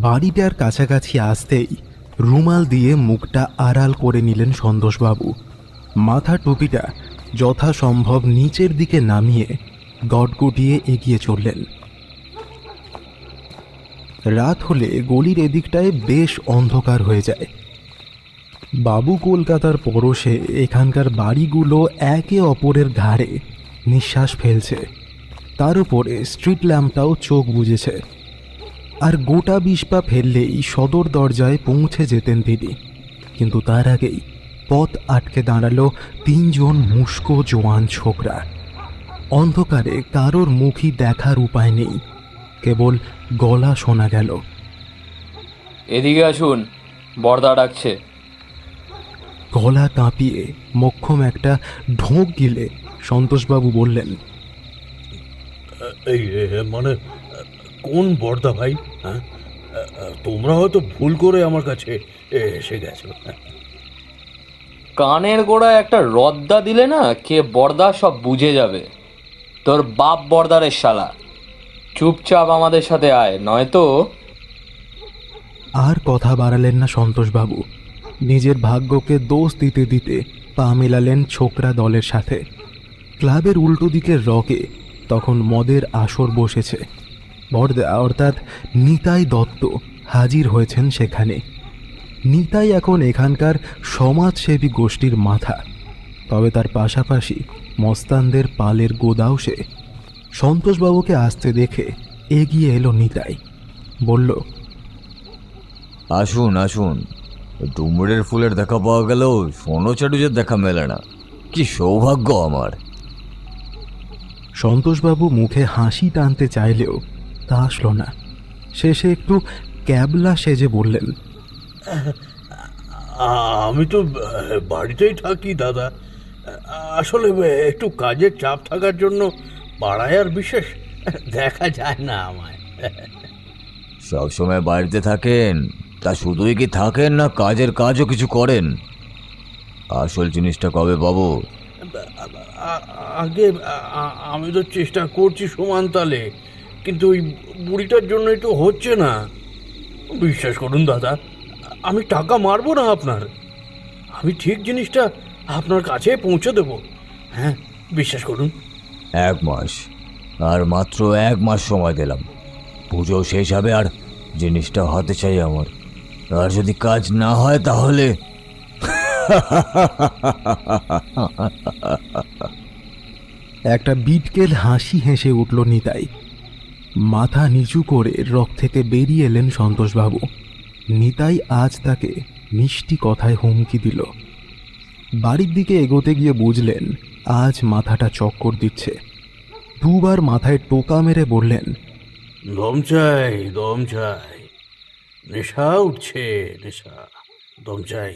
বাড়িটার কাছাকাছি আসতেই রুমাল দিয়ে মুখটা আড়াল করে নিলেন সন্তোষবাবু। মাথা টুপিটা যথাসম্ভব নিচের দিকে নামিয়ে গটগটিয়ে এগিয়ে চললেন। রাত হলে গলির এদিকটায় বেশ অন্ধকার হয়ে যায়। বাবু কলকাতার পরশে এখানকার বাড়িগুলো একে অপরের ঘাড়ে নিঃশ্বাস ফেলছে, তার উপরে স্ট্রিট ল্যাম্পটাও চোখ বুজেছে। আর গোটা 20 পা ফেললেই সদর দরজায় পৌঁছে যেতেন তিনি, কিন্তু তার আগেই পথ আটকে দাঁড়ালো 3 জন মুস্কো জোয়ান ছোকরা। অন্ধকারে কারোর মুখই দেখার উপায় নেই, কেবল গলা শোনা গেল। এদিকে আসুন, বর্দা ডাকছে। গলা কাঁপিয়ে মক্ষম একটা ঢোক গিলে সন্তোষবাবু বললেন, এই মানে কোন বর্দা ভাই? হ্যাঁ, তোমরা হয়তো ভুল করে আমার কাছে এসে গেছো। কানের গোড়া একটা রদ্দা দিলে না, কে বর্দা সব বুঝে যাবে। তোর বাপ বর্দারের শালা, চুপচাপ আমাদের সাথে আয়, নয়তো। আর কথা বাড়ালেন না সন্তোষবাবু। নিজের ভাগ্যকে দোষ দিতে দিতে পা মেলালেন ছোকরা দলের সাথে। ক্লাবের উল্টো দিকের রকে তখন মদের আসর বসেছে। বর্দা অর্থাৎ নিতাই দত্ত হাজির হয়েছেন সেখানে। নিতাই এখন এখানকার সমাজসেবী গোষ্ঠীর মাথা, তবে তার পাশাপাশি মস্তানদের পালের গোদাও সে। সন্তোষবাবুকে আসতে দেখে এগিয়ে এলো নিতাই, বলল, আসুন আসুন, ডুমুরের ফুলের দেখা পাওয়া গেলেও সোনো চাটুজের দেখা মেলে না। কি সৌভাগ্য আমার। সন্তোষবাবু মুখে হাসি টানতে চাইলেও তা আসলো না। শেষে একটু ক্যাবলা সেজে বললেন, আমি তো বাড়িতেই থাকি দাদা। আসলে একটু কাজের চাপ থাকার জন্য পাড়ায় আর বিশেষ দেখা যায় না আমায়। সবসময় বাড়িতে থাকেন, তা শুধুই কি থাকেন না কাজের কাজও কিছু করেন? আসল জিনিসটা কবে বাবু? আগে আমি তো চেষ্টা করছি সমান তালে, কিন্তু ওই বুড়িটার জন্যই তো হচ্ছে না। বিশ্বাস করুন দাদা, আমি টাকা মারবো না আপনার। আমি ঠিক জিনিসটা আপনার কাছে পৌঁছে দেব। হ্যাঁ, বিশ্বাস করুন। 1 মাস, আর মাত্র 1 মাস সময় দিলাম। পুজো শেষ হবে আর জিনিসটা হাতে চাই আমার। আর যদি কাজ না হয় তাহলে একটা বিটকেল হাসি হেসে উঠল নিতাই। মাথা নিচু করে রক থেকে বেরিয়ে এলেন সন্তোষবাবু। নিতাই আজ তাকে মিষ্টি কথায় হুমকি দিল। বাড়ির দিকে এগোতে গিয়ে বুঝলেন আজ মাথাটা চক্কর দিচ্ছে। 2 বার মাথায় টোকা মেরে বললেন, দম চাই, দম চাই, নেশা উঠছে, নেশা, দম চাই।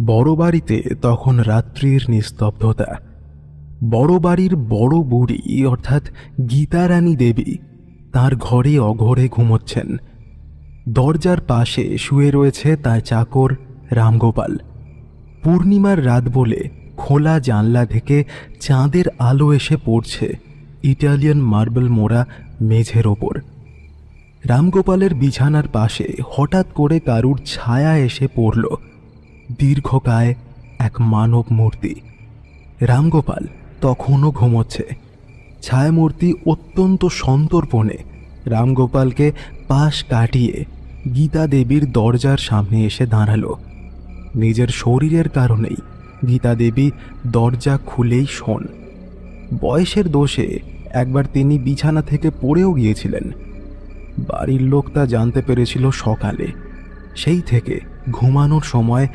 বড় বাড়িতে তখন রাত্রির নিস্তব্ধতা। বড় বাড়ির বড় বুড়ি অর্থাৎ গীতারানী দেবী তার ঘরে অঘরে ঘুমোচ্ছেন। দরজার পাশে শুয়ে রয়েছে তার চাকর রামগোপাল। পূর্ণিমার রাত বলে খোলা জানলা থেকে চাঁদের আলো এসে পড়ছে ইটালিয়ান মার্বেল মোড়া মেঝের ওপর। রামগোপালের বিছানার পাশে হঠাৎ করে কারুর ছায়া এসে পড়ল। দীর্ঘকায় এক মানব মূর্তি। রামগোপাল তখনও ঘুমোচ্ছে। ছায়ামূর্তি অত্যন্ত সন্তর্পণে রামগোপালকে পাশ কাটিয়ে গীতা দেবীর দরজার সামনে এসে দাঁড়ালো। নিজের শরীরের কারণেই গীতা দেবী দরজা খুলেই শোন। বয়সের দোষে একবার তিনি বিছানা থেকে পড়েও গিয়েছিলেন। বাড়ির লোক তা জানতে পেরেছিল সকালে। সেই থেকে ঘুমানোর সময়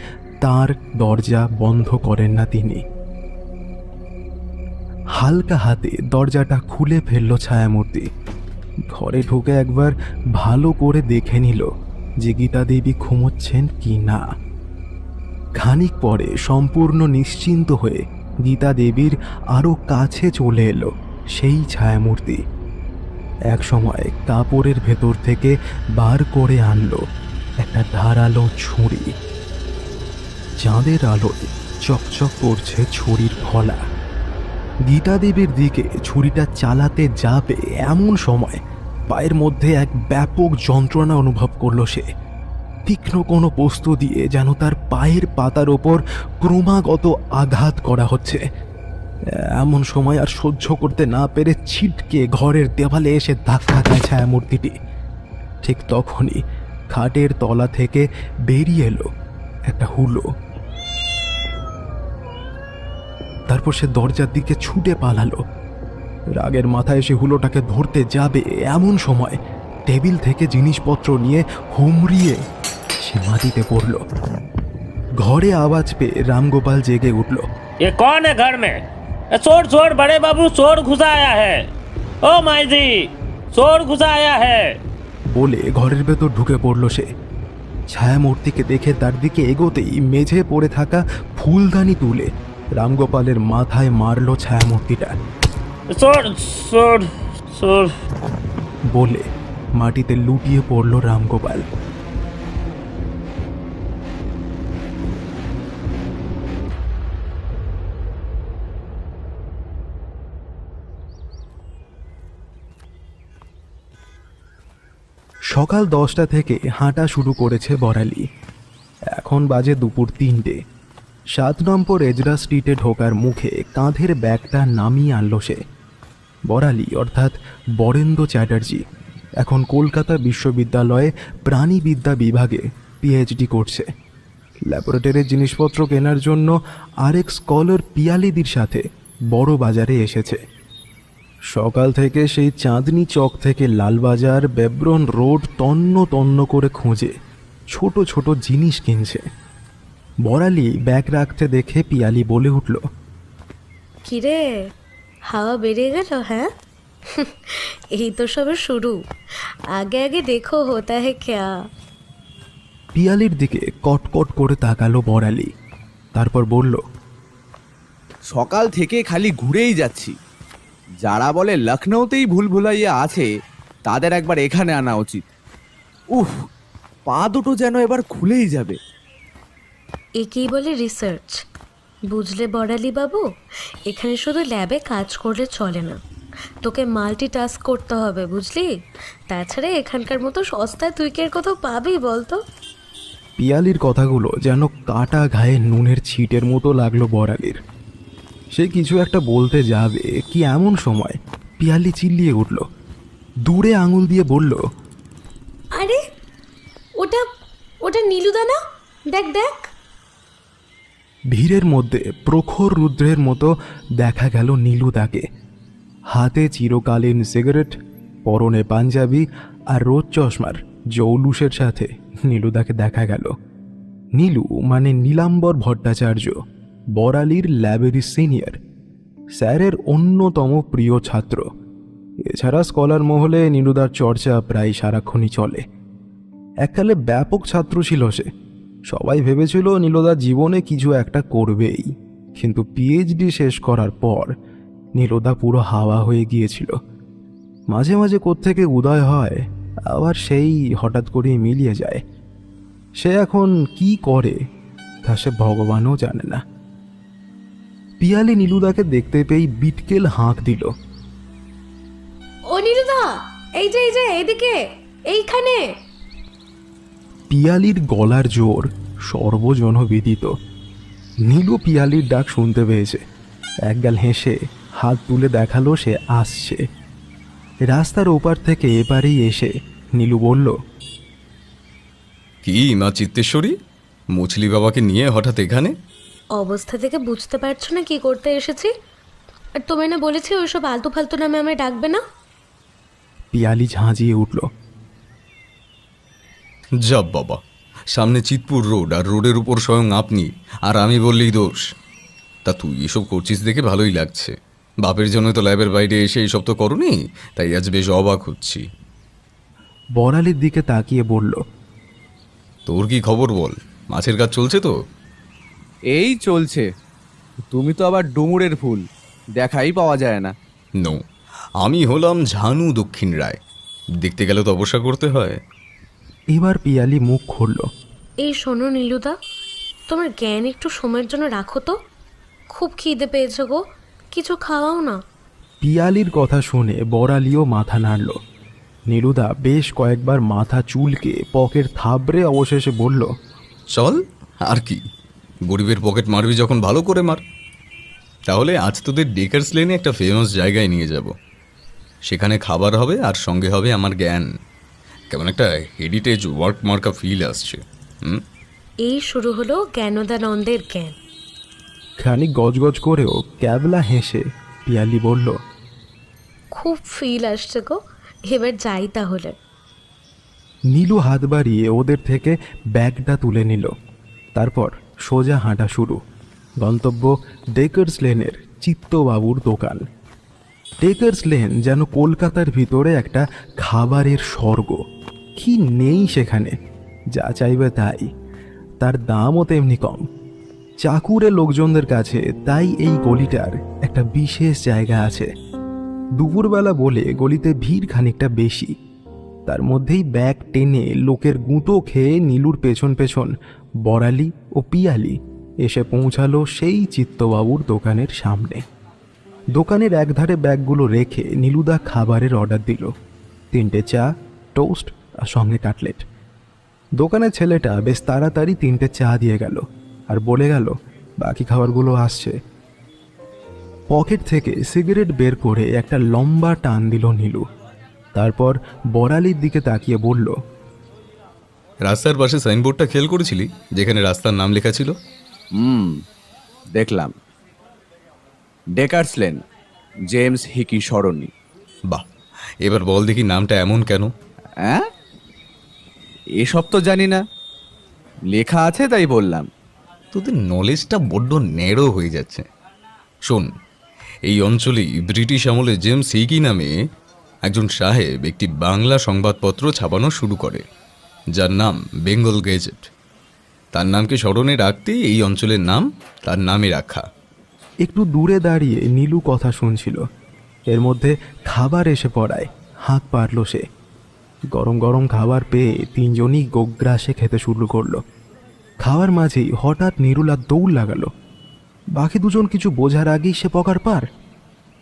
তার দরজা বন্ধ করেন না তিনি। হালকা হাতে দরজাটা খুলে ফেলল ছায়ামূর্তি। ঘরে ঢুকে একবার ভালো করে দেখে নিল যে গীতা দেবী ঘুমোচ্ছেন কি না। খানিক পরে সম্পূর্ণ নিশ্চিন্ত হয়ে গীতা দেবীর আরও কাছে চলে এলো সেই ছায়ামূর্তি। এক সময় কাপড়ের ভেতর থেকে বার করে আনলো একটা ধারালো ছুরি। চাঁদের আলোয় চকচক করছে ছুরির ফলা। গীতা দেবীর দিকে ছুরিটা চালাতে যাবে এমন সময় পায়ের মধ্যে এক ব্যাপক যন্ত্রণা অনুভব করলো সে। তীক্ষ্ণ কোনো বস্তু দিয়ে যেন তার পায়ের পাতার ওপর ক্রমাগত আঘাত করা হচ্ছে। এমন সময় আর সহ্য করতে না পেরে ছিটকে ঘরের দেওয়ালে এসে ধাক্কা খায় ছায়ামূর্তিটি। ঠিক তখনই খাটের তলা থেকে বেরিয়ে এলো একটা হুলো। তারপর সে দরজার দিকে ছুটে পালালো। রাগের মাথায় সে হুলোটাকে ধরতে যাবে এমন সময় টেবিল থেকে জিনিসপত্র নিয়ে হুমড়িয়ে সে মাটিতে পড়ল। ঘরে আওয়াজ পেয়ে রামগোপাল জেগে উঠল। ये कौन है घर में? चोर चोर बड़े बाबू, चोर घुसा आया है। ओ माई जी, चोर घुसा आया है। বলে ঘরের ভেতর ঢুকে পড়ল সে। ছায়ামূর্তিকে দেখে তার দিকে এগোতেই মেঝে পড়ে থাকা ফুলদানি তুলে রামগোপালের মাথায় মারল ছায়ামূর্তিটা। चोर चोर चोर। বলে মাটিতে লুটিয়ে পড়ল রামগোপাল। সকাল 10টা থেকে হাঁটা শুরু করেছে বড়ালি। এখন বাজে দুপুর 3টে। 7 নম্বর এজরা স্ট্রিটে ঢোকার মুখে কাঁধের ব্যাগটা নামিয়ে আনল সে। বড়ালি অর্থাৎ বরেন্দ্র চ্যাটার্জি এখন কলকাতা বিশ্ববিদ্যালয়ে প্রাণীবিদ্যা বিভাগে পিএইচডি করছে। ল্যাবরেটরির জিনিসপত্র কেনার জন্য আরেক স্কলার পিয়ালিদির সাথে বড় বাজারে এসেছে। সকাল থেকে সেই চাঁদনি চক থেকে লালবাজার বেব্রন রোড তন্ন তন্ন করে খুঁজে ছোট ছোট জিনিস কিনছে। বড়ালি ব্যাগ রাখতে দেখে পিয়ালি বলে উঠল, কিরে, হাওয়া বেড়ে গেল? হ্যাঁ, এই তো সবে শুরু। আগে আগে দেখো হোতা হে ক্যা। পিয়ালির দিকে কটকট করে তাকালো বড়ালি, তারপর বলল, সকাল থেকে খালি ঘুরেই যাচ্ছি। যারা বলে লখনৌতেই ভুল ভুলাইয়া আছে তাদের একবার এখানে আনা উচিত। উফ, পা দুটো যেন এবার খুলেই যাবে। একেই বলে রিসার্চ, বুঝলে বড়ালি বাবু? এখানে শুধু ল্যাবে কাজ করলে চলে না, তোকে মাল্টিটাস্ক করতে হবে, বুঝলি? তাছাড়া এখানকার মতো সস্তায় তুই কি আর কোথাও পাবি বলতো? পিয়ালির কথাগুলো যেন কাটা ঘায়ে নুনের ছিটের মতো লাগলো বড়ালির। সে কিছু একটা বলতে যাবে কি এমন সময় পিয়ালি চিল্লিয়ে উঠল, দূরে আঙুল দিয়ে বলল, আরে ওটা ওটা নীলুদা না? দেখ দেখ। ভিড়ের মধ্যে প্রখর রুদ্রের মতো দেখা গেল নীলুদাকে। হাতে চিরকালীন সিগারেট, পরনে পাঞ্জাবি আর রোদ চশমার জৌলুসের সাথে নীলুদাকে দেখা গেল। নীলু মানে নীলাম্বর ভট্টাচার্য, বড়ালির ল্যাবেরই সিনিয়র, স্যারের অন্যতম প্রিয় ছাত্র। এছাড়া স্কলার মহলে নীলুদার চর্চা প্রায় সারাক্ষণই চলে। এককালে ব্যাপক ছাত্র ছিল সে। সবাই ভেবেছিল নীলুদা জীবনে কিছু একটা করবেই, কিন্তু পিএইচডি শেষ করার পর নীলুদা পুরো হাওয়া হয়ে গিয়েছিল। মাঝে মাঝে কোত্থেকে উদয় হয়, আবার সেই হঠাৎ করেই মিলিয়ে যায়। সে এখন কি করে তা সে ভগবানও জানে না। পিয়ালি নীলুদাকে দেখতে পেয়ে বিটকেল হাঁক দিল, ও নীলুদা, এই যে এদিকে, এইখানে। পিয়ালির গলার জোর সর্বজনবিদিত। নীলু পিয়ালির ডাক শুনতে পেয়েছে। একগাল হেসে হাত তুলে দেখালো সে আসছে। রাস্তার ওপার থেকে এপারেই এসে নীলু বলল, কি মা চিত্তেশ্বরী, মুছলি বাবাকে নিয়ে হঠাৎ এখানে? অবস্থা থেকে বুঝতে পারছো না কি করতে এসেছি? আর তোমায় না বলেছি ওইসব আলতু ফালতু নামে আমায় ডাকবে না। পিয়ালি ঝাঁঝিয়ে উঠল, যাব বাবা, সামনে চিতপুর রোড, আর রোডের উপর স্বয়ং আপনি, আর আমি বললেই দোষ। তা তুই এসব করছিস দেখে ভালোই লাগছে। বাপের জন্য তো ল্যাবের বাইরে এসে এইসব তো করনি, তাই আজ বেশ অবাক হচ্ছি। বড়ালির দিকে তাকিয়ে বলল, তোর কি খবর বল, মাছের কাজ চলছে তো? এই চলছে। তুমি তো আবার ডুমুরের ফুল, দেখাই পাওয়া যায় না। নো, আমি হলাম ঝানু দক্ষিণ রায়, দেখতে গেলে তো অবসর করতে হয়। এবার পিয়ালি মুখ খুলল, এই শোনো নীলুদা, তোমার জ্ঞান একটু সময়ের জন্য রাখো তো। খুব খিদে পেয়েছে গো, কিছু খাওয়াও না। পিয়ালির কথা শুনে বড়ালিও মাথা নাড়ল। নীলুদা বেশ কয়েকবার মাথা চুলকে পকেট থাবড়ে অবশেষে বলল, চল, আর কি, গরিবের পকেট মারবি যখন ভালো করে মার। তাহলে আজ তোদের ডেকার্স লেনে একটা ফেমাস জায়গায় নিয়ে যাব। সেখানে খাবার হবে আর সঙ্গে হবে আমার জ্ঞান। কেমন একটা হেরিটেজ ওয়ার্ক মার্কা ফিল আসছে। এই শুরু হলো জ্ঞানদানন্দের জ্ঞান। খানিক গজগজ করেও ক্যাবলা হেসে পিয়ালি বলল, খুব ফিল আসছে গো, এবার যাই তাহলে। নীলু হাত বাড়িয়ে ওদের থেকে ব্যাগটা তুলে নিল। তারপর সোজা হাঁটা শুরু। গন্তব্য ডেকার্স লেনের চিত্তবাবুর দোকান। ডেকার্স লেন যেন কলকাতার ভিতরে একটা খাবারের স্বর্গ। কি নেই সেখানে, যা চাইবে তাই, তার দামও তেমনি কম। চাকুরে লোকজনদের কাছে তাই এই গলিটার একটা বিশেষ জায়গা আছে। দুপুরবেলা বলে গলিতে ভিড় খানিকটা বেশি। তার মধ্যেই ব্যাগ টেনে লোকের গুঁতো খেয়ে নীলুর পেছন পেছন বড়ালি ও পিয়ালি এসে পৌঁছালো সেই চিত্তবাবুর দোকানের সামনে। দোকানের একধারে ব্যাগগুলো রেখে নীলুদা খাবারের অর্ডার দিল। 3টে চা, টোস্ট আর সঙ্গে কাটলেট। দোকানের ছেলেটা বেশ তাড়াতাড়ি 3টে চা দিয়ে গেল আর বলে গেল বাকি খাবারগুলো আসছে। পকেট থেকে সিগারেট বের করে একটা লম্বা টান দিল নীলু। তারপর বড়ালির দিকে তাকিয়ে বলল, রাস্তার পাশে সাইনবোর্ডটা খেয়াল করেছিলি, যেখানে রাস্তার নাম লেখা ছিল? দেখলাম, ডেকার্স লেন, জেমস হিকি সরণি। বাহ, এবার বল দেখি নামটা এমন কেন? হ্যাঁ, এসব তো জানি না, লেখা আছে তাই বললাম। তোদের নলেজটা বড্ড ন্যারো হয়ে যাচ্ছে। শোন, এই অঞ্চলেই ব্রিটিশ আমলে জেমস হিকি নামে একজন সাহেব একটি বাংলা সংবাদপত্র ছাপানো শুরু করে, যার নাম বেঙ্গল গেজেট। তার নামকে স্মরণে রাখতে এই অঞ্চলের নাম তার নামে রাখা। একটু দূরে দাঁড়িয়ে নীলু কথা শুনছিল। এর মধ্যে খাবার এসে পড়ায় হাঁক পারল সে। গরম গরম খাবার পেয়ে তিনজনই গোগ্রাসে খেতে শুরু করলো। খাওয়ার মাঝেই হঠাৎ নীলুলা দৌড় লাগালো। বাকি দুজন কিছু বোঝার আগেই সে পকার পার।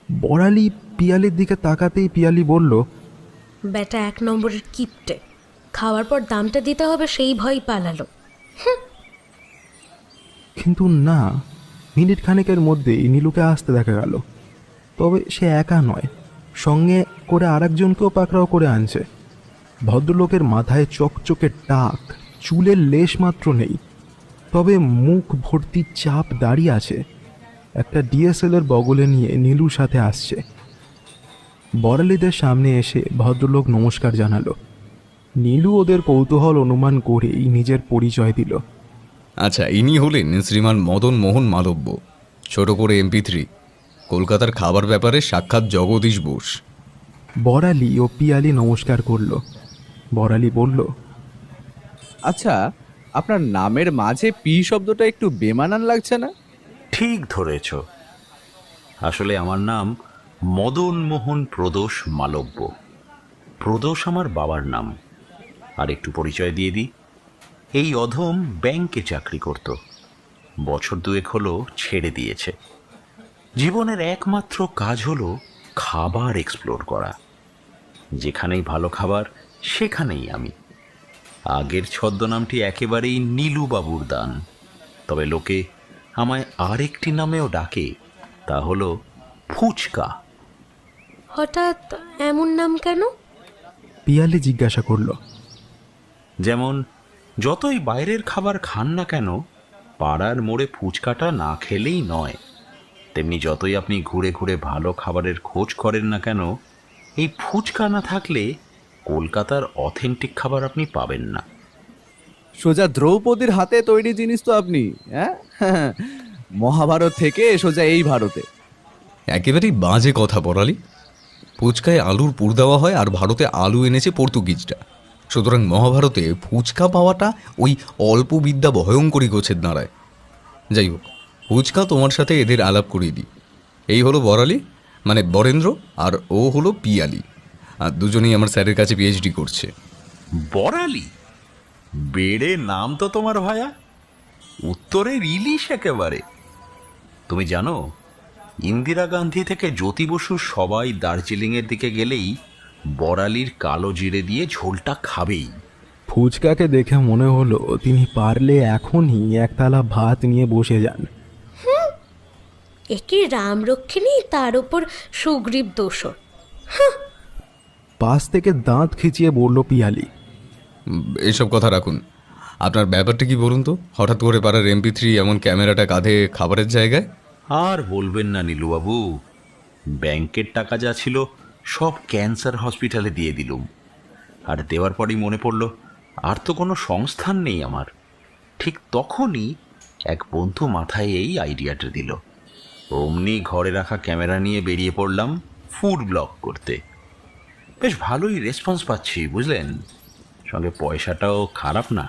বড়ালি পিয়ালির দিকে তাকাতেই পিয়ালি বলল, বেটা 1 নম্বরের কিপটে, খাওয়ার পর দামটা দিতে হবে সেই ভয় পালালো। কিন্তু না, মিনিট খানেকের মধ্যেই নীলুকে আসতে দেখা গেল। তবে সে একা নয়, সঙ্গে করে আরেকজনকেও পাকড়াও করে আনছে। ভদ্রলোকের মাথায় চকচকে টাক, চুলের লেশ মাত্র নেই, তবে মুখ ভর্তি চাপ দাঁড়িয়ে আছে। একটা ডিএসএলের বগলে নিয়ে নীলুর সাথে আসছে। বড়ালিদের সামনে এসে ভদ্রলোক নমস্কার জানালো। নীলু ওদের কৌতূহল অনুমান করেই নিজের পরিচয় দিল। আচ্ছা, ইনি হলেন শ্রীমান মদন মোহন মালব্য, ছোট করে MP3, কলকাতার খাবার ব্যাপারে সাক্ষাৎ জগদীশ বোস। বড়ালি ও পিয়ালি নমস্কার করল। বড়ালি বলল, আচ্ছা, আপনার নামের মাঝে পি শব্দটা একটু বেমানান লাগছে না? ঠিক ধরেছ, আসলে আমার নাম মদন মোহন প্রদোষ মালব্য। প্রদোষ আমার বাবার নাম। আর একটু পরিচয় দিয়ে দিই, এই অধম ব্যাংকে চাকরি করত, বছর 2 হলো ছেড়ে দিয়েছে। জীবনের একমাত্র কাজ হলো খাবার এক্সপ্লোর করা। যেখানেই ভালো খাবার সেখানেই আমি। আগের ছদ্মনামটি একেবারেই নীলুবাবুর দান, তবে লোকে আমায় আরেকটি নামেও ডাকে, তা হলো ফুচকা। হঠাৎ এমন নাম কেন? পিয়ালি জিজ্ঞাসা করল। যেমন যতই বাইরের খাবার খান না কেন, পাড়ার মোড়ে ফুচকাটা না খেলেই নয়, তেমনি যতই আপনি ঘুরে ঘুরে ভালো খাবারের খোঁজ করেন না কেন, এই ফুচকা না থাকলে কলকাতার অথেন্টিক খাবার আপনি পাবেন না। সোজা দ্রৌপদীর হাতে তৈরি জিনিস তো আপনি, হ্যাঁ? মহাভারত থেকে সোজা এই ভারতে। একেবারেই বাজে কথা বড়ালি। ফুচকায় আলুর পুর দেওয়া হয়, আর ভারতে আলু এনেছে পর্তুগিজরা। সুতরাং মহাভারতে ফুচকা পাওয়াটা ওই অল্প বিদ্যা ভয়ঙ্করী গোছের দাঁড়ায়। যাই হোক, ফুচকা তোমার সাথে এদের আলাপ করিয়ে দিই। এই হলো বড়ালি, মানে বরেন্দ্র, আর ও হলো পিয়ালি। আর দুজনেই আমার স্যারের কাছে PhD করছে। বড়ালি বেড়ে নাম তো তোমার ভায়া, উত্তরে ইলিশ একেবারে। তুমি জানো ইন্দিরা গান্ধী থেকে জ্যোতি বসু সবাই দার্জিলিংয়ের দিকে গেলেই বড়ালির কালো জিরে দিয়ে ঝোলটা খাবেই। ফুচকাকে দেখে মনে হলো তিনি পারলে এখনই একতলা ভাত নিয়ে বসে যান। একে রামরক্ষিণী, তার উপর সুগ্রীব দোষর। পাশ থেকে দাঁত খিচিয়ে বলল পিয়ালি। এসব কথা রাখুন, আপনার ব্যাপারটা কি বলুন তো? হঠাৎ করে পাড়ার MP3 এমন ক্যামেরাটা কাঁধে খাবারের জায়গায়। আর বলবেন না নীলুবাবু, ব্যাংকের টাকা যা ছিল সব ক্যান্সার হসপিটালে দিয়ে দিলুম। আর দেওয়ার পরই মনে পড়ল আর তো কোনো সংস্থান নেই আমার। ঠিক তখনই এক বন্ধু মাথায় এই আইডিয়াটা দিল। অমনি ঘরে রাখা ক্যামেরা নিয়ে বেরিয়ে পড়লাম ফুড ব্লগ করতে। বেশ ভালোই রেসপন্স পাচ্ছি বুঝলেন, সঙ্গে পয়সাটাও খারাপ না।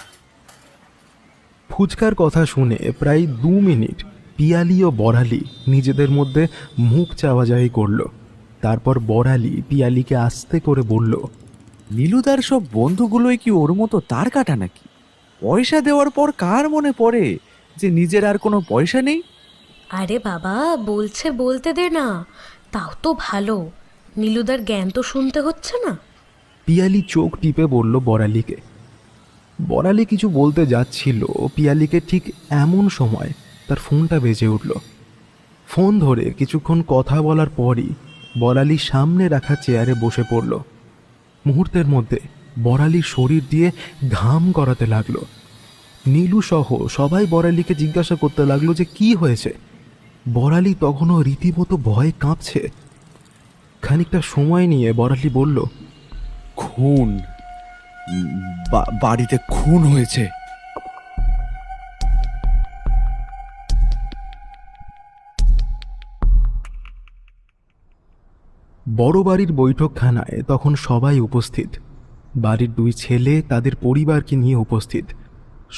ফুচকার কথা শুনে প্রায় 2 মিনিট পিয়ালি ও বড়ালি নিজেদের মধ্যে মুখ চাওয়াচাওয়ি করল। তারপর বড়ালি পিয়ালিকে আস্তে করে বলল, নীলুদার সব বন্ধুগুলোই কি ওর মতো তার কাটা নাকি? পয়সা দেওয়ার পর কার মনে পড়ে যে নিজের আর কোনো পয়সা নেই? আরে বাবা, বলছে বলতে দে না, তাও তো ভালো। নীলুদার জ্ঞান তো শুনতে হচ্ছে না। পিয়ালি চোখ টিপে বলল বড়ালিকে। বড়ালি কিছু বলতে যাচ্ছিল পিয়ালিকে, ঠিক এমন সময় তার ফোনটা বেজে উঠল। ফোন ধরে কিছুক্ষণ কথা বলার পরই বড়ালি সামনে রাখা চেয়ারে বসে পড়ল। মুহূর্তের মধ্যে বড়ালির শরীর দিয়ে ঘাম গড়াতে লাগলো। নীলু সহ সবাই বড়ালিকে জিজ্ঞাসা করতে লাগলো যে কি হয়েছে। বড়ালি তখনও রীতিমতো ভয়ে কাঁপছে। খানিকটা সময় নিয়ে বড়ালি বলল, খুন, বাড়িতে খুন হয়েছে। বড় বাড়ির বৈঠকখানায় তখন সবাই উপস্থিত। বাড়ির 2 ছেলে তাদের পরিবারকে নিয়ে উপস্থিত।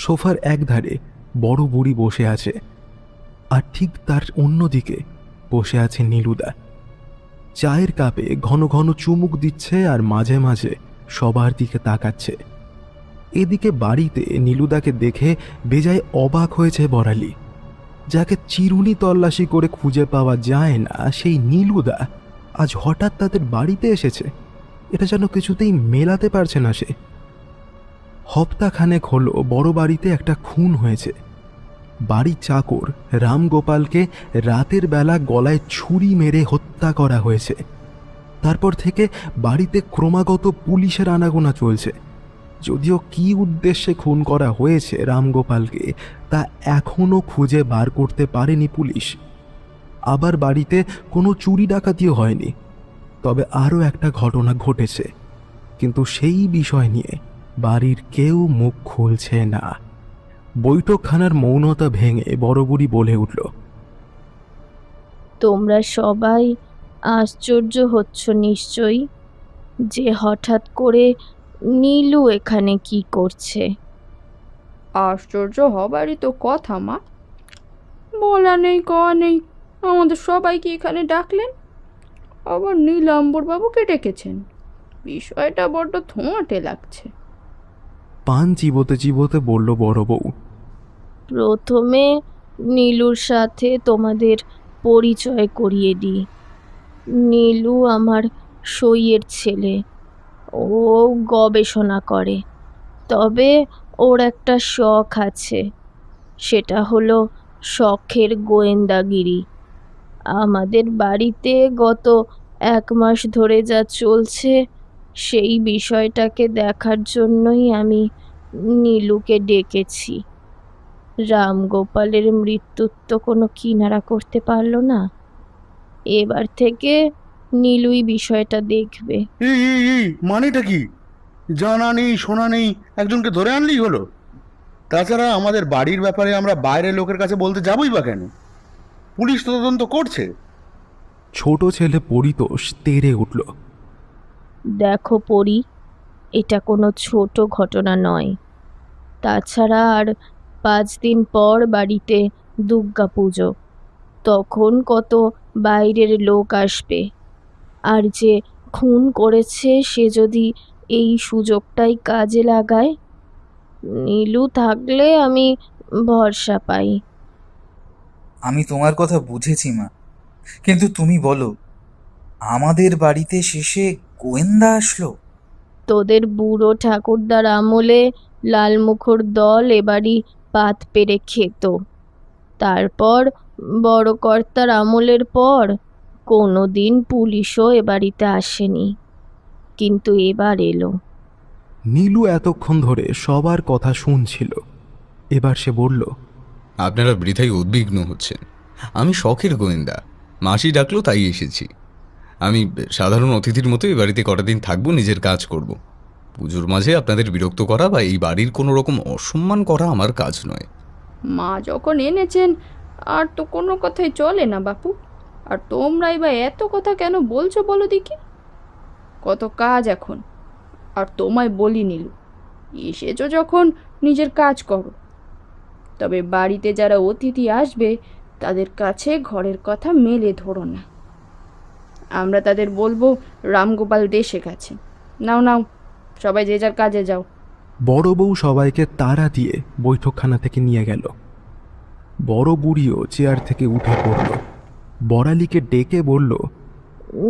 সোফার একধারে বড় বুড়ি বসে আছে, আর ঠিক তার অন্যদিকে বসে আছে নীলুদা। চায়ের কাপে ঘন ঘন চুমুক দিচ্ছে আর মাঝে মাঝে সবার দিকে তাকাচ্ছে। এদিকে বাড়িতে নীলুদাকে দেখে বেজায় অবাক হয়েছে বড়ালি। যাকে চিরুনি তল্লাশি করে খুঁজে পাওয়া যায় না, সেই নীলুদা আজ হঠাৎ তাদের বাড়িতে এসেছে। এটা যেন কিছুতেই মেলাতে পারছে না সে। হপ্তাখানেক হলো বড় বাড়িতে একটা খুন হয়েছে। বাড়ির চাকর রামগোপালকে রাতের বেলা গলায় ছুরি মেরে হত্যা করা হয়েছে। তারপর থেকে বাড়িতে ক্রমাগত পুলিশের আনাগোনা চলছে। যদিও কী উদ্দেশ্যে খুন করা হয়েছে রামগোপালকে তা এখনও খুঁজে বার করতে পারেনি পুলিশ। আবার বাড়িতে কোনো চুরি ডাকাতিও হয়নি। তবে আরও একটা ঘটনা ঘটেছে, কিন্তু সেই বিষয় নিয়ে বাড়ির কেউ মুখ খুলছে না। বৈঠকখানার মৌনতা ভেঙে বড় বুড়ি বলে উঠল, তোমরা সবাই আশ্চর্য হচ্ছ নিশ্চয়ই যে হঠাৎ করে নীলু এখানে কি করছে। আশ্চর্য হবারই তো কথা মা, বলা নেই কওয়া নেই আমাদের সবাইকে এখানে ডাকলেন, আবার নীলাম্বর বাবুকে ডেকেছেন। বিষয়টা বড্ড থোঁয়াটে লাগছে। পান চিবোতে চিবোতে বলল বড় বউ, প্রথমে নীলুর সাথে তোমাদের পরিচয় করিয়ে দিই। নীলু আমার সইয়ের ছেলে। ও গবেষণা করে, তবে ওর একটা শখ আছে, সেটা হলো শখের গোয়েন্দাগিরি। আমাদের বাড়িতে গত 1 মাস ধরে যা চলছে সেই বিষয়টাকে দেখার জন্যই আমি নীলুকে ডেকেছি। রামগোপালের মৃত্যুর তো কোনো কিনারা করতে পারলো না। এবার থেকে নীলুই বিষয়টা দেখবে। মানেটা কি? জানা নেই শোনা নেই একজনকে ধরে আনলেই হলো? তাছাড়া আমাদের বাড়ির ব্যাপারে আমরা বাইরের লোকের কাছে বলতে যাবই বা কেন? পুলিশ তদন্ত করছে। ছোট ছেলে পরিতোষ তেড়ে উঠল, দেখো পরি, এটা কোনো ছোট ঘটনা নয়। তাছাড়া আর 5 দিন পর বাড়িতে দুর্গা পুজো, তখন কত বাইরের লোক আসবে। আর যে খুন করেছে সে যদি এই সুযোগটাই কাজে লাগায়, নীলু থাকলে আমি ভরসা পাই। আমি তোমার কথা বুঝেছি মা, কিন্তু তুমি বলো, আমাদের বাড়িতে শেষে গোয়েন্দা আসলো? তোদের বুড়ো ঠাকুরদার আমলে লালমুখোর দল এবারই পাত পেরে খেত। তারপর বড় কর্তার আমলের পর কোনো দিন পুলিশও এ বাড়িতে আসেনি, কিন্তু এবার এলো। নীলু এতক্ষণ ধরে সবার কথা শুনছিল। এবার সে বলল, আপনারা বৃথাই উদ্বিগ্ন হচ্ছেন। আমি শখের গোয়েন্দা, মাসি ডাকলো তাই এসেছি। আমি সাধারণ অতিথির মতো এই বাড়িতে কটা দিন থাকবো, নিজের কাজ করব। পুজোর মাঝে আপনাদের বিরক্ত করা বা এই বাড়ির কোনো রকম অসম্মান করা আমার কাজ নয়। মা যখন এনেছেন আর তো কোনো কথাই চলে না বাপু। আর তোমরাই বা এত কথা কেন বলছো বলো দেখি? কত কাজ এখন। আর তোমায় বলি নীলু, এসেছো যখন নিজের কাজ করো। তবে বাড়িতে যারা অতিথি আসবে তাদের কাছে ঘরের কথা মেলে ধরো না। আমরা তাদের বলবো রামগোপাল দেশে গেছে। নাও নাও, সবাই যে যার কাজে যাও। বড় বউ সবাইকে তাড়া দিয়ে বৈঠকখানা থেকে নিয়ে গেল। বড় বুড়িও চেয়ার থেকে উঠে পড়ল, বড়ালিকে ডেকে বলল,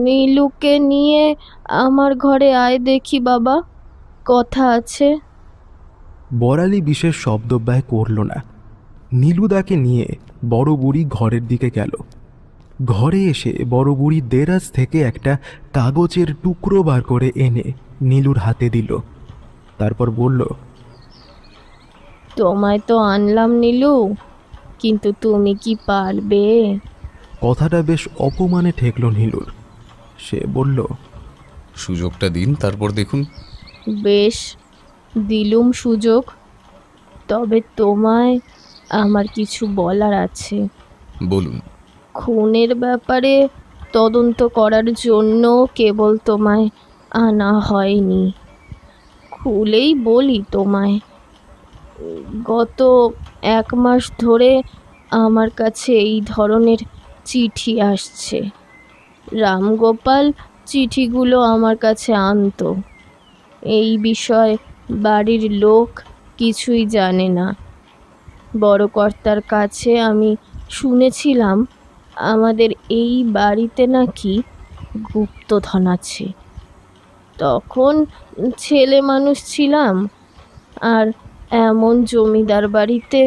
নীলুকে নিয়ে আমার ঘরে আয় দেখি বাবা, কথা আছে। বড়ালি বিশেষ শব্দব্যয় করল না। নীলুদাকে নিয়ে বড় বুড়ি ঘরের দিকে গেল। ঘরে এসে বড় বুড়ি দেরাজ থেকে একটা কাগজের টুকরো বার করে এনে নীলুর হাতে দিল। তারপর বলল, তোমায় তো আনলাম নীলু, কিন্তু তুমি কি পারবে? কথাটা বেশ অপমানে ঠেকল নীলুর। সে বলল, সুযোগটা দিন, তারপর দেখুন। বেশ, দিলুম সুযোগ। তবে তোমায় আমার কিছু বলার আছে। বলুন। খুনের ব্যাপারে তদন্ত করার জন্য কেবল তোমায় আনা হয়নি। খুলেই বলি তোমায়, গত 1 মাস ধরে আমার কাছে এই ধরনের চিঠি আসছে। রামগোপাল চিঠিগুলো আমার কাছে আনতো। এই বিষয়ে বাড়ির লোক কিছুই জানে না। বড় কর্তার কাছে আমি শুনেছিলাম আমাদের এই বাড়িতে নাকি গুপ্তধন আছে। তখন ছেলে মানুষ ছিলাম, আর এমন জমিদার বাড়িতে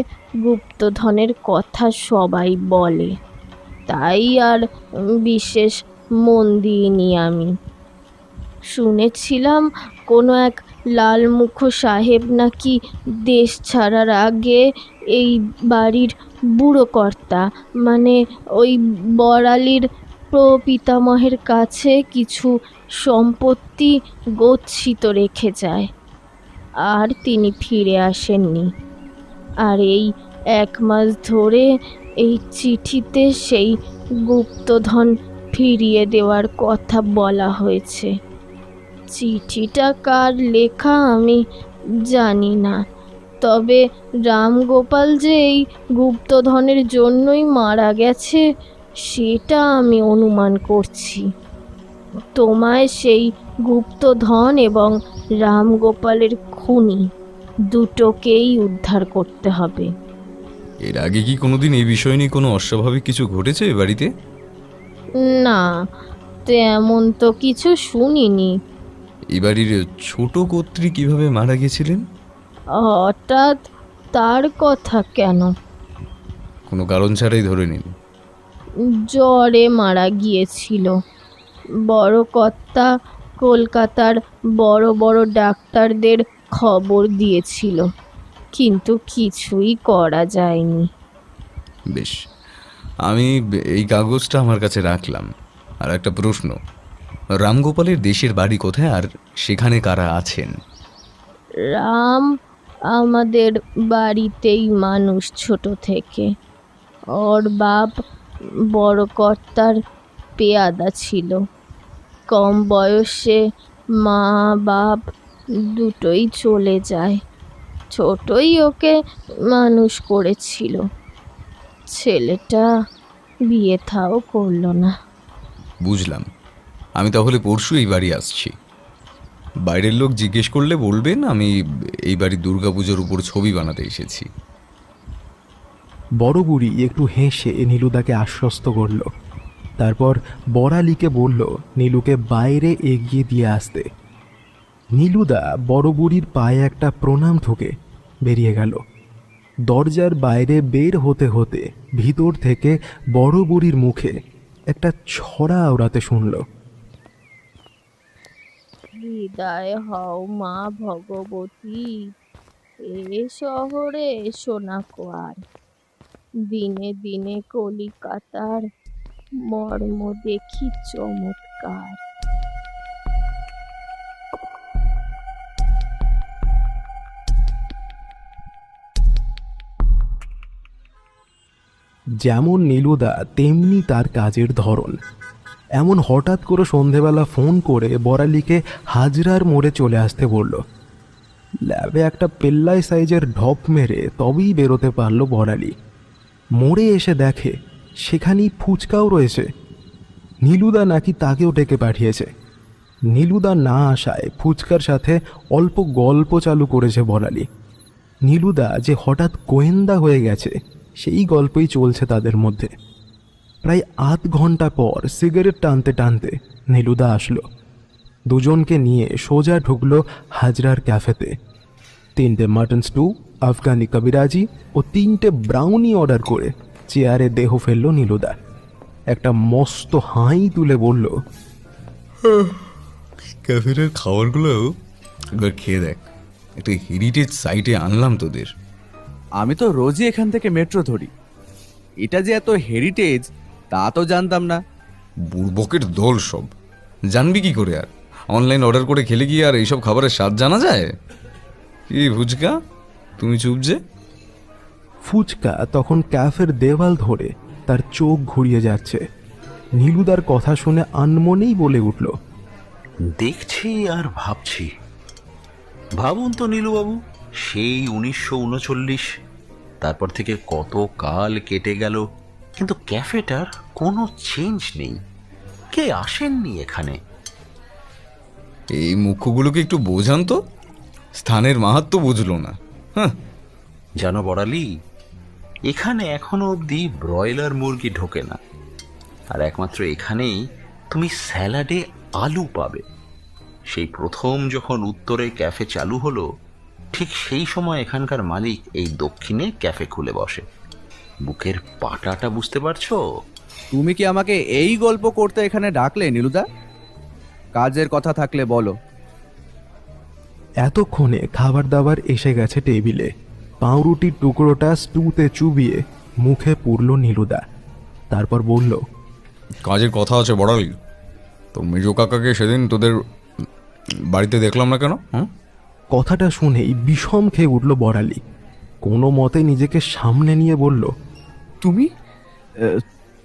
গুপ্তধনের কথা সবাই বলে, তাই আর বিশেষ মন দিইনি আমি। শুনেছিলাম কোনো এক লালমুখো সাহেব নাকি দেশ ছাড়ার আগে এই বাড়ির বুড়ো কর্তা, মানে ওই বড়ালির প্রপিতামহের কাছে কিছু সম্পত্তি গচ্ছিত রেখে যায়, আর তিনি ফিরে আসেননি। আর এই 1 মাস ধরে এই চিঠিতে সেই গুপ্তধন ফিরিয়ে দেওয়ার কথা বলা হয়েছে। চিঠিটা কার লেখা আমি জানি না, তবে রামগোপাল যে এই গুপ্তধনের জন্যই মারা গেছে সেটা আমি অনুমান করছি। তোমায় সেই গুপ্তধন এবং রামগোপালের খুনি দুটোকেই উদ্ধার করতে হবে। এর আগে কি কোনোদিন এই বিষয় নিয়ে কোনো অস্বাভাবিক কিছু ঘটেছে এ বাড়িতে? না, তেমন তো কিছু শুনিনি। এই বাড়ির ছোট কর্ত্রী কিভাবে মারা গেছিলেন? হঠাৎ তার কথা কেন? কোনো কারণ ছাড়াই ধরে নিন। জ্বরে মারা গিয়েছিল। বড় কর্তা কলকাতার বড় বড় ডাক্তারদের খবর দিয়েছিল, কিন্তু কিছুই করা যায়নি। বেশ, আমি এই কাগজটা আমার কাছে রাখলাম। আর একটা প্রশ্ন, রামগোপালের দেশের বাড়ি কোথায়, আর সেখানে কারা আছেন? রাম আমাদের বাড়িতেই মানুষ ছোট থেকে। ওর বাপ বড় কর্তার পেয়াদা ছিল। কম বয়সে মা বাপ দুটোই চলে যায়। ছোটই ওকে মানুষ করেছিল। ছেলেটা বিয়ে থাও করলো না। বুঝলাম। আমি তাহলে পরশু এই বাড়ি আসছি। বাইরের লোক জিজ্ঞেস করলে বলবেন আমি এই বাড়ির দুর্গাপুজোর উপর ছবি বানাতে এসেছি। বড় বুড়ি একটু হেসে নীলুদাকে আশ্বস্ত করল। তারপর বড়ালিকে বলল নীলুকে বাইরে এগিয়ে দিয়ে আসতে। নীলুদা বড় বুড়ির পায়ে একটা প্রণাম ঠুকে বেরিয়ে গেল। দরজার বাইরে বের হতে হতে ভিতর থেকে বড় বুড়ির মুখে একটা ছড়া ওড়াতে শুনল। বিদায় হও মা ভগবতী, এ শহরে এসো না কোয়ার। দিনে দিনে কলিকাতার মর্ম দেখি চমৎকার। যেমন নীলুদা তেমনি তার কাজের ধরন। এমন হঠাৎ করে সন্ধেবেলা ফোন করে বড়ালিকে হাজরার মোড়ে চলে আসতে বলল। ল্যাবে একটা পেল্লাই সাইজের ঢপ মেরে তবেই বেরোতে পারল বড়ালি। মোড়ে এসে দেখে সেখানেই ফুচকাও রয়েছে। নীলুদা নাকি তাকেও ডেকে পাঠিয়েছে। নীলুদা না আসায় ফুচকার সাথে অল্প গল্প চালু করেছে বড়ালি। নীলুদা যে হঠাৎ গোয়েন্দা হয়ে গেছে সেই গল্পই চলছে তাদের মধ্যে। প্রায় আধ ঘন্টা পর সিগারেট টানতে টানতে নীলুদা আসলো। দুজনকে নিয়ে সোজা ঢুকলো হাজরার ক্যাফেতে। 3টে মাটন স্টু, আফগানি কবিরাজি ও 3টে ব্রাউনি অর্ডার করে চেয়ারে দেহ ফেললো নীলুদা। একটা মস্ত হাই তুলে বলল, ক্যাফের খাবারগুলো একবার খেয়ে দেখ, একটা হেরিটেজ সাইটে আনলাম তোদের। আমি তো রোজই এখান থেকে মেট্রো ধরি, এটা যে এত হেরিটেজ তা তো জানতাম না। বুড়বকের দল সব, জানবি কি করে আর? অনলাইন অর্ডার করে খেলে গিয়ে আর এইসব খাবারের স্বাদ জানা যায়? কি ফুচকা, তুমি চুপ যে? ফুচকা তখন ক্যাফের দেওয়াল ধরে তার চোখ ঘুরিয়ে যাচ্ছে। নীলুদার কথা শুনে আনমনেই বলে উঠল, দেখছি আর ভাবছি। ভাবুন তো নীলুবাবু, সেই 1939, তারপর থেকে কত কাল কেটে গেল, কিন্তু ক্যাফেটার কোনো চেঞ্জ নেই। কে আসেননি এখানে? এই মুখ্যগুলোকে একটু বোঝান তো, স্থানের মাহাত্ম বুঝলো না। হ্যাঁ, জানো বড়ালি, এখানে এখনো অবধি ব্রয়লার মুরগি ঢোকে না। আর একমাত্র এখানেই তুমি স্যালাডে আলু পাবে। সেই প্রথম যখন উত্তরে ক্যাফে চালু হলো, ঠিক সেই সময় এখানকার মালিক এই দক্ষিণে ক্যাফে খুলে বসে। বুকের পাটাটা বুঝতে পারছো? তুমি কি আমাকে এই গল্প করতে এখানে ডাকলে নীলুদা? কাজের কথা থাকলে বলো। এতক্ষণে খাবার দাবার এসে গেছে টেবিলে। পাউরুটির টুকরোটা স্টুতে চুবিয়ে মুখে পুরল নীলুদা। তারপর বলল, কাজের কথা আছে বড়ালি। তো মেজো কাকাকে সেদিন তোদের বাড়িতে দেখলাম না কেন? কথাটা শুনেই বিষম খেয়ে উঠল বড়ালি। কোনো মতে নিজেকে সামনে নিয়ে বলল,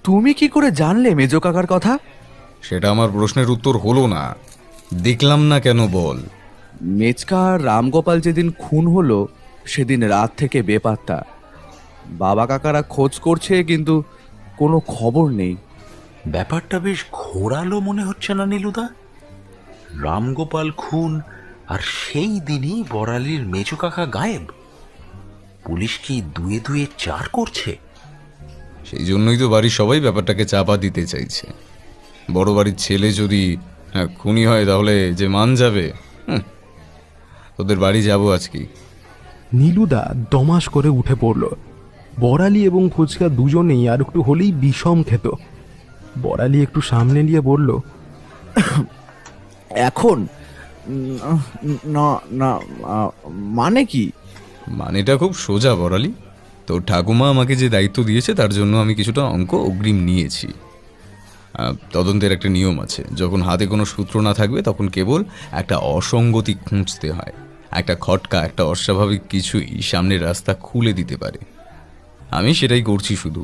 তুমি কি করে জানলে মেজো কাকার কথা? সেটা আমার প্রশ্নের উত্তর হলো না। দেখলাম না কেন বল। মেচকা রামগোপাল যেদিন খুন হলো সেদিন রাত থেকে বেপাত্তা। বাবা কাকারা খোঁজ করছে কিন্তু কোনো খবর নেই। ব্যাপারটা বেশ ঘোরালো মনে হচ্ছে না নীলুদা? রামগোপাল খুন, আর সেই দিনই বড়ালির মেজো কাকা গায়েব। পুলিশ কি 2 2 4 করছে? সেই জন্যই তো বাড়ির সবাই ব্যাপারটাকে চাপা দিতে চাইছে। বড় বাড়ির ছেলে যদি খুনি হয় তাহলে যে মান যাবে। তোদের বাড়ি যাবো আজকে। নীলুদা দমাস করে উঠে পড়ল। বড়ালি এবং ফুচকা দুজনেই আর একটু হলেই বিষম খেত। বড়ালি একটু সামনে নিয়ে বলল, এখন না না, মানে কি? মানেটা খুব সোজা বড়ালি। তো ঠাকুমা আমাকে যে দায়িত্ব দিয়েছে তার জন্য আমি কিছুটা অঙ্ক অগ্রিম নিয়েছি। তদন্তের একটা নিয়ম আছে, যখন হাতে কোনো সূত্র না থাকবে তখন কেবল একটা অসঙ্গতি খুঁজতে হয়। একটা খটকা, একটা অস্বাভাবিক কিছুই সামনের রাস্তা খুলে দিতে পারে। আমি সেটাই করছি শুধু।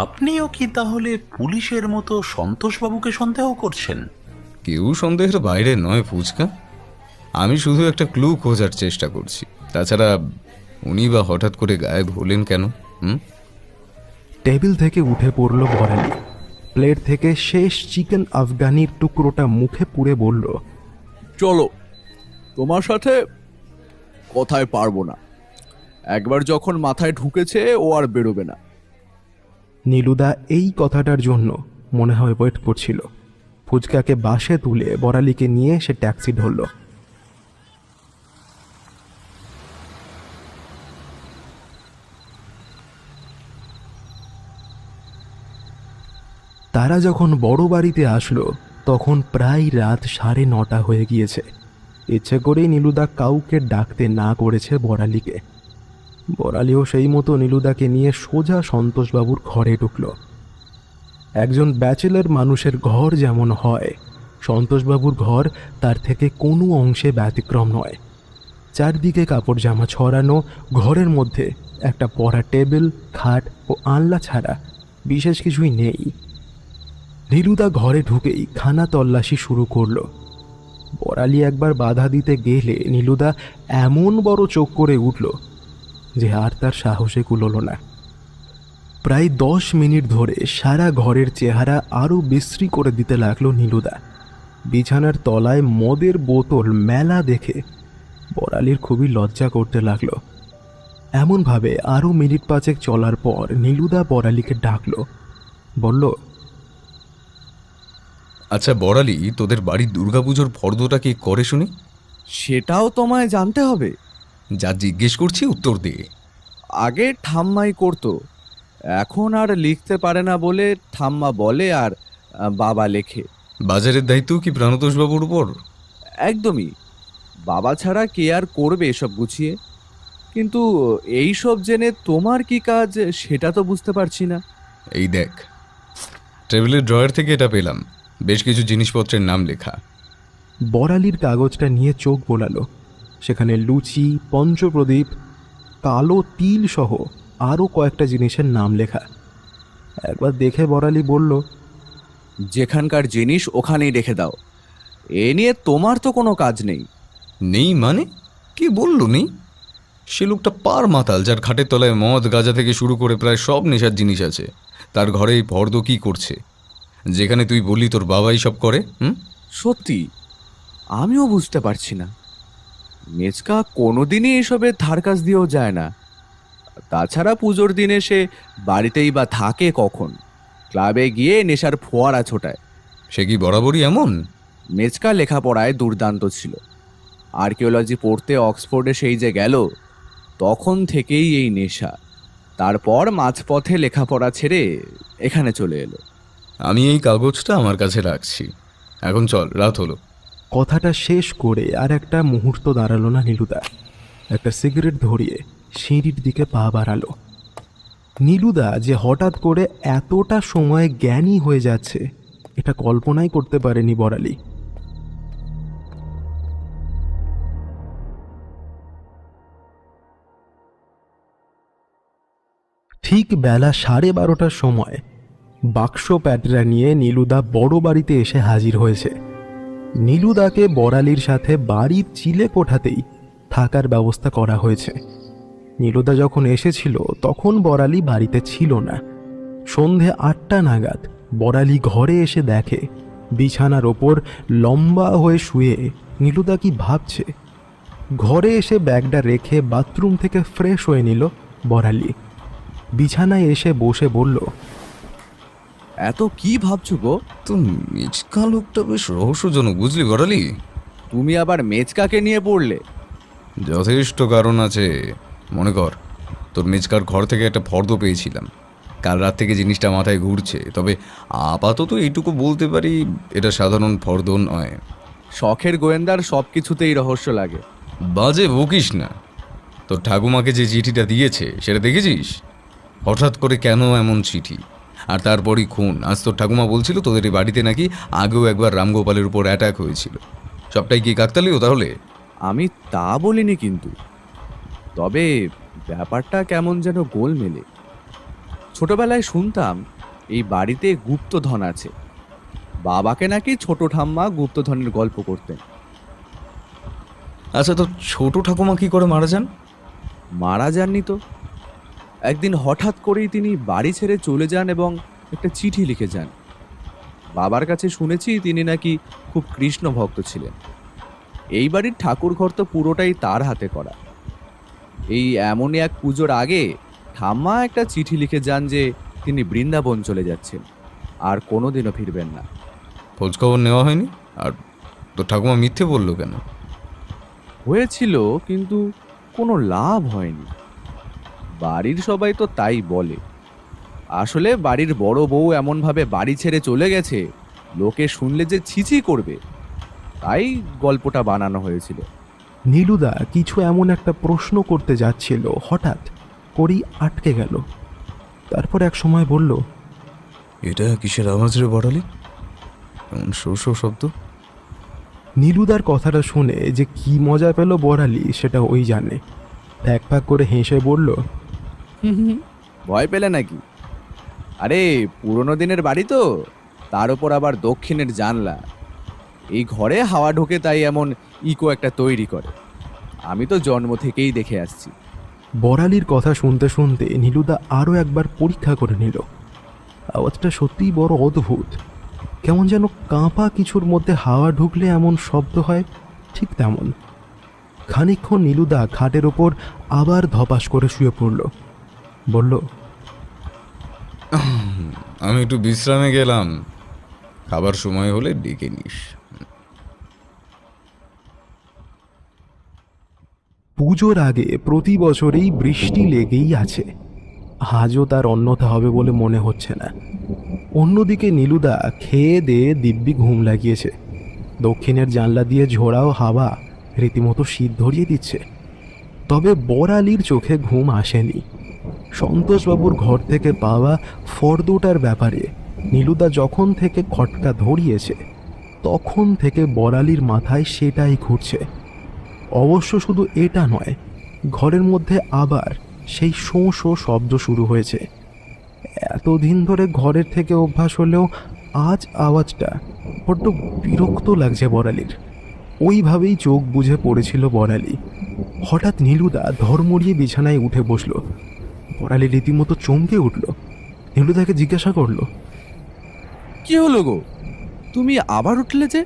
আপনিও কি তাহলে পুলিশের মতো সন্তোষবাবুকে সন্দেহ করছেন? কেউ সন্দেহের বাইরে নয় ফুচকা। আমি শুধু একটা ক্লু খোঁজার চেষ্টা করছি। তাছাড়া উনি বা হঠাৎ করে গায়েব হলেন কেন? টেবিল থেকে উঠে পড়ল বড়ালি। প্লেট থেকে শেষ চিকেন আফগানির টুকরোটা মুখে পুরে বলল, চলো, তোমার সাথে কথায় পারবো না। একবার যখন মাথায় ঢুকেছে ও আর বেরোবে না। নীলুদা এই কথাটার জন্য মনে হয় ওয়েট করছিল। ফুচকাকে বাসে তুলে বড়ালিকে নিয়ে সে ট্যাক্সি ধরল। তারা যখন বড় বাড়িতে আসলো তখন প্রায় রাত 9:30 হয়ে গিয়েছে। ইচ্ছে করেই নীলুদা কাউকে ডাকতে না করেছে বড়ালিকে। বড়ালিও সেই মতো নীলুদাকে নিয়ে সোজা সন্তোষবাবুর ঘরে ঢুকল। একজন ব্যাচেলর মানুষের ঘর যেমন হয়, সন্তোষবাবুর ঘর তার থেকে কোনো অংশে ব্যতিক্রম নয়। চারদিকে কাপড় জামা ছড়ানো, ঘরের মধ্যে একটা পড়া টেবিল, খাট ও আনলা ছাড়া বিশেষ কিছুই নেই। নীলুদা ঘরে ঢুকেই খানা তল্লাশি শুরু করলো। বড়ালি একবার বাধা দিতে গেলে নীলুদা এমন বড় চোখ করে উঠল যে আর তার সাহসে কুলোলো না। প্রায় 10 মিনিট ধরে সারা ঘরের চেহারা আরও বিশ্রী করে দিতে লাগলো নীলুদা। বিছানার তলায় মদের বোতল মেলা দেখে বড়ালির খুবই লজ্জা করতে লাগলো। এমনভাবে আরও মিনিট 5 চলার পর নীলুদা বড়ালিকে ডাকলো, বলল, আচ্ছা বড়ালি, তোদের বাড়ির দুর্গাপুজোর ফর্দটা কে করে শুনি? সেটাও তোমায় জানতে হবে? যা জিজ্ঞেস করছি উত্তর দে। আগে ঠাম্মাই করতো, এখন আর লিখতে পারে না বলে ঠাম্মা বলে আর বাবা লেখে। বাজারের দায়িত্ব কি প্রাণতোষবাবুর উপর? একদমই। বাবা ছাড়া কে আর করবে এসব গুছিয়ে? কিন্তু এই সব জেনে তোমার কি কাজ সেটা তো বুঝতে পারছি না। এই দেখ, টেবিলের ড্রয়ার থেকে এটা পেলাম, বেশ কিছু জিনিসপত্রের নাম লেখা। বড়ালির কাগজটা নিয়ে চোখ বোলালো। সেখানে লুচি, পঞ্চপ্রদীপ, কালো তিল সহ আরও কয়েকটা জিনিসের নাম লেখা। একবার দেখে বড়ালি বলল, যেখানকার জিনিস ওখানেই রেখে দাও, এ নিয়ে তোমার তো কোনো কাজ নেই। নেই মানে? কি বললো নেই? সে লোকটা পার মাতাল, যার খাটের তলায় মদ গাঁজা থেকে শুরু করে প্রায় সব নেশার জিনিস আছে। তার ঘরে এই ফর্দ কি করছে, যেখানে তুই বললি তোর বাবাই সব করে? সত্যি আমিও বুঝতে পারছি না। মেচকা কোনোদিনই এসবের ধার কাছ দিয়েও যায় না। তাছাড়া পুজোর দিনে সে বাড়িতেই বা থাকে কখন? ক্লাবে গিয়ে নেশার ফোয়ারা ছোটায়। সে কি বরাবরই এমন? মেচকা লেখাপড়ায় দুর্দান্ত ছিল। আর্কিওলজি পড়তে অক্সফোর্ডে সেই যে গেল, তখন থেকেই এই নেশা। তারপর মাঝপথে লেখাপড়া ছেড়ে এখানে চলে এলো। আমি এই কাগজটা আমার কাছে রাখছি, এখন চল, রাত হলো। কথাটা শেষ করে আর একটা মুহূর্ত দাঁড়ালো না নীলুদা। একটা সিগারেট ধরিয়ে সিঁড়ির দিকে পা বাড়ালো। নীলুদা যে হঠাৎ করে এতটা সময় জ্ঞানী হয়ে যাচ্ছে এটা কল্পনাই করতে পারেনি বড়ালি। ঠিক বেলা 12:30টার সময় বাক্স প্যাটরা নিয়ে নীলুদা বড় বাড়িতে এসে হাজির হয়েছে। নীলুদাকে বড়ালির সাথে বাড়ির চিলে কোঠাতেই থাকার ব্যবস্থা করা হয়েছে। নীলুদা যখন এসেছিল তখন বড়ালি বাড়িতে ছিল না। সন্ধে 8টা নাগাদ বড়ালি ঘরে এসে দেখে বিছানার ওপর লম্বা হয়ে শুয়ে নীলুদা কি ভাবছে। ঘরে এসে ব্যাগটা রেখে বাথরুম থেকে ফ্রেশ হয়ে নিল বড়ালি। বিছানায় এসে বসে বলল, এত কি ভাবছো গো? তো মেচকা লোকটা বেশ রহস্যজনক, বুঝলি বড়ালি? তুমি আবার মেচকাকে নিয়ে পড়লে? যথেষ্ট কারণ আছে। মনে কর, তোর মেচকার ঘর থেকে একটা ফর্দ পেয়েছিলাম। কাল রাত থেকে জিনিসটা মাথায় ঘুরছে, তবে আপাতত এইটুকু বলতে পারি এটা সাধারণ ফর্দ নয়। শখের গোয়েন্দার সব কিছুতেই রহস্য লাগে। বাজে বকিস না। তোর ঠাকুমাকে যে চিঠিটা দিয়েছে সেটা দেখেছিস? হঠাৎ করে কেন এমন চিঠি? আর তারপরই খুন। আজ তোর ঠাকুমা বলছিল তোদের এই বাড়িতে নাকি আগেও একবার রামগোপালের উপর অ্যাটাক হয়েছিল। সবটাই কি কাকতালীয় তাহলে? আমি তা বলিনি, কিন্তু তবে ব্যাপারটা কেমন যেন গোলমেলে। ছোটবেলায় শুনতাম এই বাড়িতে গুপ্তধন আছে। বাবাকে নাকি ছোট ঠাম্মা গুপ্তধনের গল্প করতেন। আচ্ছা, তো ছোট ঠাকুমা কি করে মারা যান? মারা যাননি তো। একদিন হঠাৎ করেই তিনি বাড়ি ছেড়ে চলে যান এবং একটা চিঠি লিখে যান। বাবার কাছে শুনেছি তিনি নাকি খুব কৃষ্ণ ভক্ত ছিলেন। এই বাড়ির ঠাকুর ঘর তো পুরোটাই তার হাতে করা। এই এমনই এক পুজোর আগে ঠাম্মা একটা চিঠি লিখে যান যে তিনি বৃন্দাবন চলে যাচ্ছেন। আর কোনোদিনও ফিরবেন না। খোঁজখবর নেওয়া হয়নি? আর তো ঠাকুমা মিথ্যে বললো কেন? হয়েছিল, কিন্তু কোনো লাভ হয়নি। বাড়ির সবাই তো তাই বলে। আসলে বাড়ির বড় বউ এমনভাবে বাড়ি ছেড়ে চলে গেছে, লোকে শুনলে যে ছিছি করবে, তাই গল্পটা বানানো হয়েছিল। নীলুদা কিছু এমন একটা প্রশ্ন করতে যাচ্ছিল, হঠাৎ করেই আটকে গেল। তারপর এক সময় বলল, এটা কিসের আওয়াজ রে বড়ালি? এমন শো শো শব্দ? নীলুদার কথাটা শুনে যে কি মজা পেল বড়ালি সেটা ওই জানে। ফ্যাক ফ্যাক করে হেসে বলল, ভয় পেলে নাকি? আরে পুরনো দিনের বাড়ি তো, তার উপর আবার দক্ষিণের জানলা, এই ঘরে হাওয়া ঢোকে, তাই এমন ইকো একটা তৈরি করে। আমি তো জন্ম থেকেই দেখে আসছি। বড়ালির কথা শুনতে শুনতে নীলুদা আরও একবার পরীক্ষা করে নিল। আওয়াজটা সত্যিই বড় অদ্ভুত, কেমন যেন কাঁপা কিছুর মধ্যে হাওয়া ঢুকলে এমন শব্দ হয়, ঠিক তেমন। খানিকক্ষণ নীলুদা খাটের ওপর আবার ধপাস করে শুয়ে পড়ল। বলল, আমি একটু বিশ্রামে গেলাম, খাবার সময় হলে ডেকে নিস। পুজোর আগে প্রতি বছরেই বৃষ্টি লেগেই আছে, আজও তার অন্যথা হবে বলে মনে হচ্ছে না। অন্যদিকে নীলুদা খেয়ে দিয়ে দিব্যি ঘুম লাগিয়েছে। দক্ষিণের জানলা দিয়ে ঝোড়াও হাওয়া রীতিমতো শীত ধরিয়ে দিচ্ছে। তবে বড়ালির চোখে ঘুম আসেনি। সন্তোষবাবুর ঘর থেকে পাওয়া ফর্দটার ব্যাপারে নীলুদা যখন থেকে খটকা ধরিয়েছে, তখন থেকে বড়ালির মাথায় সেটাই ঘুরছে। অবশ্য শুধু এটা নয়, ঘরের মধ্যে আবার সেই শোঁ শোঁ শব্দ শুরু হয়েছে। এতদিন ধরে ঘরের থেকে অভ্যাস হলেও আজ আওয়াজটা বড্ড বিরক্ত লাগছে বড়ালির। ওইভাবেই চোখ বুজে পড়েছিল বড়ালি। হঠাৎ নীলুদা ধর্মড়িয়ে বিছানায় উঠে বসল। বড়ালি রীতিমতো চমকে উঠল। নীলুদাকে জিজ্ঞাসা করলো, কি হলো গো, তুমি আবার উঠলে যে?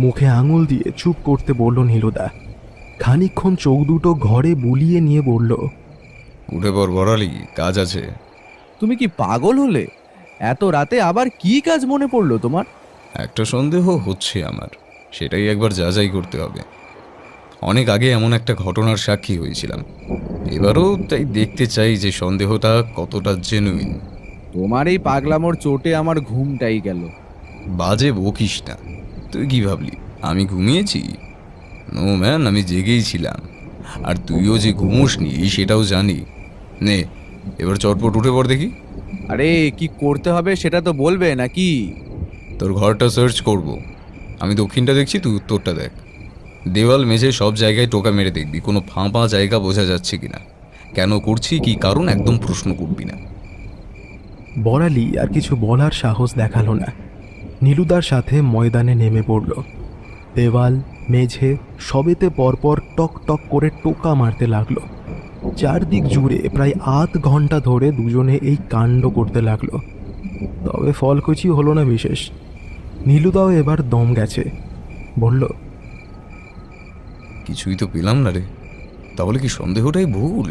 মুখে আঙুল দিয়ে চুপ করতে বলল নীলুদা। খানিকক্ষণ চোখ দুটো ঘরে বুলিয়ে নিয়ে বলল, উঠে পর বড়ালি, কাজ আছে। তুমি কি পাগল হলে? এত রাতে আবার কি কাজ মনে পড়লো তোমার? একটা সন্দেহ হচ্ছে আমার, সেটাই একবার যাচাই করতে হবে। অনেক আগে এমন একটা ঘটনার সাক্ষী হয়েছিলাম, এবারও তাই দেখতে চাই যে সন্দেহটা কতটা জেনুইন। তোমার এই পাগলামোর চোটে আমার ঘুমটাই গেল। বাজে বকিস না। তুই কি ভাবলি আমি ঘুমিয়েছি? নো ম্যান, আমি জেগেই ছিলাম। আর তুইও যে ঘুমোসনি সেটাও জানি। নে এবার চটপট উঠে পড় দেখি। আরে কি করতে হবে সেটা তো বলবে নাকি? তোর ঘরটা সার্চ করব। আমি দক্ষিণটা দেখছি, তুই উত্তরটা দেখ। দেওয়াল মেঝে সব জায়গায় টোকা মেরে দেখবি কোনো ফাঁপা জায়গা বোঝা যাচ্ছে কিনা। কেন করছি, কি কারণ, একদম প্রশ্ন করবি না। বড়ালি আর কিছু বলার সাহস দেখালো না। নীলুদার সাথে ময়দানে নেমে পড়ল। দেওয়াল মেঝে সবেতে পরপর টক টক করে টোকা মারতে লাগলো। চারদিক জুড়ে প্রায় আধ ঘন্টা ধরে দুজনে এই কাণ্ড করতে লাগলো। তবে ফলকুচি হলো না বিশেষ। নীলুদাও এবার দম গেছে। বলল, কিছুই তো পেলাম না রে। তাহলে কি সন্দেহটাই ভুল?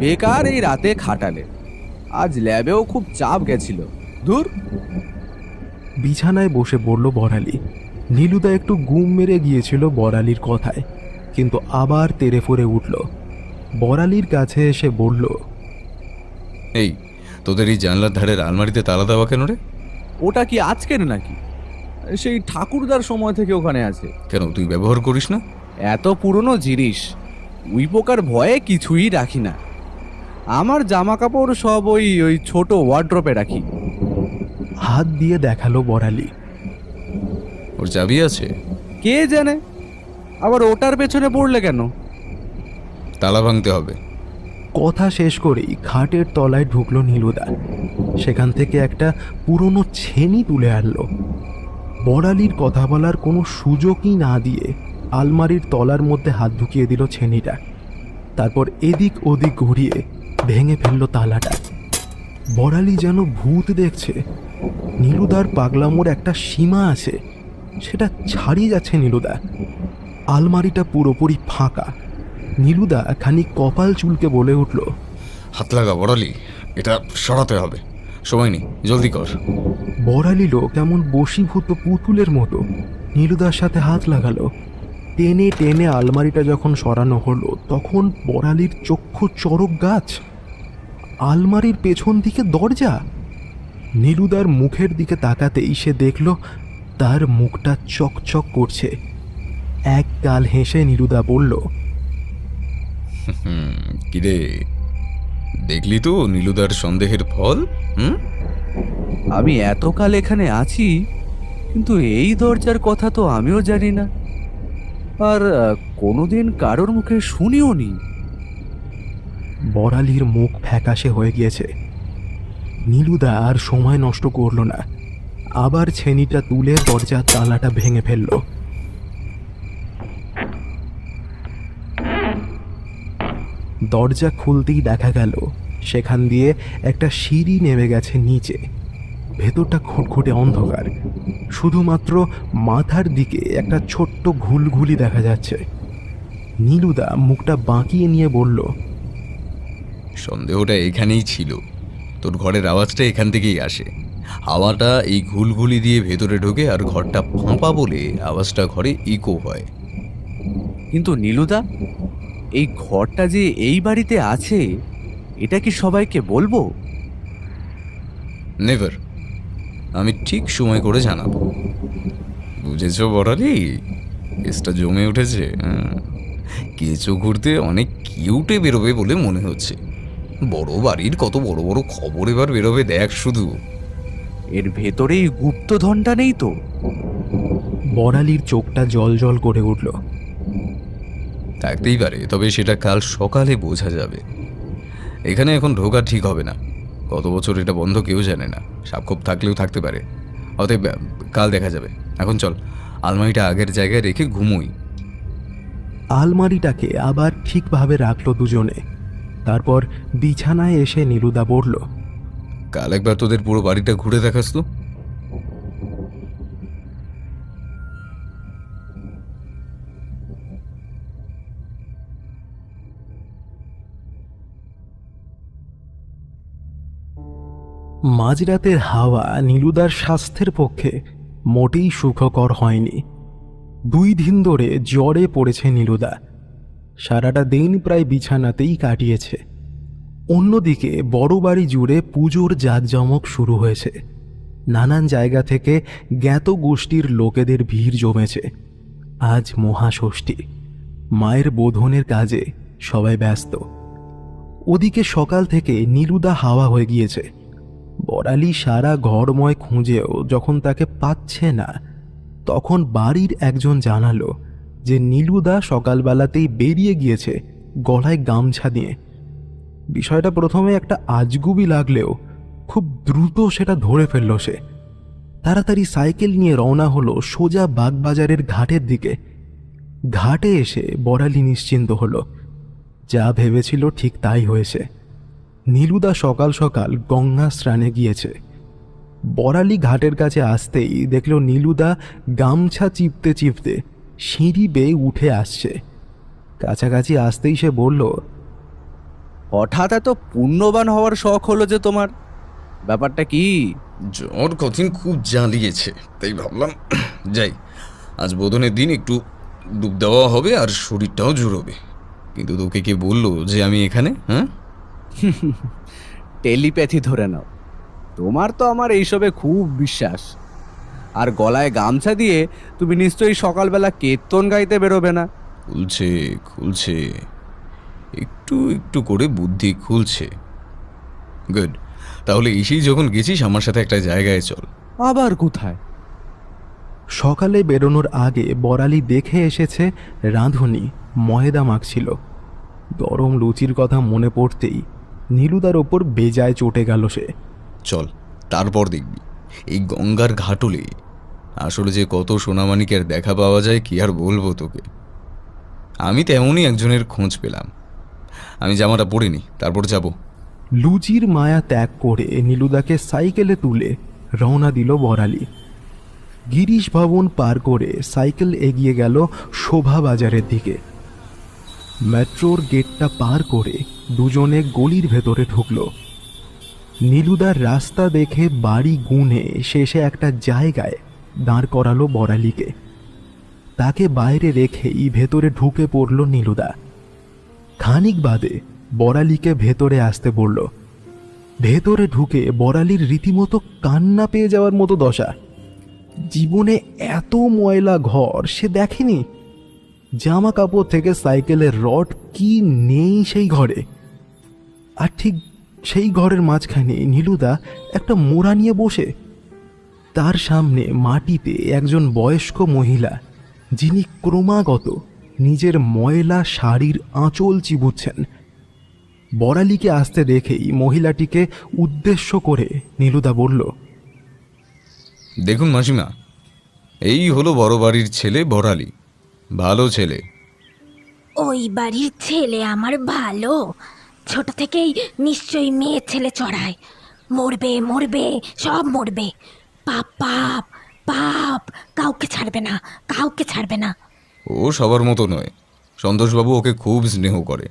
বেকার এই রাতে খাটালে। আজ ল্যাবেও খুব চাপ গেছিল। দূর। বিছানায় বসে পড়ল বড়ালি। নীলুদা একটু গুম মেরে গিয়েছিল বড়ালির কথায়, কিন্তু আবার তেড়ে ফুরে উঠল। বড়ালির কাছে এসে বলল, এই তোদের এই জানলার ধারের আলমারিতে তালা দেওয়া কেন রে? ওটা কি আজকের নাকি? সেই ঠাকুরদার সময় থেকে ওখানে আছে। কেন তুই ব্যবহার করিস না? এত পুরনো জিনিস উই পোকার ভয়ে কিছুই রাখি না। আমার জামা কাপড় সব ওই ওই ছোট ওয়ার্ড্রপে রাখি। হাত দিয়ে দেখালো বড়ালি। ওর চাবি আছে? কে জানে, আবার ওটার পেছনে পড়লে কেন? তালা ভাঙতে হবে। কথা শেষ করেই খাটের তলায় ঢুকলো নীলুদা। সেখান থেকে একটা পুরনো ছেনি তুলে আনলো। বড়ালির কথা বলার কোনো সুযোগই না দিয়ে আলমারির তলার মধ্যে হাত ঢুকিয়ে দিল ছেনিটা। তারপর এদিক ওদিক ঘুরিয়ে ভেঙে ফেললো তালাটা। বড়ালি যেন ভূত দেখছে। নীলুদার পাগলামোর একটা সীমা আছে, সেটা ছাড়িয়ে যাচ্ছে নীলুদা। আলমারিটা পুরোপুরি ফাঁকা। নীলুদা খানিক কপাল চুলকে বলে উঠল, হাত লাগা বড়ালি, এটা সরাতে হবে। সময় নেই, জলদি কর। বড়ালি লোক কেমন বশীভূত পুতুলের মতো নীলুদার সাথে হাত লাগালো। টেনে টেনে আলমারিটা যখন সরানো হলো তখন বড়ালির চক্ষু চড়ক গাছ। আলমারির পেছন দিকে দরজা। নীলুদার মুখের দিকে তাকাতেই সে দেখল তার মুখটা চকচক করছে। এক গাল হেসে নীলুদা বলল, কিরে, দেখলি তো নীলুদার সন্দেহের ফল? আমি এতকাল এখানে আছি, কিন্তু এই দরজার কথা তো আমিও জানি না, আর কোনোদিন কারোর মুখে শুনিও নি। বড়ালির মুখ ফ্যাকাশে হয়ে গিয়েছে। নীলুদা আর সময় নষ্ট করল না, আবার ছেনিটা তুলে দরজার তালাটা ভেঙে ফেলল। দরজা খুলতেই দেখা গেল সেখান দিয়ে একটা সিঁড়ি নেমে গেছে নিচে। ভেতরটা খুটখুটে অন্ধকার, শুধুমাত্র মাথার দিকে একটা ছোট্ট ঘুলঘুলি দেখা যাচ্ছে। নীলুদা মুখটা বাঁকিয়ে নিয়ে বলল, সন্দেহটা এখানেই ছিল। তোর ঘরের আওয়াজটা এখান থেকেই আসে। হাওয়াটা এই ঘুলঘুলি দিয়ে ভেতরে ঢোকে, আর ঘরটা ফাঁপা বলে আওয়াজটা ঘরে ইকো হয়। কিন্তু নীলুদা, এই ঘরটা যে এই বাড়িতে আছে, এটা কি সবাইকে বলবো? নেভার। আমি ঠিক সময় করে জানাবো। বুঝেছো বড়ালি, কেসটা জমে উঠেছে। কেঁচো ঘুরতে অনেক কিউটে বেরোবে বলে মনে হচ্ছে। বড় বাড়ির কত বড় বড় খবর এবার বেরোবে, দেখ শুধু। এর ভেতরেই গুপ্তধনটা নেই তো? বড়ালির চোখটা জল জল করে উঠল। থাকতেই পারে, তবে সেটা কাল সকালে বোঝা যাবে। এখানে এখন ঢোকা ঠিক হবে না। কত বছর এটা বন্ধ কেউ জানে না, সাপখোপ থাকলেও থাকতে পারে। অতএব কাল দেখা যাবে। এখন চল, আলমারিটা আগের জায়গায় রেখে ঘুমোই। আলমারিটাকে আবার ঠিকভাবে রাখলো দুজনে। তারপর বিছানায় এসে নীলুদা বলল, কাল একবার তোদের পুরো বাড়িটা ঘুরে দেখাস তো। মাঝরাতের হাওয়া নীলুদার স্বাস্থ্যের পক্ষে মোটেই সুখকর হয়নি। 2 দিন ধরে জ্বরে পড়েছে নীলুদা। সারাটা দিন প্রায় বিছানাতেই কাটিয়েছে। অন্যদিকে বড় বাড়ি জুড়ে পুজোর জাঁকজমক শুরু হয়েছে। নানান জায়গা থেকে জ্ঞাত গোষ্ঠীর লোকেদের ভিড় জমেছে। আজ মহাষষ্ঠী, মায়ের বোধনের কাজে সবাই ব্যস্ত। ওদিকে সকাল থেকে নীলুদা হাওয়া হয়ে গিয়েছে। বড়ালি সারা ঘরময় খুঁজেও যখন তাকে পাচ্ছে না, তখন বাড়ির একজন জানালো যে নীলুদা সকালবেলাতেই বেরিয়ে গিয়েছে গলায় গামছা দিয়ে। বিষয়টা প্রথমে একটা আজগুবি লাগলেও খুব দ্রুত সেটা ধরে ফেলল সে। তাড়াতাড়ি সাইকেল নিয়ে রওনা হলো সোজা বাগবাজারের ঘাটের দিকে। ঘাটে এসে বড়ালি নিশ্চিন্ত হলো। যা ভেবেছিল ঠিক তাই হয়েছে। নীলুদা সকাল সকাল গঙ্গা স্নানে গিয়েছে। বড়ালি ঘাটের কাছে আসতেই দেখল নীলুদা গামছা চিপতে চিপতে সিঁড়ি বেয়ে উঠে আসছে। কাছাকাছি আসতেই সে বলল, হঠাৎ এত পুণ্যবান হওয়ার শখ হলো যে তোমার? ব্যাপারটা কি? জ্বর কঠিন খুব জ্বালিয়েছে, তাই ভাবলাম যাই, আজ বোধনের দিন একটু ডুব দেওয়া হবে আর শরীরটাও জুড়োবে। কিন্তু তোকে কে বললো যে আমি এখানে? হ্যাঁ, টেলিপ্যাথি ধরে নাও। তোমার তো আমার এইসবে খুব বিশ্বাস। আর গলায় গামছা দিয়ে তুমি নিশ্চয়ই সকালবেলা কীর্তন গাইতে বেরোবে না? খুলছে খুলছে, একটু একটু করে বুদ্ধি খুলছে। গুড, তাহলে এসেই যখন গেছিস আমার সাথে একটা জায়গায় চল। আবার কোথায়? সকালে বেরোনোর আগে বড়ালি দেখে এসেছে রাঁধুনি ময়দা মাখছিল। গরম লুচির কথা মনে পড়তেই নীলুদার ওপর বেজায় চটে গেল সে। চল, তারপর দেখবি এই গঙ্গার ঘাটলে আসলে যে কত সোনামানিকের দেখা পাওয়া যায় কি আর বলবো তোকে। আমি তেমনই একজনের খোঁজ পেলাম। আমি জামাটা পরিনি, তারপর যাব। লুচির মায়া ত্যাগ করে নীলুদাকে সাইকেলে তুলে রওনা দিল বড়ালি। গিরিশ ভবন পার করে সাইকেল এগিয়ে গেল শোভা বাজারের দিকে। মেট্রোর গেটটা পার করে দুজনে গলির ভেতরে ঢুকল। নীলুদার রাস্তা দেখে বাড়ি গুনে শেষে একটা জায়গায় দাঁড় করালো বড়ালিকে। তাকে বাইরে রেখেই ভেতরে ঢুকে পড়ল নীলুদা। খানিক বাদে বড়ালিকে ভেতরে আসতে বলল। ভেতরে ঢুকে বড়ালির রীতিমতো কান্না পেয়ে যাওয়ার মতো দশা। জীবনে এত ময়লা ঘর সে দেখেনি। জামা কাপড় থেকে সাইকেলের রড কি নেই সেই ঘরে। আর ঠিক সেই ঘরের মাঝখানে নীলুদা একটা মোড়া নিয়ে বসে। তার সামনে মাটিতে একজন বয়স্ক মহিলা, যিনি ক্রমাগত নিজের ময়লা শাড়ির আঁচল চিবুচ্ছেন। বড়ালিকে আসতে দেখেই মহিলাটিকে উদ্দেশ্য করে নীলুদা বলল, দেখুন মাসিমা, এই হলো বড় বাড়ির ছেলে বড়ালি, ভালো ছেলে। ওই বাড়ির ছেলে আমার ভালো, ছোট থেকেই নিশ্চয়ই মেয়ে ছেলে চড়ায়। মরবে মরবে সব মরবে। পাপ পাপ পাপ, কাউকে ছাড়বে না, কাউকে ছাড়বে না। ও সবার মতো নয়, সন্তোষবাবু ওকে খুব স্নেহ করে।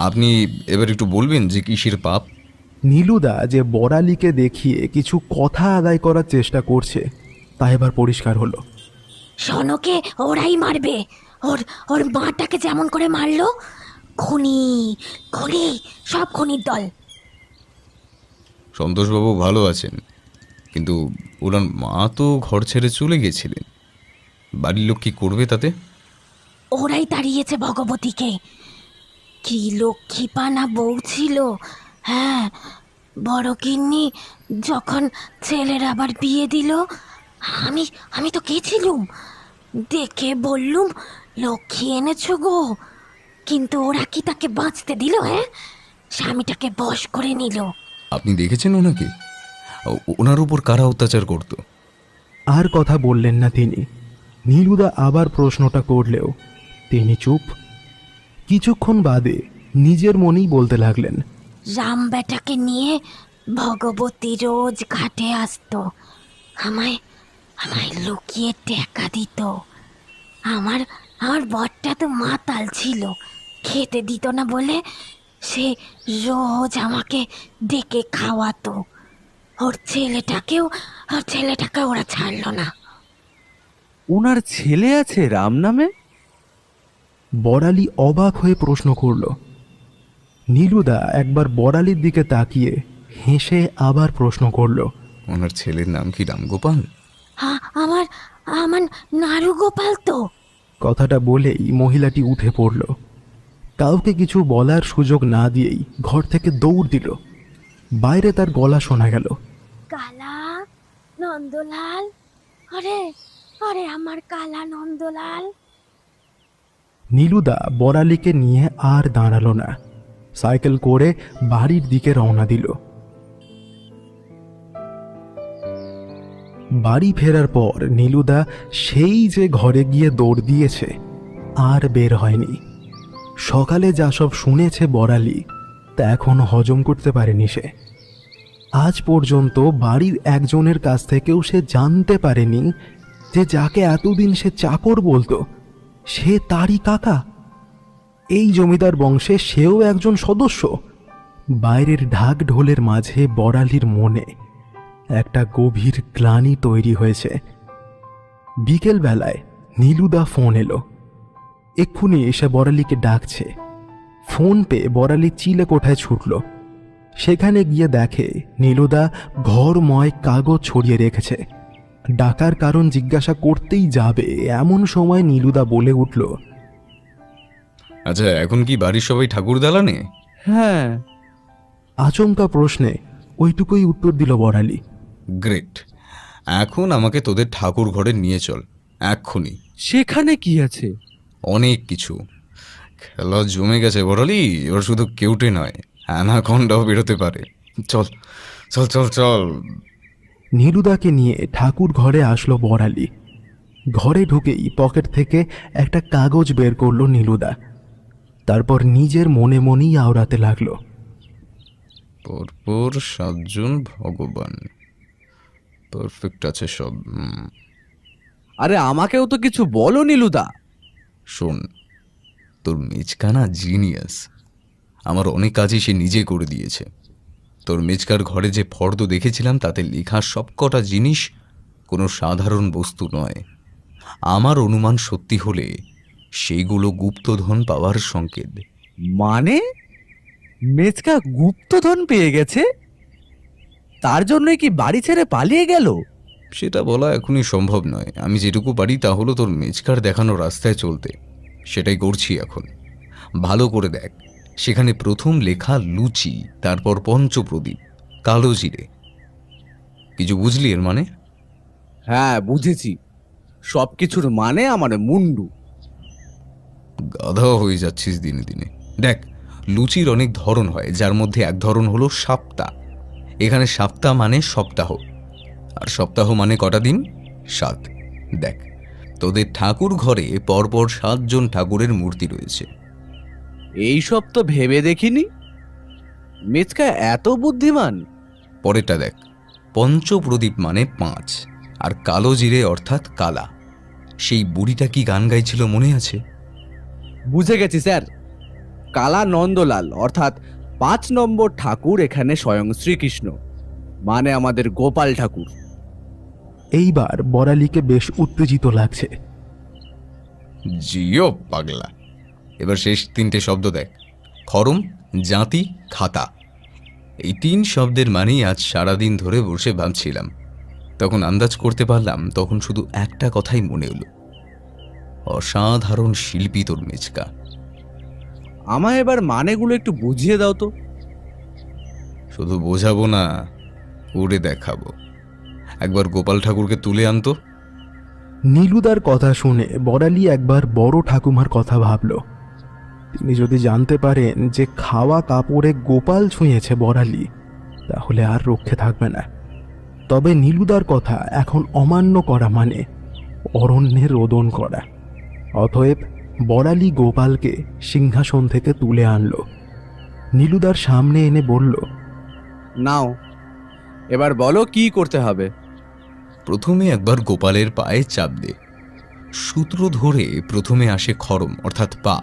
আপনি এবার একটু বলবেন যে কিসের পাপ? নীলুদা যে বড়ালিকে দেখিয়ে কিছু কথা আদায় করার চেষ্টা করছে তা এবার পরিষ্কার হলো। শোনোকে ওরাই মারবে। ওর ওর মাটাকে যেমন করে মারলো, খুনি খুনি, সব খুনির দল। সন্তোষবাবু ভালো আছেন, কিন্তু ওনার মা তো ঘর ছেড়ে চলে গেছিলেন। বাড়ির লোক কি করবে তাতে? ওরাই তাড়িয়েছে ভগবতীকে। কি লক্ষ্মীপানা বউ ছিল। হ্যাঁ, বড় গিন্নি যখন ছেলের আবার বিয়ে দিল, আমি আমি তো গেছিলুম, দেখে বললুম লক্ষ্মী এনেছো গো। কিন্তু ওরা কি তাকে বাঁচতে দিল? হ্যাঁ, স্বামীটাকে বশ করে নিল। আপনি দেখেছেন ওনাকে? ওনার উপর কারা অত্যাচার করত? আর কথা বললেন না তিনি। নীলুদা আবার প্রশ্নটা করলেও তিনি চুপ। কিছুক্ষণ বাদে নিজের মনেই বলতে লাগলেন, রাম বেটাকে নিয়ে ভগবতী রোজ ঘাটে আসতো, আমায় আমায় লুকিয়ে টাকা দিত। আমার আমার বরটা তো মাতাল ছিল, খেতে দিত না বলে সে রোজ আমাকে ডেকে খাওয়াতো। ওর ছেলেটাকে ওরা ছাড়লো না। ওনার ছেলে আছে রাম নামে? বড়ালি অবাক হয়ে প্রশ্ন করল। নীলুদা একবার বড়ালির দিকে তাকিয়ে হেসে আবার প্রশ্ন করল, ওনার ছেলের নাম কি রামগোপাল? আমার আমার নাড়ু গোপাল তো। কথাটা বলেই মহিলাটি উঠে পড়ল। কাউকে কিছু বলার সুযোগ না দিয়েই ঘর থেকে দৌড় দিল। বাইরে তার গলা শোনা গেল, কালা নন্দলাল, আরে আরে আমার কালা নন্দলাল। নীলুদা বড়ালিকে নিয়ে আর দাঁড়ালো না, সাইকেল করে বাড়ির দিকে রওনা দিল। বাড়ি ফেরার পর নীলুদা সেই যে ঘরে গিয়ে দৌড় দিয়েছে, আর বের হয়নি। সকালে যা সব শুনেছে বড়ালি তা এখনো হজম করতে পারেনি সে। আজ পর্যন্ত বাড়ির একজনের কাছ থেকেও সে জানতে পারেনি যে যাকে এতদিন সে চাকর বলতো সে তারই কাকা। এই জমিদার বংশে সেও একজন সদস্য। বাইরের ঢাক ঢোলের মাঝে বড়ালির মনে একটা গভীর গ্লানি তৈরি হয়েছে। বিকেল বেলায় নীলুদা ফোন এলো। এক্ষুনি এসে বড়ালিকে ডাকছে। ফোন পেয়ে বড়ালি চিলে কোঠায় ছুটল। সেখানে গিয়ে দেখে নীলুদা ঘরময় কাগজ ছড়িয়ে রেখেছে। ডাকার কারণ জিজ্ঞাসা করতেই যাবে এমন সময় নীলুদা বলে উঠল, আচ্ছা, এখন কি বাড়ির সবাই ঠাকুর দালানে? হ্যাঁ। আচমকা প্রশ্নে ওইটুকুই উত্তর দিল বড়ালি। গ্রেট, এখন আমাকে তোদের ঠাকুর ঘরে নিয়ে চল এক্ষুনি। সেখানে কি আছে? অনেক কিছু। খেলা জমে গেছে বড়ালি, এবার শুধু কেউটে নয়, অ্যানাকন্ডাও বেরোতে পারে। চল চল চল চল। নীলুদাকে নিয়ে ঠাকুর ঘরে আসলো বড়ালি। ঘরে ঢুকেই পকেট থেকে একটা কাগজ বের করলো নীলুদা। তারপর নিজের মনে মনেই আওড়াতে লাগলো, পরপর 7 জন ভগবান, পারফেক্ট আছে সব। আরে আমাকেও তো কিছু বলো নীলুদা। শোন, তোর মেজকানা জিনিয়াস, আমার অনেক কাজই সে নিজে করে দিয়েছে। তোর মেজকার ঘরে যে ফর্দ দেখেছিলাম তাতে লেখা সবকটা জিনিস কোনো সাধারণ বস্তু নয়। আমার অনুমান সত্যি হলে সেইগুলো গুপ্তধন পাওয়ার সংকেত। মানে মেজকা গুপ্তধন পেয়ে গেছে? তার জন্যই কি বাড়ি ছেড়ে পালিয়ে গেল? সেটা বলা এখনই সম্ভব নয়। আমি যেটুকু পারি তা হলো তোর মেজকার দেখানো রাস্তায় চলতে। সেটাই করছি এখন। ভালো করে দেখ, সেখানে প্রথম লেখা লুচি, তারপর পঞ্চপ্রদীপ, কালো জিরে। কিছু বুঝলি এর মানে? হ্যাঁ, বুঝেছি। সবকিছুর মানে আমার মুন্ডু। গাধা হয়ে যাচ্ছিস দিনে দিনে। দেখ, লুচির অনেক ধরন হয়, যার মধ্যে এক ধরন হলো সপ্তাহ। এখানে সপ্তাহ মানে সপ্তাহ, আর সপ্তাহ মানে কটা দিন? 7। দেখ, তোদের ঠাকুর ঘরে পরপর 7 জন ঠাকুরের মূর্তি রয়েছে। এইসব তো ভেবে দেখিনি। মেজকা এত বুদ্ধিমান। পরেরটা দেখ, পঞ্চপ্রদীপ মানে 5, আর কালো জিরে অর্থাৎ কালা। সেই বুড়িটা কি গান গাইছিল মনে আছে? বুঝে গেছি স্যার। কালা নন্দলাল অর্থাৎ 5 নম্বর ঠাকুর এখানে স্বয়ং শ্রীকৃষ্ণ, মানে আমাদের গোপাল ঠাকুর। এইবার বড়ালিকে বেশ উত্তেজিত লাগছে। জিও পাগলা। এবার শেষ 3টে শব্দ দেখ, খরম, জাতি, খাতা। এই 3 শব্দের মানেই আজ সারাদিন ধরে বসে ভাবছিলাম। তখন আন্দাজ করতে পারলাম, তখন শুধু একটা কথাই মনে হলো, অসাধারণ শিল্পী তোর মেজকা। আমায় এবার মানেগুলো একটু বুঝিয়ে দাও তো। শুধু বোঝাবো না, করে দেখাবো। একবার গোপাল ঠাকুরকে তুলে আনতো। নীলুদার কথা শুনে বড়ালি একবার বড় ঠাকুমার কথা ভাবল। তিনি যদি জানতে পারেন যে খাওয়া কাপড়ে গোপাল ছুঁয়েছে বড়ালি, তাহলে আর রক্ষে থাকবে না। তবে নীলুদার কথা এখন অমান্য করা মানে অরণ্যে রোদন করা। অতএব বড়ালি গোপালকে সিংহাসন থেকে তুলে আনলো, নীলুদার সামনে এনে বলল, নাও, এবার বলো কি করতে হবে। প্রথমে একবার গোপালের পায়ে চাপ দে। সূত্র ধরে প্রথমে আসে খরম অর্থাৎ পা,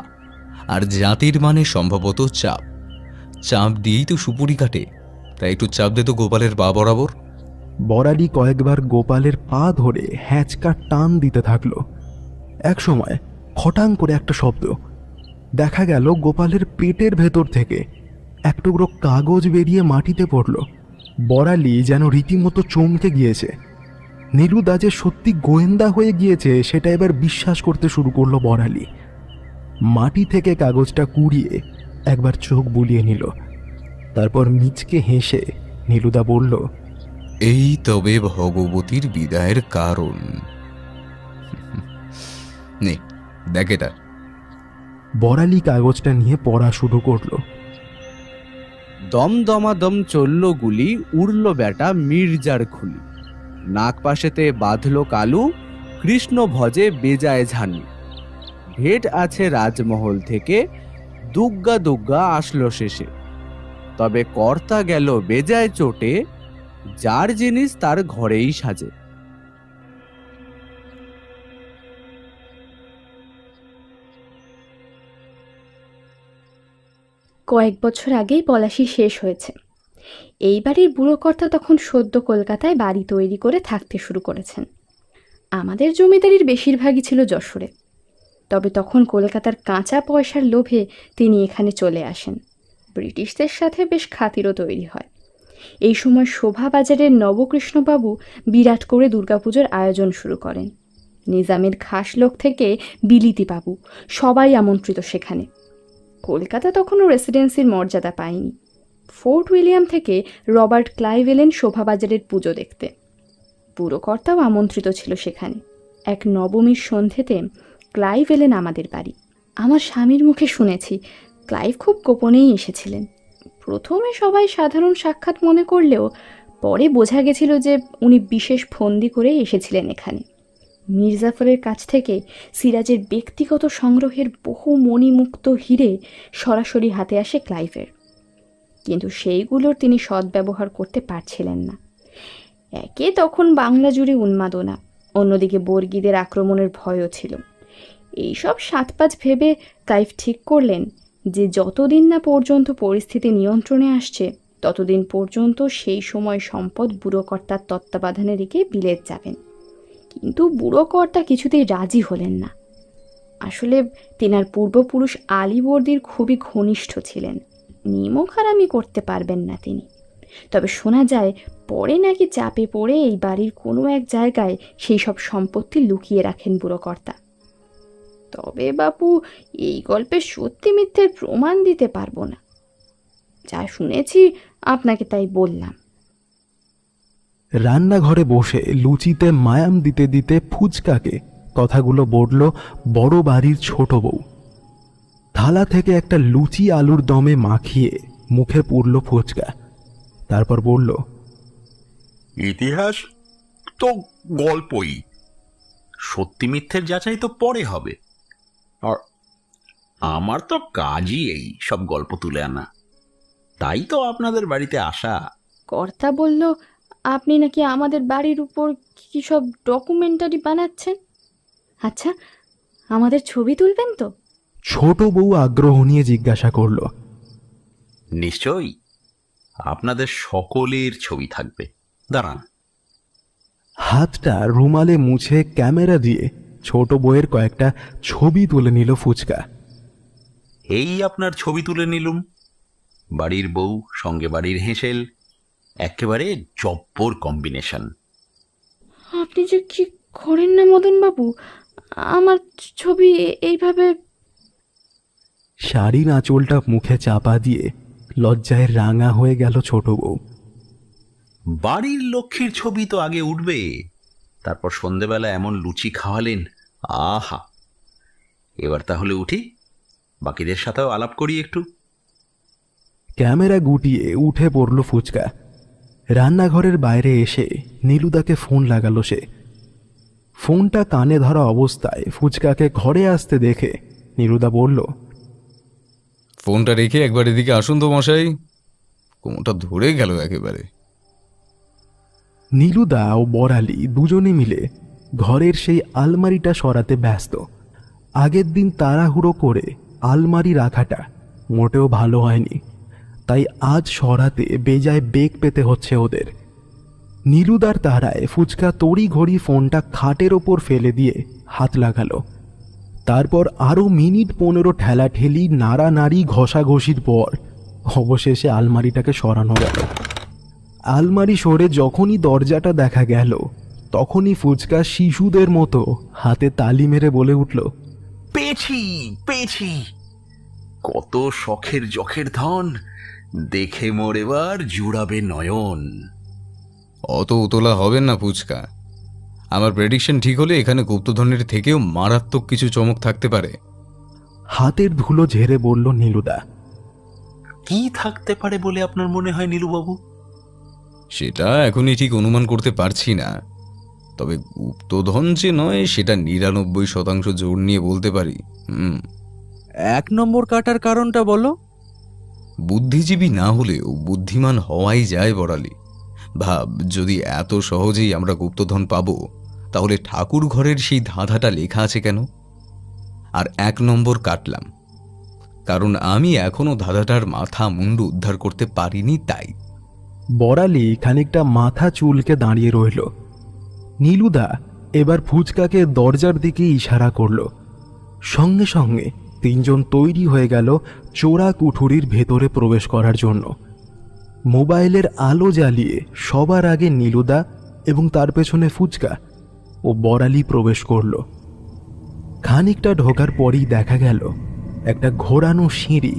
আর জাতির মানে সম্ভবত চাপ। চাপ দিয়েই তো সুপুরি কাটে, তাই একটু চাপ দে তো গোপালের পা বরাবর। বড়ালি কয়েকবার গোপালের পা ধরে হ্যাঁচকা টান দিতে থাকলো। এক সময় খটাং করে একটা শব্দ, দেখা গেল গোপালের পেটের ভেতর থেকে এক টুকরো কাগজ বেরিয়ে মাটিতে পড়ল। বড়ালি যেন রীতিমতো চমকে গিয়েছে। নীলুদা যে সত্যি গোয়েন্দা হয়ে গিয়েছে সেটা এবার বিশ্বাস করতে শুরু করলো বড়ালি। মাটি থেকে কাগজটা কুড়িয়ে একবার চোখ বুলিয়ে নিল, তারপর মিচকে হেসে নীলুদা বলল, এই তবে ভগবতীর বিদায়ের কারণ। নে দেখ এটা। বড়ালি কাগজটা নিয়ে পড়া শুরু করলো। দমদমাদম চলল গুলি, উড়ল ব্যাটা মির্জার খুলি। নাক পাশেতে বাঁধলো কালু, কৃষ্ণ ভজে বেজায় ঝানু। ভেট আছে রাজমহল থেকে, দুগ্গা দুগ্গা আসলো শেষে। তবে কর্তা গেল বেজায় চোটে, যার জিনিস তার ঘরেই সাজে। কয়েক বছর আগেই পলাশি শেষ হয়েছে। এই বাড়ির বুড়োকর্তা তখন সদ্য কলকাতায় বাড়ি তৈরি করে থাকতে শুরু করেছেন। আমাদের জমিদারির বেশিরভাগই ছিল যশোরে। তবে তখন কলকাতার কাঁচা পয়সার লোভে তিনি এখানে চলে আসেন। ব্রিটিশদের সাথে বেশ খাতিরও তৈরি হয়। এই সময় শোভাবাজারের নবকৃষ্ণবাবু বিরাট করে দুর্গাপুজোর আয়োজন শুরু করেন। নিজামের খাস লোক থেকে বিলিতি বাবু সবাই আমন্ত্রিত সেখানে। কলকাতা তখনও রেসিডেন্সির মর্যাদা পায়নি। ফোর্ট উইলিয়াম থেকে রবার্ট ক্লাইভ এলেন শোভাবাজারের পুজো দেখতে। বুড়োকর্তাও আমন্ত্রিত ছিল সেখানে। এক নবমীর সন্ধেতে ক্লাইভ এলেন আমাদের বাড়ি। আমার স্বামীর মুখে শুনেছি ক্লাইভ খুব গোপনেই এসেছিলেন। প্রথমে সবাই সাধারণ সাক্ষাৎ মনে করলেও পরে বোঝা গেছিল যে উনি বিশেষ ফন্দি করে এসেছিলেন এখানে। মির্জাফরের কাছ থেকে সিরাজের ব্যক্তিগত সংগ্রহের বহু মণিমুক্ত হিরে সরাসরি হাতে আসে ক্লাইভের, কিন্তু সেইগুলোর তিনি সদ্ব্যবহার করতে পারছিলেন না। একে তখন বাংলা জুড়ে উন্মাদনা, অন্যদিকে বর্গীদের আক্রমণের ভয়ও ছিল। এইসব 7-5 ভেবে ক্লাইভ ঠিক করলেন যে যতদিন না পর্যন্ত পরিস্থিতি নিয়ন্ত্রণে আসছে ততদিন পর্যন্ত সেই সময় সম্পদ বুড়ো কর্তার তত্ত্বাবধানে রেখে বিলেত যাবেন। কিন্তু বুড়ো কর্তা কিছুতেই রাজি হলেন না। আসলে তেনার পূর্বপুরুষ আলীবর্দীর খুবই ঘনিষ্ঠ ছিলেন, নিমখারামি করতে পারবেন না তিনি। তবে শোনা যায় পরে নাকি চাপে পড়ে এই বাড়ির কোনো এক জায়গায় সেই সব সম্পত্তি লুকিয়ে রাখেন বুড়ো কর্তা। তবে বাপু, এই গল্পের সত্যি মিথ্যের প্রমাণ দিতে পারবো না, যা শুনেছি আপনাকে তাই বললাম। রান্নাঘরে বসে লুচিতে মায়াম দিতে দিতে ফুচকাকে কথাগুলো বলল বড় বাড়ির ছোট বউ। থালা থেকে একটা লুচি আলুর দমে মাখিয়ে মুখে পুরল ফুচকা, তারপর বলল, ইতিহাস তো গল্পই, সত্যি মিথ্যের যাচাই তো পরে হবে। আর আমার তো কাজই এই সব গল্প তুলে আনা, তাই তো আপনাদের বাড়িতে আসা। কর্তা বলল আপনি নাকি আমাদের বাড়ির উপর কি সব ডকুমেন্টারি বানাচ্ছেন। আচ্ছা, আমাদের ছবি তুলবেন তো? ছোট বউ আগ্রহ নিয়ে জিজ্ঞাসা করল। নিশ্চয়ই, আপনাদের সকলের ছবি থাকবে, দাঁড়ান। হাতটা রুমালে মুছে ক্যামেরা দিয়ে ছোট বউয়ের কয়েকটা ছবি তুলে নিল ফুচকা। এই আপনার ছবি তুলে নিলুম, বাড়ির বউ সঙ্গে বাড়ির হেঁসেল, একেবারে জব্বর কম্বিনেশন। আপনি যে কি করেন না মদন বাবু, আমার ছবি এইভাবে। শাড়ির আঁচলটা মুখে চাপা দিয়ে লজ্জায় রাঙা হয়ে গেল ছোট বউ। বাড়ির লক্ষ্মীর ছবি তো আগে উঠবে, তারপর সন্ধেবেলা এমন লুচি খাওয়ালেন, আহা। এবার তাহলে উঠি, বাকিদের সাথেও আলাপ করি একটু। ক্যামেরা গুটিয়ে উঠে পড়ল ফুচকা। রান্নাঘরের বাইরে এসে নীলুদাকে ফোন লাগালো সে। ফোনটা কানে ধরা অবস্থায় ফুচকাকে ঘরে আসতে দেখে নীলুদা বলল, ফোনটা রেখে একবার এদিকে আসুন তো মশাই, কোমরটা ধরে গেল একেবারে। নীলুদা ও বড়ালি দুজনে মিলে ঘরের সেই আলমারিটা সরাতে ব্যস্ত। আগের দিন তাড়াহুড়ো করে আলমারি রাখাটা মোটেও ভালো হয়নি, তাই আজ সরাতে বেজায় বেগ পেতে হচ্ছে ওদের। নীলুদার তাড়ায় ফুচকা তড়ি ঘড়ি ফোনটা খাটের ওপর ফেলে দিয়ে হাত লাগালো। তারপর আরও মিনিট 15 ঠেলাঠেলি নাড়ানাড়ি ঘষাঘষির পর অবশেষে আলমারিটাকে সরানো গেল। আলমারি সরে যখনই দরজাটা দেখা গেল, তখনই ফুচকা শিশুদের মতো হাতে তালি মেরে বলে উঠল, পেয়েছি পেয়েছি, কত শখের যখের ধন, দেখে মোর এবার জুড়াবে নয়ন। অত উতলা হবেন না ফুচকা, আমার প্রেডিকশন ঠিক হলে এখানে গুপ্তধনের থেকেও মারাত্মক কিছু চমক থাকতে পারে। হাতের ধুলো ঝেড়ে বলল নীলুদা। কি থাকতে পারে বলে আপনার মনে হয় নীলুবাবু? সেটা এখনই ঠিক অনুমান করতে পারছি না, তবে গুপ্তধন যে নয় সেটা 99% জোর নিয়ে বলতে পারি। 1 নম্বর কাটার কারণটা বলো। বুদ্ধিজীবী না হলেও বুদ্ধিমান হওয়াই যায় বড়ালি। ভাব, যদি এত সহজেই আমরা গুপ্তধন পাবো, তাহলে ঠাকুর ঘরের সেই ধাঁধাটা লেখা আছে কেন? আর 1 নম্বর কাটলাম, কারণ আমি এখনো ধাঁধাটার মাথা মুন্ডু উদ্ধার করতে পারিনি। তাই বড়ালি খানিকটা মাথা চুলকে দাঁড়িয়ে রইল। নীলুদা এবার ফুচকাকে দরজার দিকে ইশারা করল। সঙ্গে সঙ্গে 3 জন তৈরি হয়ে গেল চোরা কুঠুরির ভেতরে প্রবেশ করার জন্য। মোবাইলের আলো জ্বালিয়ে সবার আগে নীলুদা এবং তার পেছনে ফুচকা ও বড়ালি প্রবেশ করল। খানিকটা ঢোকার পরই দেখা গেল একটা ঘোরানো সিঁড়ি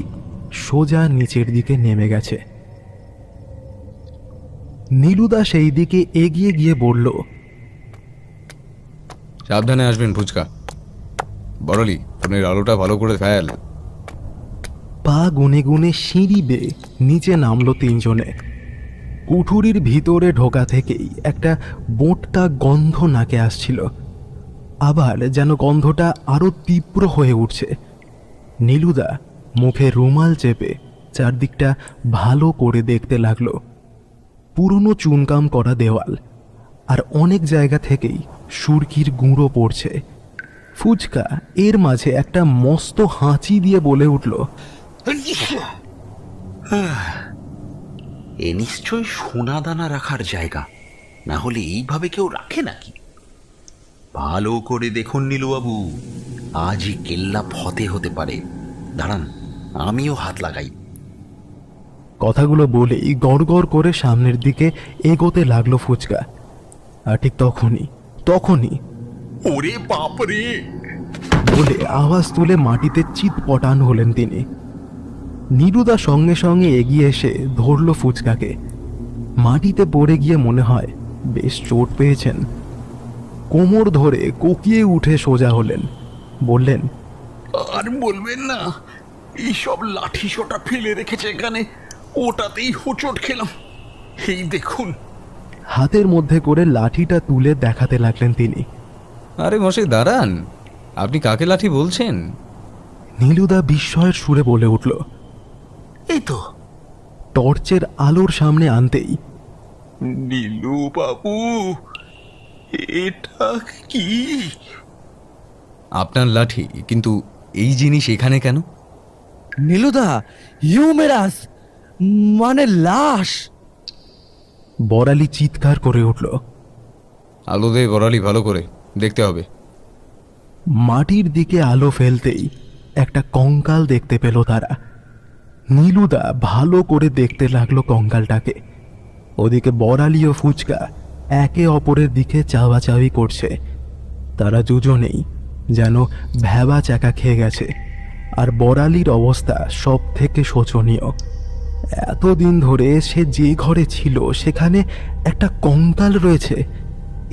সোজা নিচের দিকে নেমে গেছে। নীলুদা সেই দিকে এগিয়ে গিয়ে বলল, সাবধানে আসবেন ফুচকা। বড়ালি, ফোনের আলোটা ভালো করে ফেল। পা গুনে গুনে সিঁড়ি বেয়ে নিচে নামলো 3 জনে। কুঠুরির ভিতরে ঢোকা থেকেই একটা বোঁটকা গন্ধ নাকে আসছিল, আবার যেন গন্ধটা আরো তীব্র হয়ে উঠছে। নীলুদা মুখে রুমাল চেপে চারদিকটা ভালো করে দেখতে লাগলো। পুরনো চুনকাম করা দেওয়াল, আর অনেক জায়গা থেকেই সুরকির গুঁড়ো পড়ছে। ফুচকা এর মাঝে একটা মস্ত হাঁচি দিয়ে বলে উঠল, এ নিশ্চয় সোনা দানা রাখার জায়গা, না হলে এইভাবে কেউ রাখে নাকি? ভালো করে দেখুন নীলুবাবু, আজই কেল্লা ফতে হতে পারে। দাঁড়ান, আমিও হাত লাগাই। কথাগুলো বলেই গড়গড় করে সামনের দিকে এগোতে লাগলো ফুচকা। আর ঠিক তখনই ওরে বাপরে বলে আওয়াজ তুলে মাটিতে চিৎপটান হলেন তিনি। নীলুদা সঙ্গে সঙ্গে এগিয়ে এসে ধরল ফুচকাকে। মাটিতে পড়ে গিয়ে মনে হয় বেশ চোট পেয়েছেন। কোমর ধরে কোকিয়ে উঠে সোজা হলেন, বললেন, আর বলবেন না, এইসব লাঠি সোটা ফেলে রেখেছে এখানে, ওটাতেই হোঁচট খেলাম। এই দেখুন। হাতের মধ্যে করে লাঠিটা তুলে দেখাতে লাগলেন তিনি। আরে মশাই দাঁড়ান, আপনি কাকে লাঠি বলছেন? নীলুদা বিস্ময়ের সুরে বলে উঠল, এই তো। টর্চের আলোর সামনে আনতেই, নীলু বাবু, এটা কি? আপনার লাঠি, কিন্তু এই জিনিস এখানে কেন? নীলুদা, হিউমেরাস, মানে লাশ। বড়ালি চিৎকার করে উঠল। আলো দে বড়ালি, ভালো করে দেখতে হবে। মাটির দিকে আলো ফেলতেই একটা কঙ্কাল দেখতে পেল তারা। নীলুদা ভালো করে দেখতে লাগলো কঙ্কালটাকে। ওদিকে বড়ালি ও ফুচকা একে অপরের দিকে চাওয়াচাওয়ি করছে। তারা দুজনেই যেন ভ্যাবা চাকা খেয়ে গেছে। আর বড়ালির অবস্থা সব থেকে শোচনীয়। এতদিন ধরে সে যে ঘরে ছিল সেখানে একটা কঙ্কাল রয়েছে,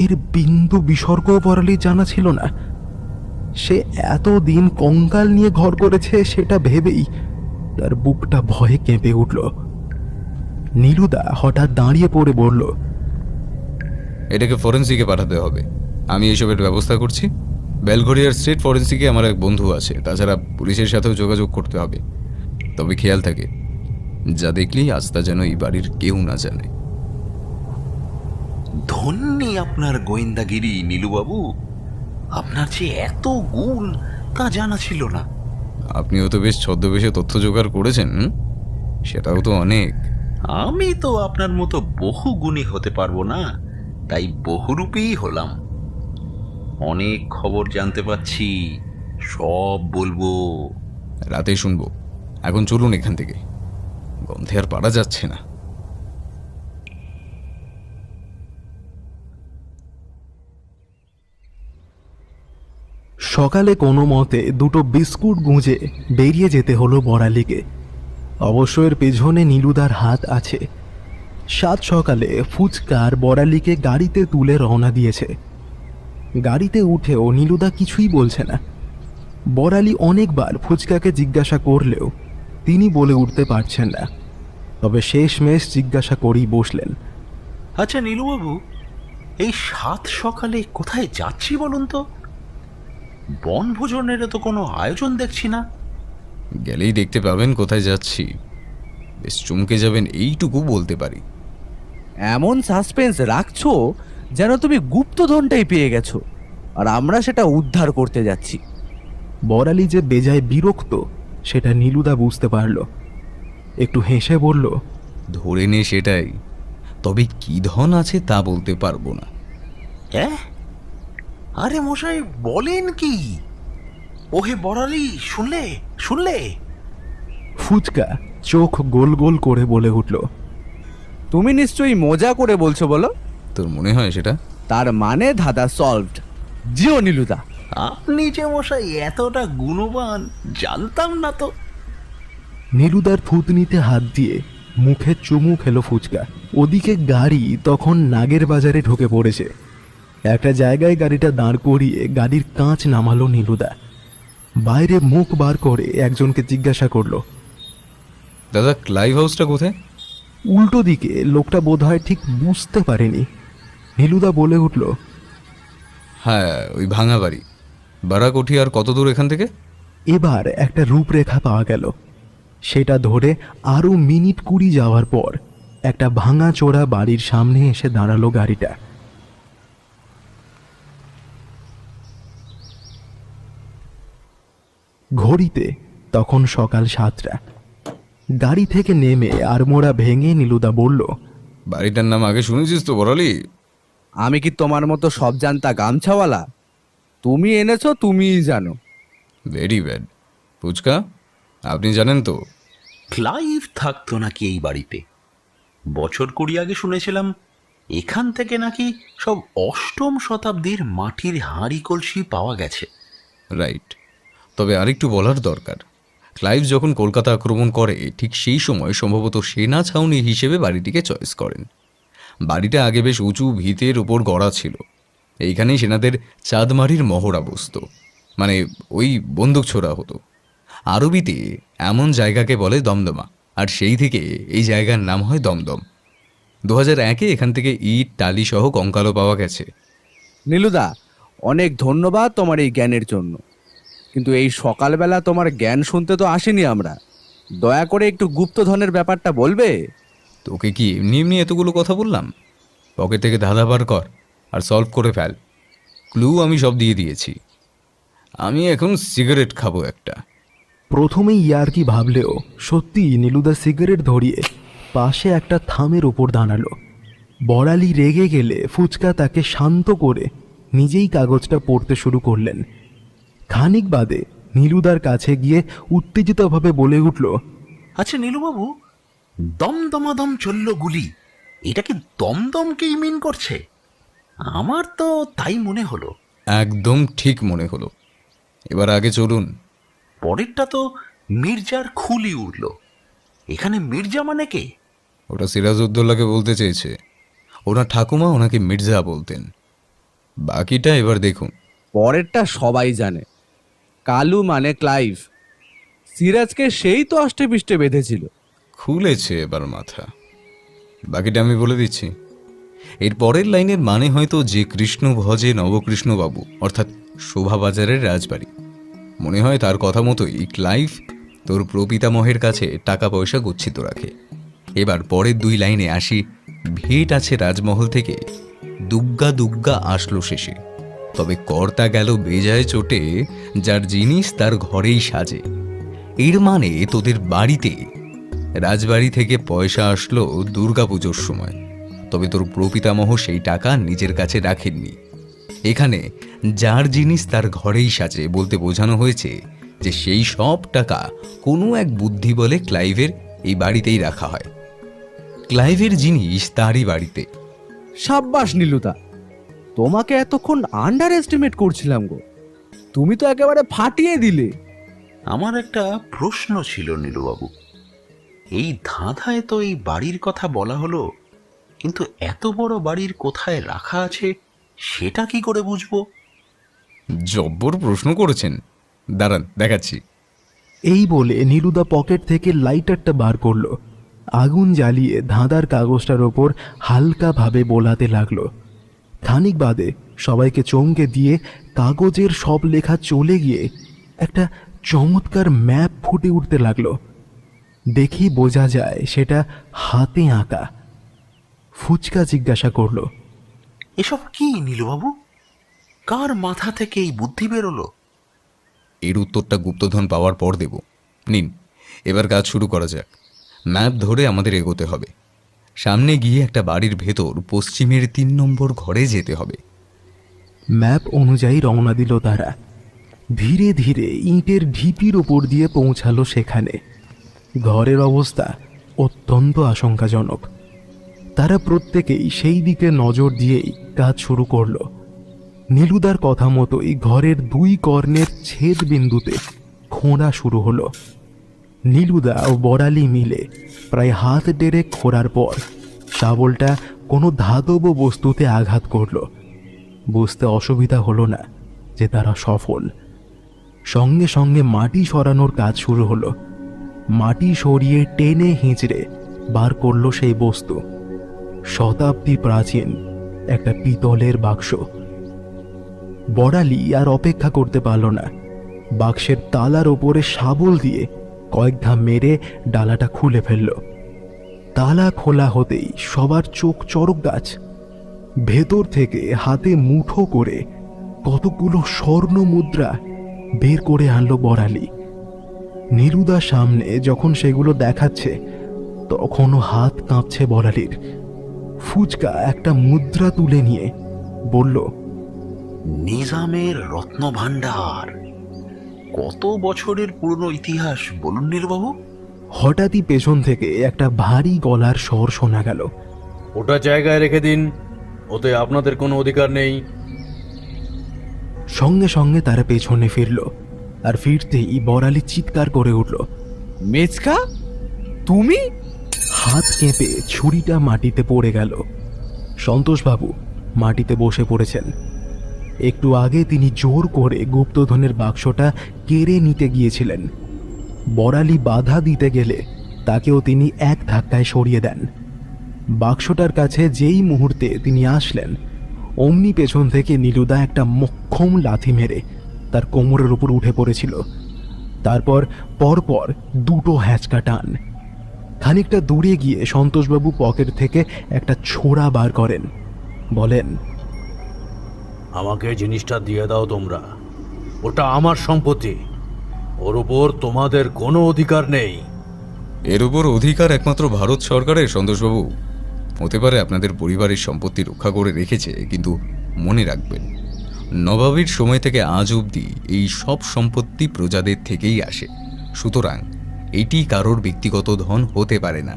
এর বিন্দু বিসর্গ বড়ালির জানা ছিল না। সে এতদিন কঙ্কাল নিয়ে ঘর করেছে সেটা ভেবেই তার বুকটা ভয়ে কেঁপে উঠল। নীলুদা হঠাৎ দাঁড়িয়ে পড়ে বলল, এটাকে ফরেন্সিকে পাঠাতে হবে। আমি এসবের ব্যবস্থা করছি। বেলঘরিয়ার স্টেট ফরেন্সিকে আমার এক বন্ধু আছে, তাছাড়া পুলিশের সাথেও যোগাযোগ করতে হবে। তবে খেয়াল থাকে, যা দেখলি আস্তা যেন এই বাড়ির কেউ না জানে। ধন্যি আপনার গোয়েন্দাগিরি নীলুবাবু, আপনার যে এত গুণ তা জানা ছিল না। আপনিও তো বেশ ছদ্মবেশে তথ্য জোগাড় করেছেন, সেটাও তো অনেক। আমি তো আপনার মতো বহু গুণী হতে পারবো না, তাই বহুরূপেই হলাম। অনেক খবর জানতে পাচ্ছি, সব বলবো। রাতে শুনবো। এখন চলুন এখান থেকে, গন্ধে আর পারা যাচ্ছে না। সকালে কোনো মতে দুটো বিস্কুট গুঁজে বেরিয়ে যেতে হলো বড়ালিকে। অবশ্য এর পেছনে নীলুদার হাত আছে। সাত সকালে ফুচকার বড়ালিকে গাড়িতে তুলে রওনা দিয়েছে। গাড়িতে উঠেও নীলুদা কিছুই বলছে না। বড়ালি অনেকবার ফুচকাকে জিজ্ঞাসা করলেও তিনি বলে উঠতে পারছেন না। তবে শেষমেশ জিজ্ঞাসা করেই বসলেন, আচ্ছা নীলুবাবু, এই সাত সকালে কোথায় যাচ্ছি বলুন তো? বনভোজনের তো কোনো আয়োজন দেখছি না। গেলেই দেখতে পাবেন কোথায় যাচ্ছি। বেশ চমকে যাবেন এইটুকু বলতে পারি। এমন সাসপেন্স রাখছো যেন তুমি গুপ্তধনটাই পেয়ে গেছো আর আমরা সেটা উদ্ধার করতে যাচ্ছি। বড়ালি যে বেজায় বিরক্ত সেটা নীলুদা বুঝতে পারল। একটু হেসে বলল, ধরে নে সেটাই, তবে কি ধন আছে তা বলতে পারবো না। হ্যাঁ? আরে মশাই বলেন কি? ওহে বড়ালি, শুনলে শুনলে? ফুচকা চোখ গোল গোল করে বলে উঠল, তুমি নিশ্চয়ই মজা করে বলছো বলো? তোর মনে হয় সেটা? তার মানে ধাঁধা সলভড। জিও নীলুদা। আপনি যে মশাই এতটা গুণবান জানতাম না তো। নীলুদার থুতনিতে হাত দিয়ে মুখে চুমু খেলো ফুচকা। ওদিকে গাড়ি তখন নাগের বাজারে ঢুকে পড়েছে। একটা জায়গায় গাড়িটা দাঁড় করিয়ে গাড়ির কাঁচ নামালো নীলুদা। বাইরে মুখ বার করে একজনকে জিজ্ঞাসা করলো, দাদা ক্লাইভ হাউসটা কোথায়? উল্টো দিকে। লোকটা বোধহয় ঠিক বুঝতে পারেনি। নীলুদা বলে উঠল, হ্যাঁ, ওই ভাঙা বাড়ি। বারাকঠি আর কত দূর এখান থেকে? এবার একটা রূপরেখা পাওয়া গেল। সেটা ধরে আরো মিনিট 20 যাওয়ার পর একটা ভাঙা চোরা বাড়ির সামনে এসে দাঁড়ালো গাড়িটা। ঘড়িতে তখন সকাল 7টা। গাড়ি থেকে নেমে আড়মোড়া ভেঙে নীলুদা বলল, বাড়িটার নাম আগে শুনেছিস তো বড়ালি? আমি কি তোমার মতো সব জানতা গামছাওয়ালা? তুমি এনেছো, তুমিই জানো। Very bad. ফুচকা, আপনি জানেন তো? ক্লাইভ থাকতো নাকি এই বাড়িতে? বছর 20 আগে শুনেছিলাম এখান থেকে নাকি সব 8ম শতাব্দীর মাটির হাঁড়ি কলসি পাওয়া গেছে। রাইট। তবে আরেকটু বলার দরকার, ক্লাইভ যখন কলকাতা আক্রমণ করে ঠিক সেই সময় সম্ভবত সেনা ছাউনি হিসেবে বাড়িটিকে চয়েস করেন। বাড়িটা আগে বেশ উঁচু ভিতের উপর গড়া ছিল। এইখানেই সেনাদের চাঁদমারির মহড়া বসত, মানে ওই বন্দুক ছোড়া হতো। আরবিতে এমন জায়গাকে বলে দমদমা, আর সেই থেকে এই জায়গার নাম হয় দমদম। 2001-এ এখান থেকে ইট টালি সহ কঙ্কালও পাওয়া গেছে। নীলুদা, অনেক ধন্যবাদ তোমার এই জ্ঞানের জন্য, কিন্তু এই সকালবেলা তোমার জ্ঞান শুনতে তো আসেনি আমরা। দয়া করে একটু গুপ্তধনের ব্যাপারটা বলবে? তোকে কি এমনি এমনি এতগুলো কথা বললাম? পকেট থেকে ধাঁধা বার কর আর সলভ করে ফেল। ক্লু আমি সব দিয়ে দিয়েছি। আমি এখন সিগারেট খাবো একটা। প্রথমেই ইয়ার্কি ভাবলেও সত্যি নীলুদা সিগারেট ধরিয়ে পাশে একটা থামের ওপর দাঁড়ালো। বড়ালি রেগে গেলে ফুচকা তাকে শান্ত করে নিজেই কাগজটা পড়তে শুরু করলেন। খানিক বাদে নীলুদার কাছে গিয়ে উত্তেজিতভাবে বলে উঠল, আচ্ছা নীলুবাবু, দমদমাদম চলল গুলি, এটা কি দমদমকেই মিন করছে? আমার তো তাই মনে হলো। একদম ঠিক মনে হলো। এবার আগে চলুন। পরেরটা তো মির্জার খুলি উঠল। এখানে মির্জা মানে কে? ওটা সিরাজউদ্দৌলাকে বলতে চেয়েছে। ওনার ঠাকুমা ওনাকে মির্জা বলতেন। বাকিটা এবার দেখুন। পরেরটা সবাই জানে, কালু মানে ক্লাইভ। সিরাজকে সেই তো অষ্টে বেঁধেছিল। খুলেছে এবার মাথা। বাকিটা আমি বলে দিচ্ছি। এর পরের লাইনের মানে হয়তো যে কৃষ্ণ ভজে নবকৃষ্ণবাবু, অর্থাৎ শোভাবাজারের রাজবাড়ি। মনে হয় তার কথা মতোই ক্লাইভ তোর প্রপিতামহের কাছে টাকা পয়সা গচ্ছিত রাখে। এবার পরের 2 লাইনে আসি। ভেট আছে রাজমহল থেকে, দুগ্গা দুগ্গা আসলো শেষে, তবে কর্তা গেল বেজায় চোটে, যার জিনিস তার ঘরেই সাজে। এর মানে তোদের বাড়িতে রাজবাড়ি থেকে পয়সা আসলো দুর্গাপুজোর সময়, তবে তোর প্রপিতামহ সেই টাকা নিজের কাছে রাখেননি। এখানে যার জিনিস তার ঘরেই সাজে বলতে বোঝানো হয়েছে যে সেই সব টাকা কোনো এক বুদ্ধি বলে ক্লাইভের এই বাড়িতেই রাখা হয়। ক্লাইভের জিনিস তারই বাড়িতে। সাব্বাস নীলুদা, তোমাকে এতক্ষণ আন্ডার এস্টিমেট করছিলাম গো। তুমি তো একেবারে ফাটিয়ে দিলে। আমার একটা প্রশ্ন ছিল নীলুবাবু, এই ধাঁধায় তো এই বাড়ির কথা বলা হলো, কিন্তু এত বড় বাড়ির কোথায় রাখা আছে সেটা কি করে বুঝবো? জব্বর প্রশ্ন করেছেন, দাঁড়ান দেখাচ্ছি। এই বলে নীলুদা পকেট থেকে লাইটারটা বার করলো। আগুন জ্বালিয়ে ধাঁধার কাগজটার ওপর হালকাভাবে বোলাতে লাগলো। খানিক বাদে সবাইকে চমকে দিয়ে কাগজের সব লেখা চলে গিয়ে একটা চমৎকার ম্যাপ ফুটে উঠতে লাগলো। দেখি বোঝা যায় সেটা হাতে আঁকা। ফুচকা জিজ্ঞাসা করলো, এসব কি নীলুবাবু? কার মাথা থেকে এই বুদ্ধি বেরোলো? এর উত্তরটা গুপ্তধন পাওয়ার পর দেব। নিন, এবার কাজ শুরু করা যাক। ম্যাপ ধরে আমাদের এগোতে হবে। সামনে গিয়ে একটা বাড়ির ভেতর পশ্চিমের 3 নম্বর ঘরে যেতে হবে। ম্যাপ অনুযায়ী রওনা দিল তারা। ধীরে ধীরে ইটের ঢিপির ওপর দিয়ে পৌঁছালো সেখানে। ঘরের অবস্থা অত্যন্ত আশঙ্কাজনক। তারা প্রত্যেকেই সেই দিকে নজর দিয়েই কাজ শুরু করলো। নীলুদার কথা মতোই ঘরের 2 কর্ণের ছেদ বিন্দুতে খোঁড়া শুরু হলো। নীলুদা ও বড়ালি মিলে প্রায় হাত ডেরেক খোঁড়ার পর শাবলটা কোনো ধাতব বস্তুতে আঘাত করল। বুঝতে অসুবিধা হলো না যে তারা সফল। সঙ্গে সঙ্গে মাটি সরানোর কাজ শুরু হলো। মাটি সরিয়ে টেনে হিঁচড়ে বার করলো সেই বস্তু। শতাব্দী প্রাচীন একটা পিতলের বাক্স। বড়ালি আর অপেক্ষা করতে পারল না। বাক্সের তালার ওপরে শাবল দিয়ে কয়েক ঘা মেরে ডালাটা খুলে ফেলল। তালা খোলা হতেই সবার চোখ চড়ক গাছ। ভেতর থেকে হাতে মুঠো করে কতগুলো স্বর্ণ মুদ্রা বের করে আনলো বড়ালি। নীলুদার সামনে যখন সেগুলো দেখাচ্ছে তখনও হাত কাঁপছে বড়ালির। ফুচকা একটা মুদ্রা তুলে নিয়ে বলল, নিজামের রত্নভাণ্ডার, কত বছরের পুরনো ইতিহাস বলুন নীলবাবু। হঠাৎই পেছন থেকে একটা ভারী গলার স্বর শোনা গেল, ওটা জায়গায় রেখে দিন, ওতে আপনাদের কোনো অধিকার নেই। সঙ্গে সঙ্গে তারা পেছনে ফিরল, আর ফিরতেই বড়ালি চিৎকার করে উঠল, মেচকা, তুমি? হাত কেঁপে ছুরিটা মাটিতে পড়ে গেল। সন্তোষবাবু মাটিতে বসে পড়েছেন। একটু আগে তিনি জোর করে গুপ্তধনের বাক্সটা কেড়ে নিতে গিয়েছিলেন। বড়ালি বাধা দিতে গেলে তাকেও তিনি এক ধাক্কায় সরিয়ে দেন। বাক্সটার কাছে যেই মুহূর্তে তিনি আসলেন, অমনি পেছন থেকে নীলুদা একটা মোক্ষম লাথি মেরে তার কোমরের উপর উঠে পড়েছিল। তারপর পরপর দুটো হ্যাঁচকা টান। খানিকটা দূরে গিয়ে সন্তোষবাবু পকেট থেকে একটা ছোরা বার করেন, বলেন, আমাকে জিনিসটা দিয়ে দাও তোমরা, ওটা আমার সম্পত্তি, ওর উপর তোমাদের কোনো অধিকার নেই। এর উপর অধিকার একমাত্র ভারত সরকারের সন্তোষবাবু। হতে পারে আপনাদের পরিবারের সম্পত্তি রক্ষা করে রেখেছে, কিন্তু মনে রাখবেন, নবাবের সময় থেকে আজ অবধি এই সব সম্পত্তি প্রজাদের থেকেই আসে। সুতরাং এটি কারোর ব্যক্তিগত ধন হতে পারে না।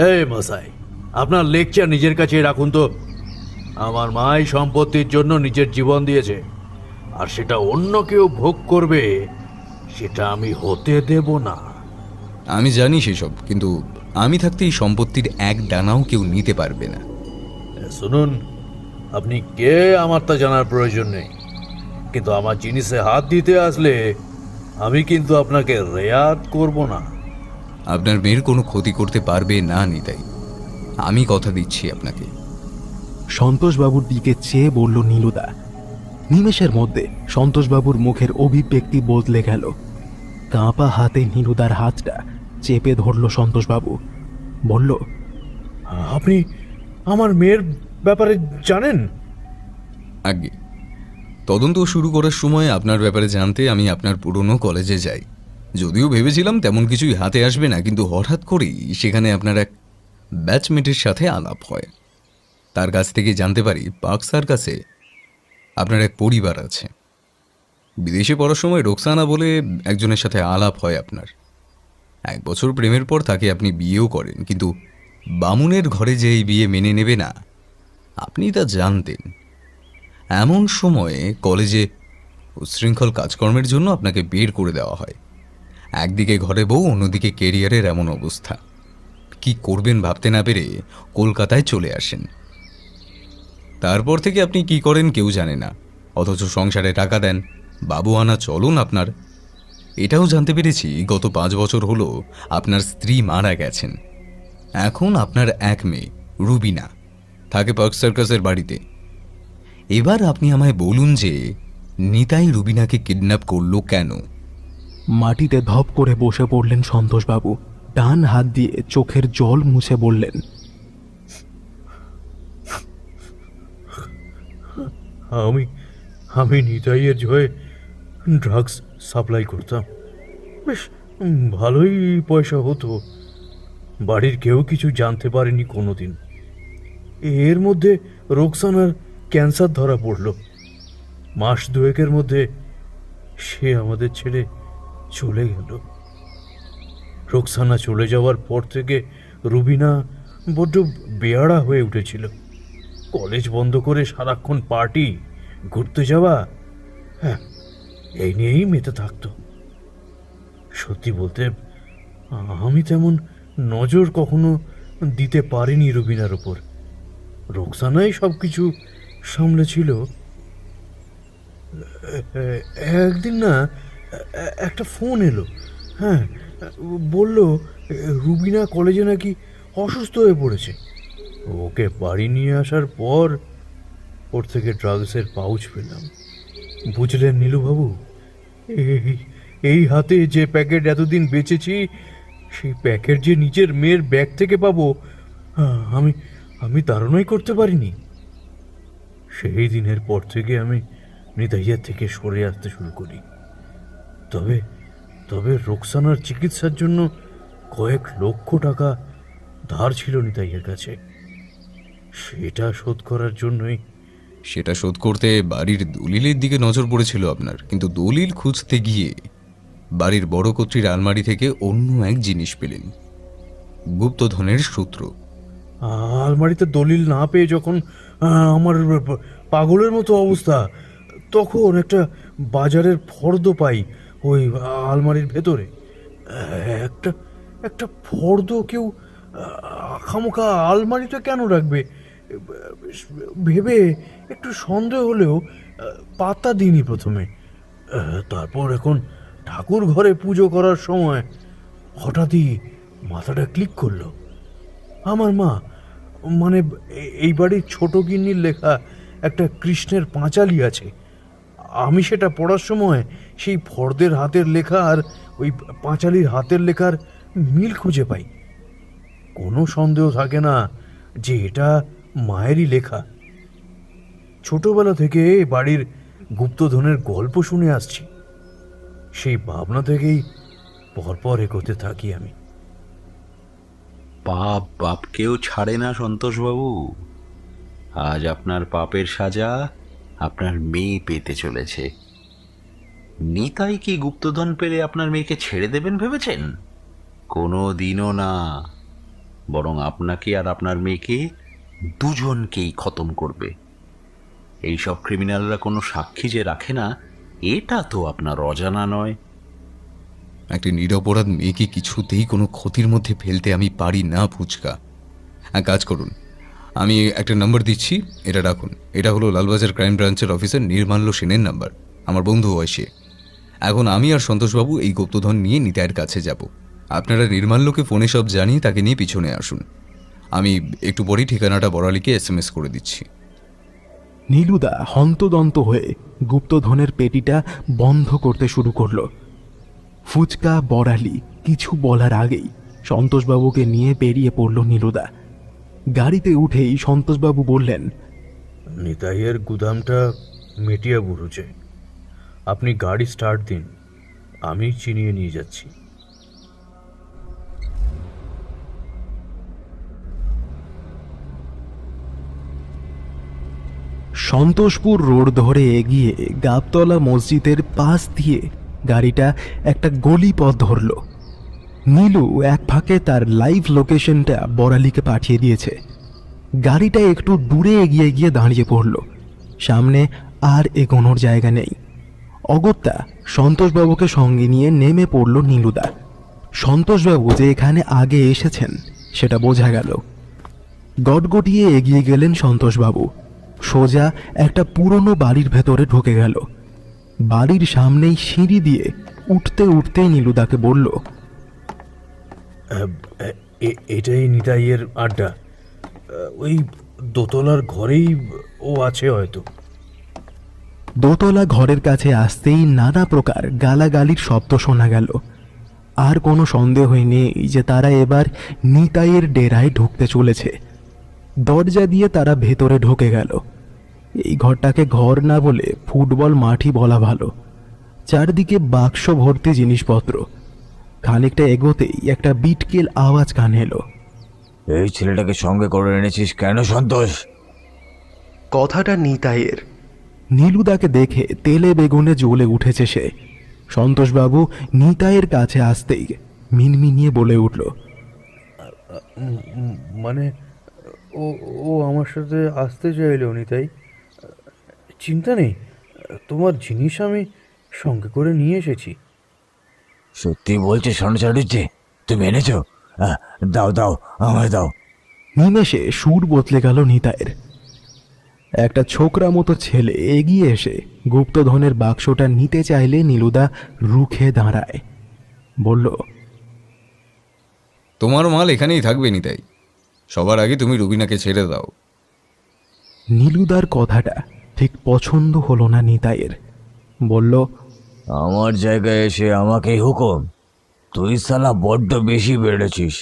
এই মশাই, আপনার লেকচার নিজের কাছে রাখুন তো। আমার মাই সম্পত্তির জন্য নিজের জীবন দিয়েছে, আর সেটা অন্য কেউ ভোগ করবে সেটা আমি হতে দেব না। আমি জানি সেসব, কিন্তু আমি থাকতে এই সম্পত্তির এক ডানাও কেউ নিতে পারবে না। শুনুন, আপনি কে আমার তা জানার প্রয়োজন নেই, কিন্তু আমার জিনিসে হাত দিতে আসলে আমি কিন্তু আপনাকে রেয়াত করব না। আপনার মেয়ের কোনো ক্ষতি করতে পারবে না নিতাই, আমি কথা দিচ্ছি আপনাকে। সন্তোষবাবুর দিকে চেয়ে বলল নীলুদা। নিমেষের মধ্যে সন্তোষবাবুর মুখের অভিব্যক্তি বদলে গেল। কাঁপা হাতে নীলুদার হাতটা চেপে ধরল সন্তোষবাবু, বলল, আপনি আমার মেয়ের ব্যাপারে জানেন? আগে তদন্ত শুরু করার সময় আপনার ব্যাপারে জানতে আমি আপনার পুরনো কলেজে যাই। যদিও ভেবেছিলাম তেমন কিছুই হাতে আসবে না, কিন্তু হঠাৎ করেই সেখানে আপনার এক ব্যাচমেটের সাথে আলাপ হয়। তার কাছ থেকে জানতে পারি পার্ক সার্কাসে আপনার এক পরিবার আছে। বিদেশে পড়ার সময় রোকসানা বলে একজনের সাথে আলাপ হয় আপনার। 1 বছর প্রেমের পর তাকে আপনি বিয়েও করেন, কিন্তু বামুনের ঘরে যে এই বিয়ে মেনে নেবে না আপনি তা জানতেন। এমন সময়ে কলেজে উচ্ছৃঙ্খল কাজকর্মের জন্য আপনাকে বের করে দেওয়া হয়। একদিকে ঘরে বউ, অন্যদিকে কেরিয়ারের এমন অবস্থা। কি করবেন ভাবতে না পেরে কলকাতায় চলে আসেন। তারপর থেকে আপনি কি করেন কেউ জানে না, অথচ সংসারে টাকা দেন, বাবু আনা চলুন আপনার। এটাও জানতে পেরেছি গত 5 বছর হলো আপনার স্ত্রী মারা গেছেন। এখন আপনার এক মেয়ে রুবিনা থাকে পার্ক সার্কাসের বাড়িতে। এবার আপনি আমায় বলুন যে নিতাই রুবিনাকে কিডন্যাপ করলো কেন? মাটিতে ধপ করে বসে পড়লেন সন্তোষবাবু। ডান হাত দিয়ে চোখের জল মুছে বললেন, আমি নিতাইয়ের জয়ে ড্রাগস সাপ্লাই করতাম, বেশ ভালোই পয়সা হতো। বাড়ির কেউ কিছু জানতে পারেনি কোনোদিন। এর মধ্যে রোকসানার ক্যান্সার ধরা পড়ল। মাস 2 মধ্যে সে আমাদের ছেড়ে চলে গেল। রোকসানা চলে যাওয়ার পর থেকে রুবিনা বড্ড বেয়াড়া হয়ে উঠেছিল। কলেজ বন্ধ করে সারাক্ষণ পার্টি, ঘুরতে যাওয়া, হ্যাঁ, এই নিয়েই মেতে থাকতো। সত্যি বলতে আমি তেমন নজর কখনো দিতে পারিনি রুবিনার ওপর। রোকসানাই সব কিছু সামলেছিল। একদিন না একটা ফোন এলো, হ্যাঁ, বলল রুবিনা কলেজে নাকি অসুস্থ হয়ে পড়েছে। ওকে বাড়ি নিয়ে আসার পর ওর থেকে ড্রাগসের পাউচ পেলাম। বুঝলেন নীলুবাবু, এই হাতে যে প্যাকেট এতদিন বেচেছি, সেই প্যাকেট যে নিজের মেয়ের ব্যাগ থেকে পাবো আমি ধারণাই করতে পারিনি। সেই দিনের পর থেকে আমি নিতাইয়ের থেকে সরে আসতে শুরু করি। তবে তবে রোকসানার চিকিৎসার জন্য কয়েক লক্ষ টাকা ধার ছিল নিতাইয়ের কাছে। সেটা শোধ করার জন্যই। সেটা শোধ করতে বাড়ির দলিলের দিকে নজর পড়েছিল আপনার, কিন্তু দলিল খুঁজতে গিয়ে বাড়ির বড় কর্ত্রীর আলমারি থেকে অন্য এক জিনিস পেলেন, গুপ্তধনের সূত্র। আলমারিতে দলিল না পেয়ে যখন আমার পাগলের মতো অবস্থা, তখন একটা বাজারের ফর্দ পাই ওই আলমারির ভেতরে। একটা একটা ফর্দ কেউ খামোখা আলমারিটা কেন রাখবে ভেবে একটু সন্দেহ হলেও পাত্তা দিইনি প্রথমে। তারপর এখন ঠাকুর ঘরে পুজো করার সময় হঠাৎই মাথাটা ক্লিক করলো। আমার মা, মানে এই বাড়ির ছোট গিন্নির লেখা একটা কৃষ্ণের পাঁচালি আছে। আমি সেটা পড়ার সময় সেই ফর্দের হাতের লেখা আর ওই পাঁচালির হাতের লেখার মিল খুঁজে পাই। কোনো সন্দেহ থাকে না যে এটা মায়েরই লেখা। ছোটবেলা থেকে বাড়ির গুপ্তধনের গল্প শুনে আসছি, সেই ভাবনা থেকেই পরপর এগোতে থাকি আমি। পাপ বাপকেও ছাড়ে না সন্তোষবাবু। আজ আপনার পাপের সাজা আপনার মেয়ে পেতে চলেছে। নিতাই কি গুপ্তধন পেলে আপনার মেয়েকে ছেড়ে দেবেন ভেবেছেন? কোনো দিনও না, বরং আপনাকে আর আপনার মেয়েকে দুজনকেই খতম করবে। এইসব ক্রিমিনালরা কোনো সাক্ষী যে রাখে না, এটা তো আপনার অজানা নয়। একটি নিরপরাধ মেয়েকে কিছুতেই কোনো ক্ষতির মধ্যে ফেলতে আমি পারি না ফুচকা। এক কাজ করুন, আমি একটা নাম্বার দিচ্ছি, এটা রাখুন। এটা হলো লালবাজার ক্রাইম ব্রাঞ্চের অফিসার নির্মাল্য সেনের নাম্বার। আমার বন্ধু হয় সে। এখন আমি আর সন্তোষবাবু এই গুপ্তধন নিয়ে নিতাইয়ের কাছে যাব। আপনারা নির্মাল্যকে ফোনে সব জানিয়ে তাকে নিয়ে পিছনে আসুন। আমি একটু পরেই ঠিকানাটা বড়ালিকে SMS করে দিচ্ছি। নীলুদা হন্তদন্ত হয়ে গুপ্তধনের পেটিটা বন্ধ করতে শুরু করলো। ফুচকা বড়ালি কিছু বলার আগেই সন্তোষবাবুকে নিয়ে বেরিয়ে পড়ল নীলুদা। গাড়িতে উঠেই সন্তোষবাবু বললেন, নিতাইয়ের গুদামটা মেটিয়া বুড়ুছে, আপনি গাড়ি স্টার্ট দিন, আমি চিনিয়ে নিয়ে যাচ্ছি। সন্তোষপুর রোড ধরে এগিয়ে গাবতলা মসজিদের পাশ দিয়ে গাড়িটা একটা গলি পথ ধরল। নীলু এক ফাঁকে তার লাইভ লোকেশনটা বড়ালিকে পাঠিয়ে দিয়েছে। গাড়িটা একটু দূরে এগিয়ে গিয়ে দাঁড়িয়ে পড়ল। সামনে আর এগোনোর জায়গা নেই। অগত্যা সন্তোষবাবুকে সঙ্গে নিয়ে নেমে পড়ল নীলুদা। সন্তোষবাবু যে এখানে আগে এসেছেন সেটা বোঝা গেল। গটগটিয়ে এগিয়ে গেলেন সন্তোষবাবু। সোজা একটা পুরনো বাড়ির ভেতরে ঢুকে গেল। বাড়ির সামনেই সিঁড়ি দিয়ে উঠতে উঠতেই নীলুদাকে বলল, এটাই নিতাইয়ের আড্ডা। ওই দোতলার ঘরেই ও আছে হয়তো। দোতলা ঘরের কাছে আসতেই নানা প্রকার গালাগালির শব্দ শোনা গেল। আর কোনো সন্দেহই নেই যে তারা এবার নিতাইয়ের ডেরায় ঢুকতে চলেছে। দরজা দিয়ে তারা ভেতরে ঢুকে গেল। এই ঘরটাকে ঘর না বলে ফুটবল মাঠই বলা ভালো। চারদিকে বাক্স ভর্তি জিনিসপত্র। খানিকটা এগোতেই একটা বিটকেল আওয়াজ কানে এলো। এই ছেলেটাকে সঙ্গে করে এনেছিস কেন সন্তোষ? কথাটা নিতাইয়ের। নীলুদাকে দেখে তেলে বেগুনে জ্বলে উঠেছে সে। সন্তোষবাবু নিতাইয়ের কাছে আসতেই মিনমিনিয়ে বলে উঠল, মানে ও আমার সাথে আসতে চাইল নিতাই। চিন্তা নেই, তোমার জিনিস আমি সঙ্গে করে নিয়ে এসেছি। সত্যি বলছে সনচারুজি? তুমি এনেছো? দাও দাও, আমায় দাও। নিমেষে সুর বদলে গেল নিতাইয়ের। একটা ছোকরা মতো ছেলে এগিয়ে এসে গুপ্তধনের বাক্সটা নিতে চাইলে নীলুদা রুখে দাঁড়ায়। বলল, তোমার মাল এখানেই থাকবে নিতাই। সবার আগে তুমি রুবিনাকে ছেড়ে দাও। নীলুদার কথাটা ঠিক পছন্দ হলো না নিতাইয়ের। বলল, আমার জায়গায় এসে আমাকেই হুকুম? তুই শালা বড্ড বেশি বেড়েছিস।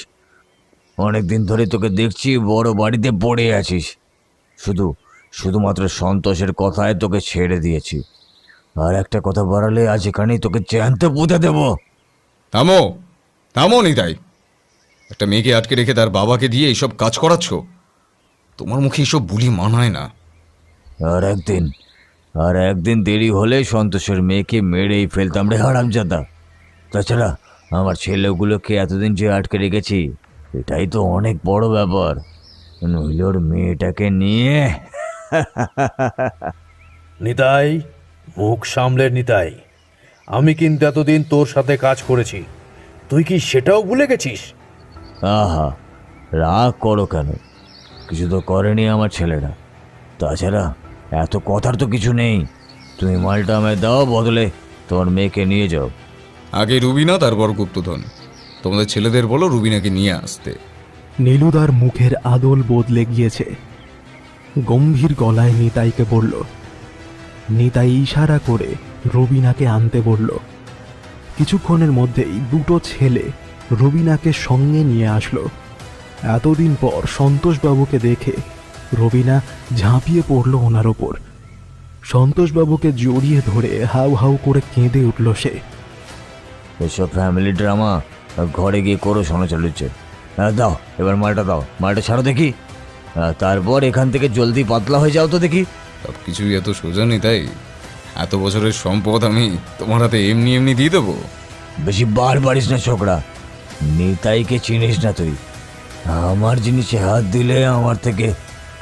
অনেকদিন ধরে তোকে দেখছি বড় বাড়িতে পড়ে আছিস। শুধুমাত্র সন্তোষের কথায় তোকে ছেড়ে দিয়েছি। আর একটা কথা বাড়ালে আজ এখানেই তোকে জ্যান্ত পুঁতে দেব। থামো থামো নিতাই, একটা মেয়েকে আটকে রেখে তার বাবাকে দিয়ে এইসব কাজ করাচ্ছ? তোমার মুখে এসব বুলি মানায় না। আর একদিন দেরি হলে সন্তোষের মেয়েকে মেরেই ফেলতাম রে হারামজাদা। তাছাড়া আমার ছেলেগুলোকে এতদিন যে আটকে রেখেছি এটাই তো অনেক বড় ব্যাপার, নইলে ওর মেয়েটাকে নিয়ে। নিতাই, মুখ সামলে নিতাই। আমি কিন্তু এতদিন তোর সাথে কাজ করেছি, তুই কি সেটাও ভুলে গেছিস? আহা, রাগ করো কেন? কিছু তো করেনি আমার ছেলেরা। তাছাড়া এত কথার তো কিছু নেই। তুমি মালটা আমায় দাও, বদলে তোমার মেয়েকে নিয়ে যাও। আগে রুবিনা, তারপর গুপ্তধন। তোমাদের ছেলেদের বলো রুবিনাকে নিয়ে আসতে। নীলুদার মুখের আদল বদলে গিয়েছে। গম্ভীর গলায় নিতাইকে বলল। নিতাই ইশারা করে রুবিনাকে আনতে বলল। কিছুক্ষণের মধ্যেই দুটো ছেলে রুবিনাকে সঙ্গে নিয়ে আসলো। এতদিন পর সন্তোষবাবুকে দেখে রবিনা ঝাঁপিয়ে পড়ল ওনার ওপর। সন্তোষবাবুকে জড়িয়ে ধরে হাউ হাউ করে কেঁদে উঠল সে। এসব ফ্যামিলি ড্রামা ঘরে গিয়ে করো, শোনা চলছে। দাও এবার মালটা দাও, মালটা ছাড়ো দেখি, তারপর এখান থেকে জলদি পাতলা হয়ে যাও তো দেখি। সব কিছুই এত সোজা নিতাই? এত বছরের সম্পদ আমি তোমার হাতে এমনি এমনি দিয়ে দেবো? বেশি বার বাড়িস না ছোকরা, নিতাইকে চিনিস না তুই। আমার জিনিসে হাত দিলে আমার থেকে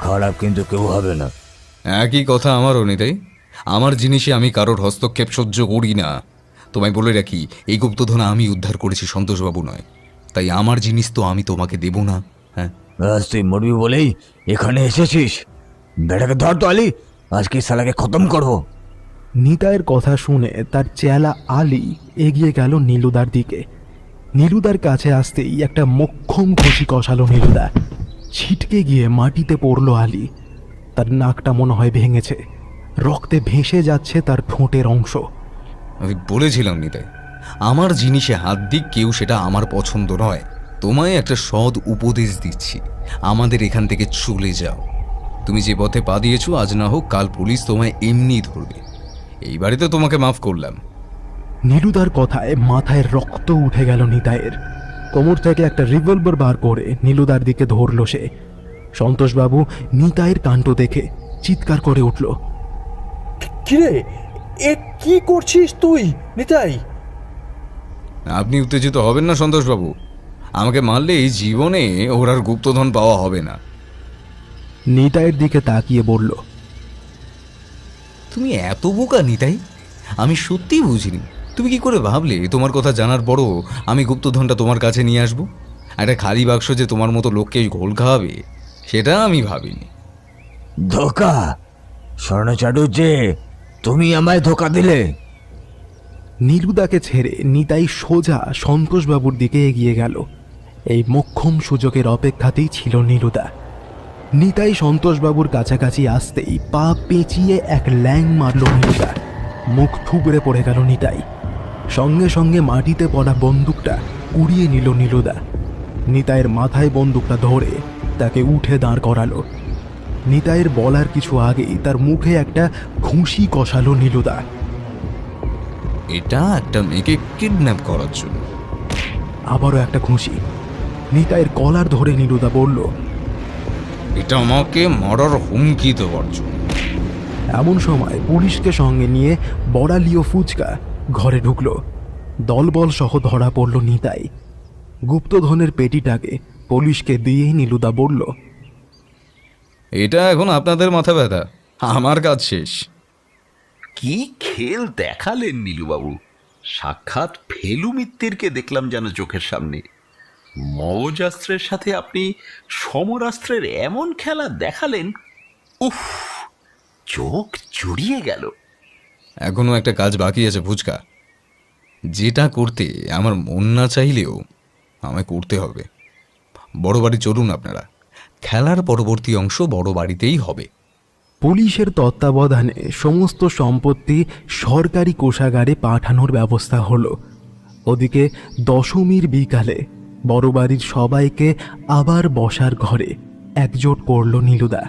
খারাপ কিন্তু কেউ হবে না। একই কথা আমারও নিতাই, আমার জিনিসে আমি কারোর হস্তক্ষেপ সহ্য করি না। তোমায় বলে রাখি, এই গুপ্তধন আমি উদ্ধার করেছি, সন্তোষবাবু নয়। তাই আমার জিনিস তো আমি তোমাকে দেব না। হ্যাঁ, তুই মরবি বলেই এখানে এসেছিস? বেটাকে ধর তো আলি, আজকে শালাকে খতম করবো। নিতাইয়ের কথা শুনে তার চেলা আলী এগিয়ে গেল নীলুদার দিকে। নীলুদার কাছে আসতেই একটা মোক্ষম ঘুষি কষালো নীলুদা। ছিটকে গিয়ে মাটিতে পড়ল আলী। তার নাকটা মনে হয় ভেঙেছে, রক্তে ভেসে যাচ্ছে তার ঠোঁটের অংশ। আমি বলেছিলাম নিতাই, আমার জিনিসে হাত দিক কেউ, সেটা আমার পছন্দ নয়। তোমায় একটা সৎ উপদেশ দিচ্ছি, আমাদের এখান থেকে চলে যাও। তুমি যে পথে পা দিয়েছো, আজ না হোক কাল পুলিশ তোমায় এমনি ধরবে। এই বাড়িতে তোমাকে মাফ করলাম। নীলুদার কথায় মাথায় রক্ত উঠে গেল নিতাইয়ের। কোমর থেকে একটা রিভলভার বার করে নীলুদার দিকে ধরল সে। সন্তোষবাবু নিতাইয়ের কাণ্ড দেখে চিৎকার করে উঠল। কিরে, এ কি করছিস তুই নিতাই? আপনি উত্তেজিত হবেন না সন্তোষবাবু, আমাকে মারলে এই জীবনে ওর আর গুপ্তধন পাওয়া হবে না। নিতাইয়ের দিকে তাকিয়ে বলল, তুমি এত বোকা নিতাই, আমি সত্যিই বুঝিনি। তুমি কি করে ভাবলে তোমার কথা জানার পরও আমি গুপ্তধনটা তোমার কাছে নিয়ে আসবো? একটা খালি বাক্স যে তোমার মতো লোককে ঘোল খাওয়াবে, সেটা আমি ভাবিনি। ধোকা স্বর্ণচাটু, যে তুমি আমায় ধোকা দিলে। নীলুদাকে ছেড়ে নিতাই সোজা সন্তোষবাবুর দিকে এগিয়ে গেল। এই মোক্ষম সুযোগের অপেক্ষাতেই ছিল নীলুদা। নিতাই সন্তোষবাবুর কাছাকাছি আসতেই পা পেঁচিয়ে এক ল্যাং মারল নীলুদা। মুখ থুবড়ে পড়ে গেল নিতাই। সঙ্গে সঙ্গে মাটিতে পড়া বন্দুকটা উড়িয়ে নিল নীলুদা। নিতাইয়ের মাথায় বন্দুকটা ধরে তাকে উঠে দাঁড় করালো। নিতাইয়ের বলার কিছু আগেই তার মুখে একটা ঘুষি কষালো নীলুদা। এটা একটা মেয়েকে কিডন্যাপ করার জন্য। আবারও একটা ঘুষি। নিতাইয়ের কলার ধরে নীলুদা বলল, এটা আমাকে মারার হুমকি দেওয়ার জন্য। এমন সময় পুলিশকে সঙ্গে নিয়ে বড়ালিও ফুচকা ঘরে ঢুকলো। দলবল সহ ধরা পড়ল নিতাই। গুপ্তধনের পেটিটাকে পুলিশকে দিয়ে নীলুদা বলল, এটা এখন আপনাদের মাথা ব্যথা, আমার কাজ শেষ। কি খেল দেখালেন নীলুবাবু! সাক্ষাৎ ফেলু মিত্তিরকে দেখলাম যেন চোখের সামনে। মগজাস্ত্রের সাথে আপনি সমরাস্ত্রের এমন খেলা দেখালেন, উফ, চোখ জুড়িয়ে গেল। এখনো একটা কাজ বাকি আছে ফুচকা, যেটা করতে আমার মন না চাইলেও আমায় করতে হবে। বড় বাড়ি চলুন আপনারা, খেলার পরবর্তী অংশ বড় বাড়িতেই হবে। পুলিশের তত্ত্বাবধানে সমস্ত সম্পত্তি সরকারি কোষাগারে পাঠানোর ব্যবস্থা হলো। ওদিকে দশমীর বিকালে বড় বাড়ির সবাইকে আবার বসার ঘরে একজোট করল নীলুদা।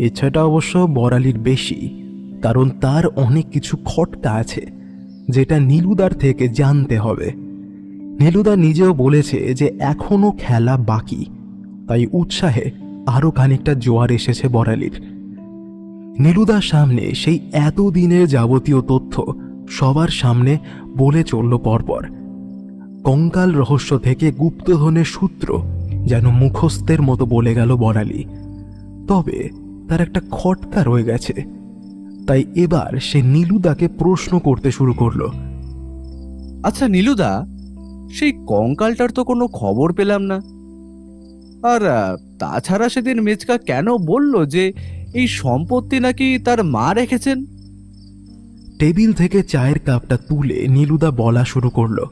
ইচ্ছাটা অবশ্য বড়ালির বেশি, কারণ তার অনেক কিছু খটকা আছে যেটা নীলুদার থেকে জানতে হবে। নীলুদা নিজেও বলেছে যে এখনো খেলা বাকি, তাই উৎসাহে আরো খানিকটা জোয়ার এসেছে বড়ালির। নীলুদার সামনে সেই এতদিনের যাবতীয় তথ্য সবার সামনে বলে চলল পরপর। কঙ্কাল রহস্য থেকে গুপ্তধনের সূত্র যেন মুখস্থের মতো বলে গেল বড়ালি। তবে তার একটা খটকা রয়ে গেছে, তাই এবার সে নীলুদাকে প্রশ্ন করতে শুরু করলো। আচ্ছা নীলুদা, সেই কঙ্কালটার তো কোনো খবর পেলাম না। আর তাছাড়া সেদিন মেচকা কেন বলল যে এই সম্পত্তি নাকি তার মা রেখেছেন? টেবিল থেকে চায়ের কাপটা তুলে নীলুদা বলা শুরু করলো।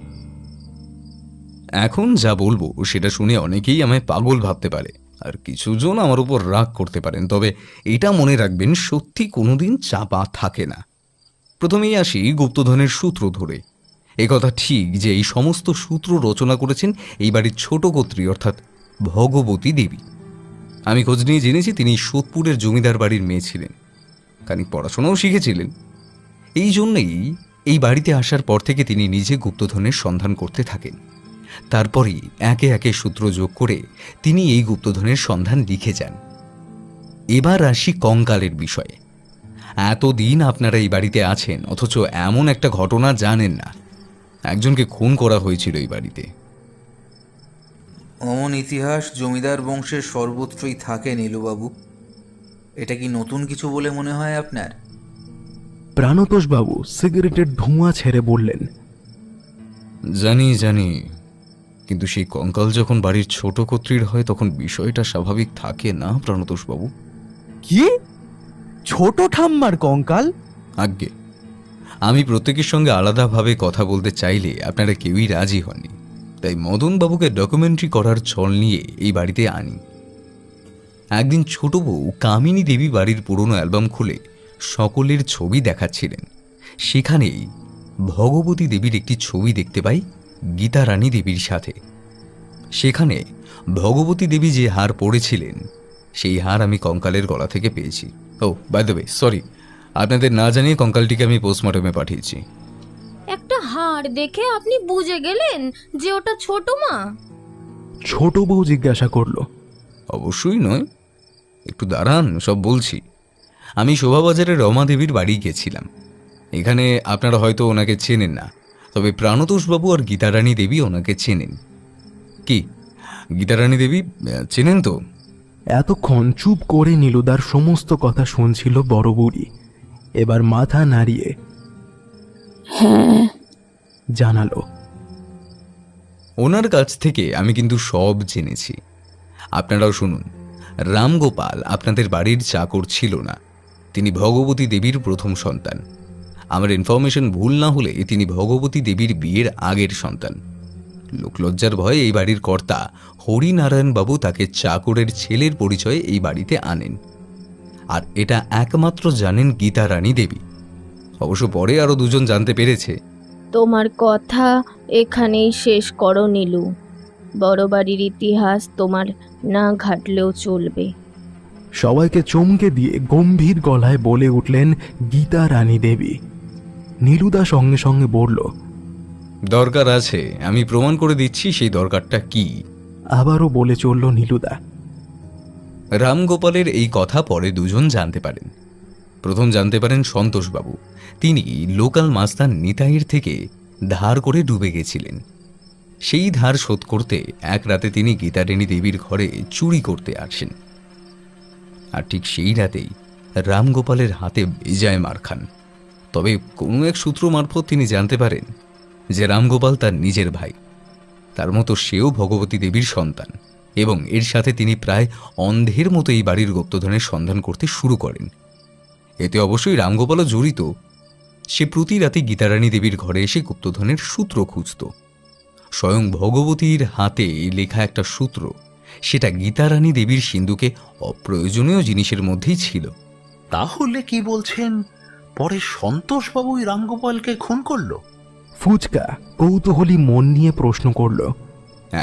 এখন যা বলবো সেটা শুনে অনেকেই আমায় পাগল ভাবতে পারে, আর কিছুজন আমার উপর রাগ করতে পারেন। তবে এটা মনে রাখবেন, সত্যি কোনোদিন চাপা থাকে না। প্রথমেই আসি গুপ্তধনের সূত্র ধরে। একথা ঠিক যে এই সমস্ত সূত্র রচনা করেছেন এই বাড়ির ছোট কর্ত্রী অর্থাৎ ভগবতী দেবী। আমি খোঁজ নিয়ে জেনেছি তিনি সোদপুরের জমিদার বাড়ির মেয়ে ছিলেন, খানিক পড়াশোনাও শিখেছিলেন। এই জন্যেই এই বাড়িতে আসার পর থেকে তিনি নিজে গুপ্তধনের সন্ধান করতে থাকেন। তারপরই একে একে সূত্র যোগ করে তিনি এই গুপ্তধনের সন্ধান লিখে যান। এবার আসি কঙ্কালের বিষয়ে। এতদিন আপনারা এই বাড়িতে আছেন, অথচ এমন একটা ঘটনা জানেন না। একজনকে খুন করা হয়েছিল এই বাড়িতে। অমন ইতিহাস জমিদার বংশের সর্বত্রই থাকে নীলুবাবু। এটা কি নতুন কিছু বলে মনে হয় আপনার? প্রাণতোষবাবু সিগারেটের ধোঁয়া ছেড়ে বললেন, জানি জানি, কিন্তু সেই কঙ্কাল যখন বাড়ির ছোট কর্ত্রীর হয় তখন বিষয়টা স্বাভাবিক থাকে না প্রাণতোষবাবু। কি? ছোট ঠাম্মার কঙ্কাল? আজ্ঞে, আমি প্রত্যেকের সঙ্গে আলাদাভাবে কথা বলতে চাইলে আপনারা কেউই রাজি হননি, তাই মদনবাবুকে ডকুমেন্টারি করার ছল নিয়ে এই বাড়িতে আনি। একদিন ছোট বউ কামিনী দেবী বাড়ির পুরনো অ্যালবাম খুলে সকলের ছবি দেখাচ্ছিলেন। সেখানেই ভগবতী দেবীর একটি ছবি দেখতে পাই গীতা রানী দেবীর সাথে। সেখানে ভগবতী দেবী যে হার পরেছিলেন সেই হার আমি কঙ্কালের গলা থেকে পেয়েছি। ও বাই দ্য ওয়ে, সরি, আপনাদের না জানিয়ে কঙ্কালটিকে আমি পোস্টমর্টমে পাঠিয়েছি। একটা হাড় দেখে আপনি বুঝে গেলেন যে ওটা ছোট মা? ছোট বউ জিজ্ঞাসা করলো। অবশ্যই নয়, একটু দাঁড়ান, সব বলছি। আমি শোভাবাজারের রমা দেবীর বাড়ি গেছিলাম। এখানে আপনারা হয়তো ওনাকে চেনেন না, তবে প্রাণতোষবাবু আর গীতারানী দেবী ওনাকে চেনেন। কি গীতারানী দেবী চেনেন তো? এতক্ষণ চুপ করে নীলুদার সমস্ত কথা শুনছিল বড় বুড়ি। এবার মাথা নাড়িয়ে হ্যাঁ জানালো। ওনার কাছ থেকে আমি কিন্তু সব জেনেছি। আপনারাও শুনুন। রামগোপাল আপনাদের বাড়ির চাকর ছিল না, তিনি ভগবতী দেবীর প্রথম সন্তান। আমার ইনফরমেশন ভুল না হলে তিনি ভগবতী দেবীর বিয়ের আগের সন্তান। লোকলজ্জার ভয়ে এই বাড়ির কর্তা হরিনারায়ণ বাবু তাকে চাকরের ছেলের পরিচয়ে এই বাড়িতে আনেন, আর এটা একমাত্র জানেন গীতা রানী দেবী। অবশ্য পরে আরো দুজন জানতে পেরেছে। তোমার কথা এখানেই শেষ করো নীলু। বড় বাড়ির ইতিহাস তোমার না ঘাটলেও চলবে। সবাইকে চমকে দিয়ে গম্ভীর গলায় বলে উঠলেন গীতা রানী দেবী। নীলুদা সঙ্গে সঙ্গে বলল, দরকার আছে, আমি প্রমাণ করে দিচ্ছি সেই দরকারটা কি। আবারও বলে চলল নীলুদা। রামগোপালের এই কথা পরে দুজন জানতে পারেন। প্রথম জানতে পারেন সন্তোষবাবু। তিনি লোকাল মাস্তান নিতাইয়ের থেকে ধার করে ডুবে গেছিলেন। সেই ধার শোধ করতে এক রাতে তিনি গীতারানী দেবীর ঘরে চুরি করতে আসেন, আর ঠিক সেই রাতেই রামগোপালের হাতে বেজায় মার খান। তবে কোনো এক সূত্র মারফত তিনি জানতে পারেন যে রামগোপাল তার নিজের ভাই, তার মতো সেও ভগবতী দেবীর সন্তান, এবং এর সাথে তিনি প্রায় অন্ধের মতো এই বাড়ির গুপ্তধনের সন্ধান করতে শুরু করেন। এতে অবশ্যই রামগোপালও জড়িত। সে প্রতি রাতে গীতারানী দেবীর ঘরে এসে গুপ্তধনের সূত্র খুঁজত। স্বয়ং ভগবতীর হাতে লেখা একটা সূত্র, সেটা গীতারানী দেবীর সিন্ধুকে অপ্রয়োজনীয় জিনিসের মধ্যেই ছিল। তাহলে কি বলছেন পরে সন্তোষবাবুই রামগোপালকে খুন করলো? ফুচকা কৌতূহলী মন নিয়ে প্রশ্ন করল।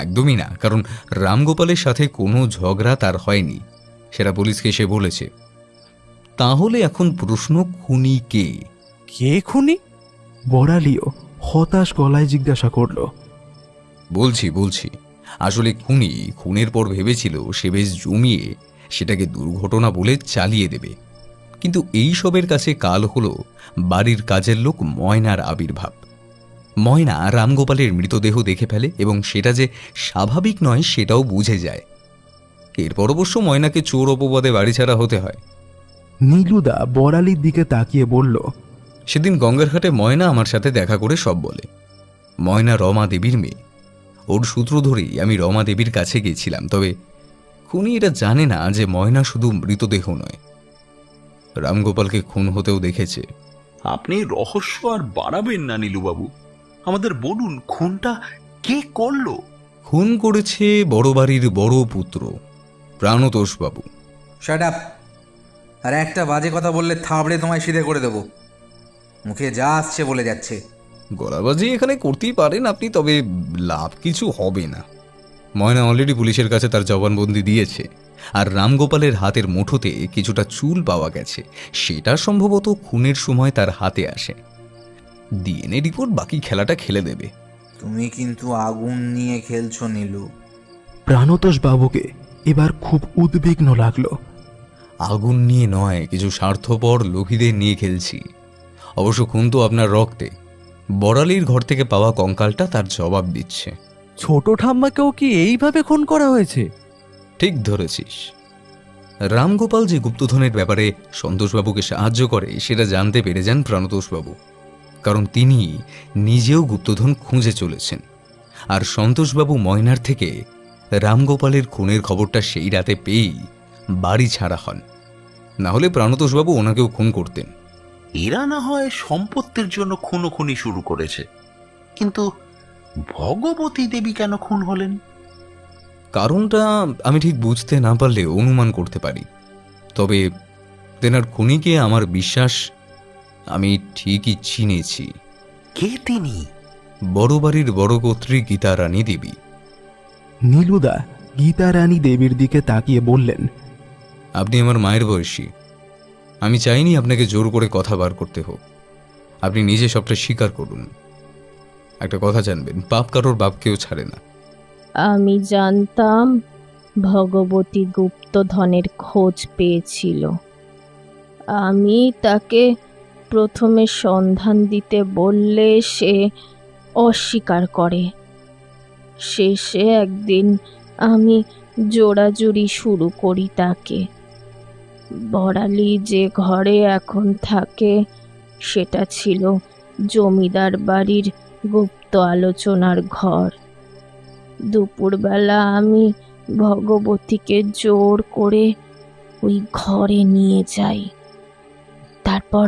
একদমই না, কারণ রামগোপালের সাথে কোনো ঝগড়া তার হয়নি, সেটা পুলিশকে সে বলেছে। তাহলে এখন প্রশ্ন, খুনি কে? কে খুনি? বড়ালিও হতাশ গলায় জিজ্ঞাসা করল। বলছি আসলে খুনি খুনের পর ভেবেছিল সে বেশ জমিয়ে সেটাকে দুর্ঘটনা বলে চালিয়ে দেবে, কিন্তু এই সবের কাছে কাল হলো বাড়ির কাজের লোক ময়নার আবির্ভাব। ময়না রামগোপালের মৃতদেহ দেখে ফেলে এবং সেটা যে স্বাভাবিক নয় সেটাও বুঝে যায়। এরপর অবশ্য ময়নাকে চোর অপবাদে বাড়ি ছাড়া হতে হয়। নীলুদা বড়ালির দিকে তাকিয়ে বলল, সেদিন গঙ্গার ঘাটে ময়না আমার সাথে দেখা করে সব বলে। ময়না রমা দেবীর মেয়ে, ওর সূত্র ধরেই আমি রমা দেবীর কাছে গেছিলাম। তবে খুনি এটা জানে না যে ময়না শুধু মৃতদেহ নয়, রামগোপালকে খুন হতেও দেখেছে। আপনি রহস্য আর বাড়াবেন না নীলুবাবু, আমাদের বলুন খুনটা কে করলো? খুন করেছে বড় বাড়ির বড় পুত্র প্রাণতোষ বাবু। Shut up! আর একটা বাজে কথা বললে থাবড়ে তোমায় সিধে করে দেবো। মুখে যা আসছে বলে যাচ্ছে। গলাবাজি এখানে করতেই পারেন আপনি, তবে লাভ কিছু হবে না। ময়না অলরেডি পুলিশের কাছে তার জবানবন্দি দিয়েছে, আর রামগোপালের হাতের মুঠোতে কিছুটা চুল পাওয়া গেছে, সেটা সম্ভবত খুনের সময় তার হাতে আসে। ডিএনএ রিপোর্ট বাকি খেলাটা খেলে দেবে। তুমি কিন্তু আগুন নিয়ে খেলছো নীলু। প্রাণতোষ বাবুকে এবার খুব উদ্বিগ্ন লাগলো। আগুন নিয়ে নয়, কিছু স্বার্থপর লোভীদের নিয়ে খেলছি। অবশ্য খুন তো আপনার রক্তে। বড়ালির ঘর থেকে পাওয়া কঙ্কালটা তার জবাব দিচ্ছে। ছোট ঠাম্মাকেও কি এইভাবে খুন করা হয়েছে? ঠিক ধরেছিস। রামগোপাল যে গুপ্তধনের ব্যাপারে সন্তোষবাবুকে সাহায্য করে সেটা জানতে পেরে যান প্রাণতোষবাবু, কারণ তিনি নিজেও গুপ্তধন খুঁজে চলেছেন। আর সন্তোষবাবু ময়নার থেকে রামগোপালের খুনের খবরটা সেই রাতে পেয়েই বাড়ি ছাড়া হন, না হলে প্রাণতোষবাবু ওনাকেও খুন করতেন। এরা না হয় সম্পত্তির জন্য খুনোখুনি শুরু করেছে, কিন্তু ভগবতী দেবী কেন খুন হলেন? কারণটা আমি ঠিক বুঝতে না পারলে অনুমান করতে পারি, তবে তেনার খুনিকে আমার বিশ্বাস আমি ঠিকই চিনেছি। কে তিনি? বড় বাড়ির বড় কর্ত্রী গীতা রানী দেবী। নীলুদা গীতা রানী দেবীর দিকে তাকিয়ে বললেন, আপনি আমার মায়ের বয়সী, আমি চাইনি আপনাকে জোর করে কথা বার করতে হোক। আপনি নিজে সবটা স্বীকার করুন। একটা কথা জানবেন, পাপ কারোর বাপকেও ছাড়ে না। আমি জানতাম ভগবতী গুপ্তধনের খোঁজ পেয়েছিল। আমি তাকে প্রথমে সন্ধান দিতে বললে সে অস্বীকার করে। শেষে একদিন আমি জোড়াজুড়ি শুরু করি তাকে। বড়ালি যে ঘরে এখন থাকে সেটা ছিল জমিদার বাড়ির গুপ্ত আলোচনার ঘর। দুপুরবেলা আমি ভগবতীকে জোর করে ওই ঘরে নিয়ে যাই। তারপর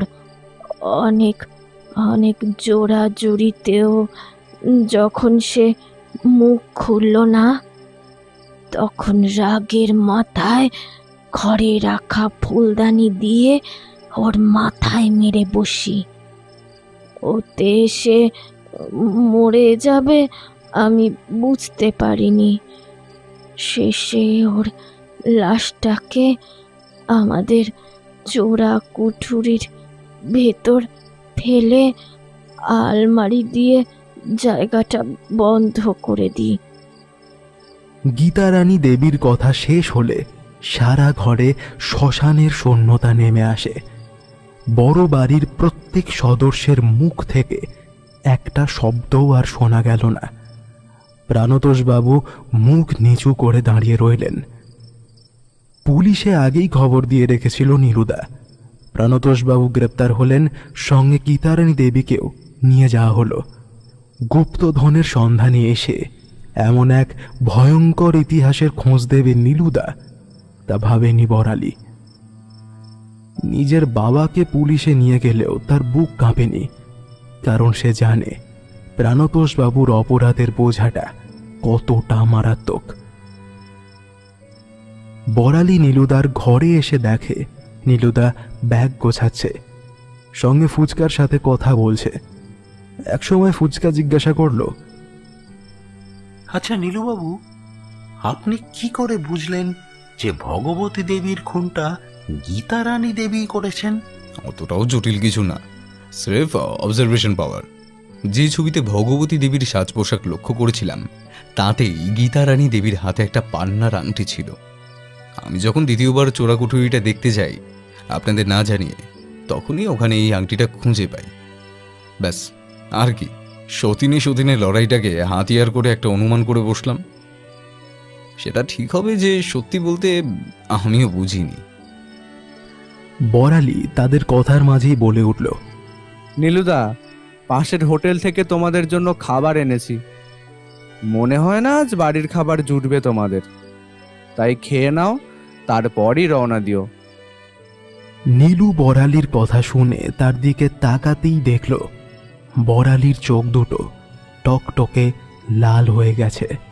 অনেক অনেক জোড়াজুড়িতেও যখন সে মুখ খুলল না, তখন রাগের মাথায় ঘরে রাখা ফুলদানি দিয়ে ওর মাথায় মেরে বসি। ওতে সে মরে যাবে আমি বুঝতে পারিনি। শেষে ওর লাশটাকে আমাদের চোরা কুঠুরির ভেতর ফেলে আলমারি দিয়ে জায়গাটা বন্ধ করে দিই। গীতা রানী দেবীর কথা শেষ হলে সারা ঘরে শ্মশানের শূন্যতা নেমে আসে। বড় বাড়ির প্রত্যেক সদস্যের মুখ থেকে একটা শব্দও আর শোনা গেল না। প্রাণতোষবাবু মুখ নিচু করে দাঁড়িয়ে রইলেন। পুলিশে আগেই খবর দিয়ে রেখেছিল নীলুদা। প্রাণতোষবাবু গ্রেপ্তার হলেন, সঙ্গে গীতারানী দেবীকেও নিয়ে যাওয়া হলো। গুপ্তধনের সন্ধানে এসে এমন এক ভয়ঙ্কর ইতিহাসের খোঁজ দেবে নীলুদা, তা ভাবেনি বড়ালি। নিজের বাবাকে পুলিশে নিয়ে গেলেও তার বুক কাঁপেনি, কারণ সে জানে প্রাণতোষবাবুর অপরাধের বোঝাটা কতটা মারাত্মক। বড়ালি নীলুদার ঘরে এসে দেখে নীলুদা ব্যাগ গোছাচ্ছে, সঙ্গে ফুচকার সাথে কথা বলছে। একসময় ফুচকা জিজ্ঞাসা করলো, আচ্ছা নীলুবাবু, আপনি কি করে বুঝলেন যে ভগবতী দেবীর খুনটা গীতা রানী দেবী করেছেন? অতটাও জটিল কিছু না, স্রেফ অবজারভেশন পাওয়ার। যে ছবিতে ভগবতী দেবীর সাজ পোশাক লক্ষ্য করেছিলাম তাতেই গীতারানী দেবীর হাতে একটা পান্নার আংটি ছিল। আমি যখন দ্বিতীয়বার চোরাকুঠুরিটা দেখতে যাই আপনাদের না জানিয়ে, তখনই ওখানে এই আংটিটা খুঁজে পাই। ব্যাস, আর কি, সতীনে লড়াইটাকে হাতিয়ার করে একটা অনুমান করে বসলাম। সেটা ঠিক হবে যে সত্যি বলতে আমিও বুঝিনি। বড়ালি তাদের কথার মাঝেই বলে উঠল, নীলুদা, পাশের হোটেল থেকে তোমাদের জন্য খাবার এনেছি। মনে হয় না আজ বাড়ির খাবার জুটবে তোমাদের, তাই খেয়ে নাও, তারপরই রওনা দিও। নীলু বড়ালির কথা শুনে তার দিকে তাকাতেই দেখল বড়ালির চোখ দুটো টকটকে লাল হয়ে গেছে।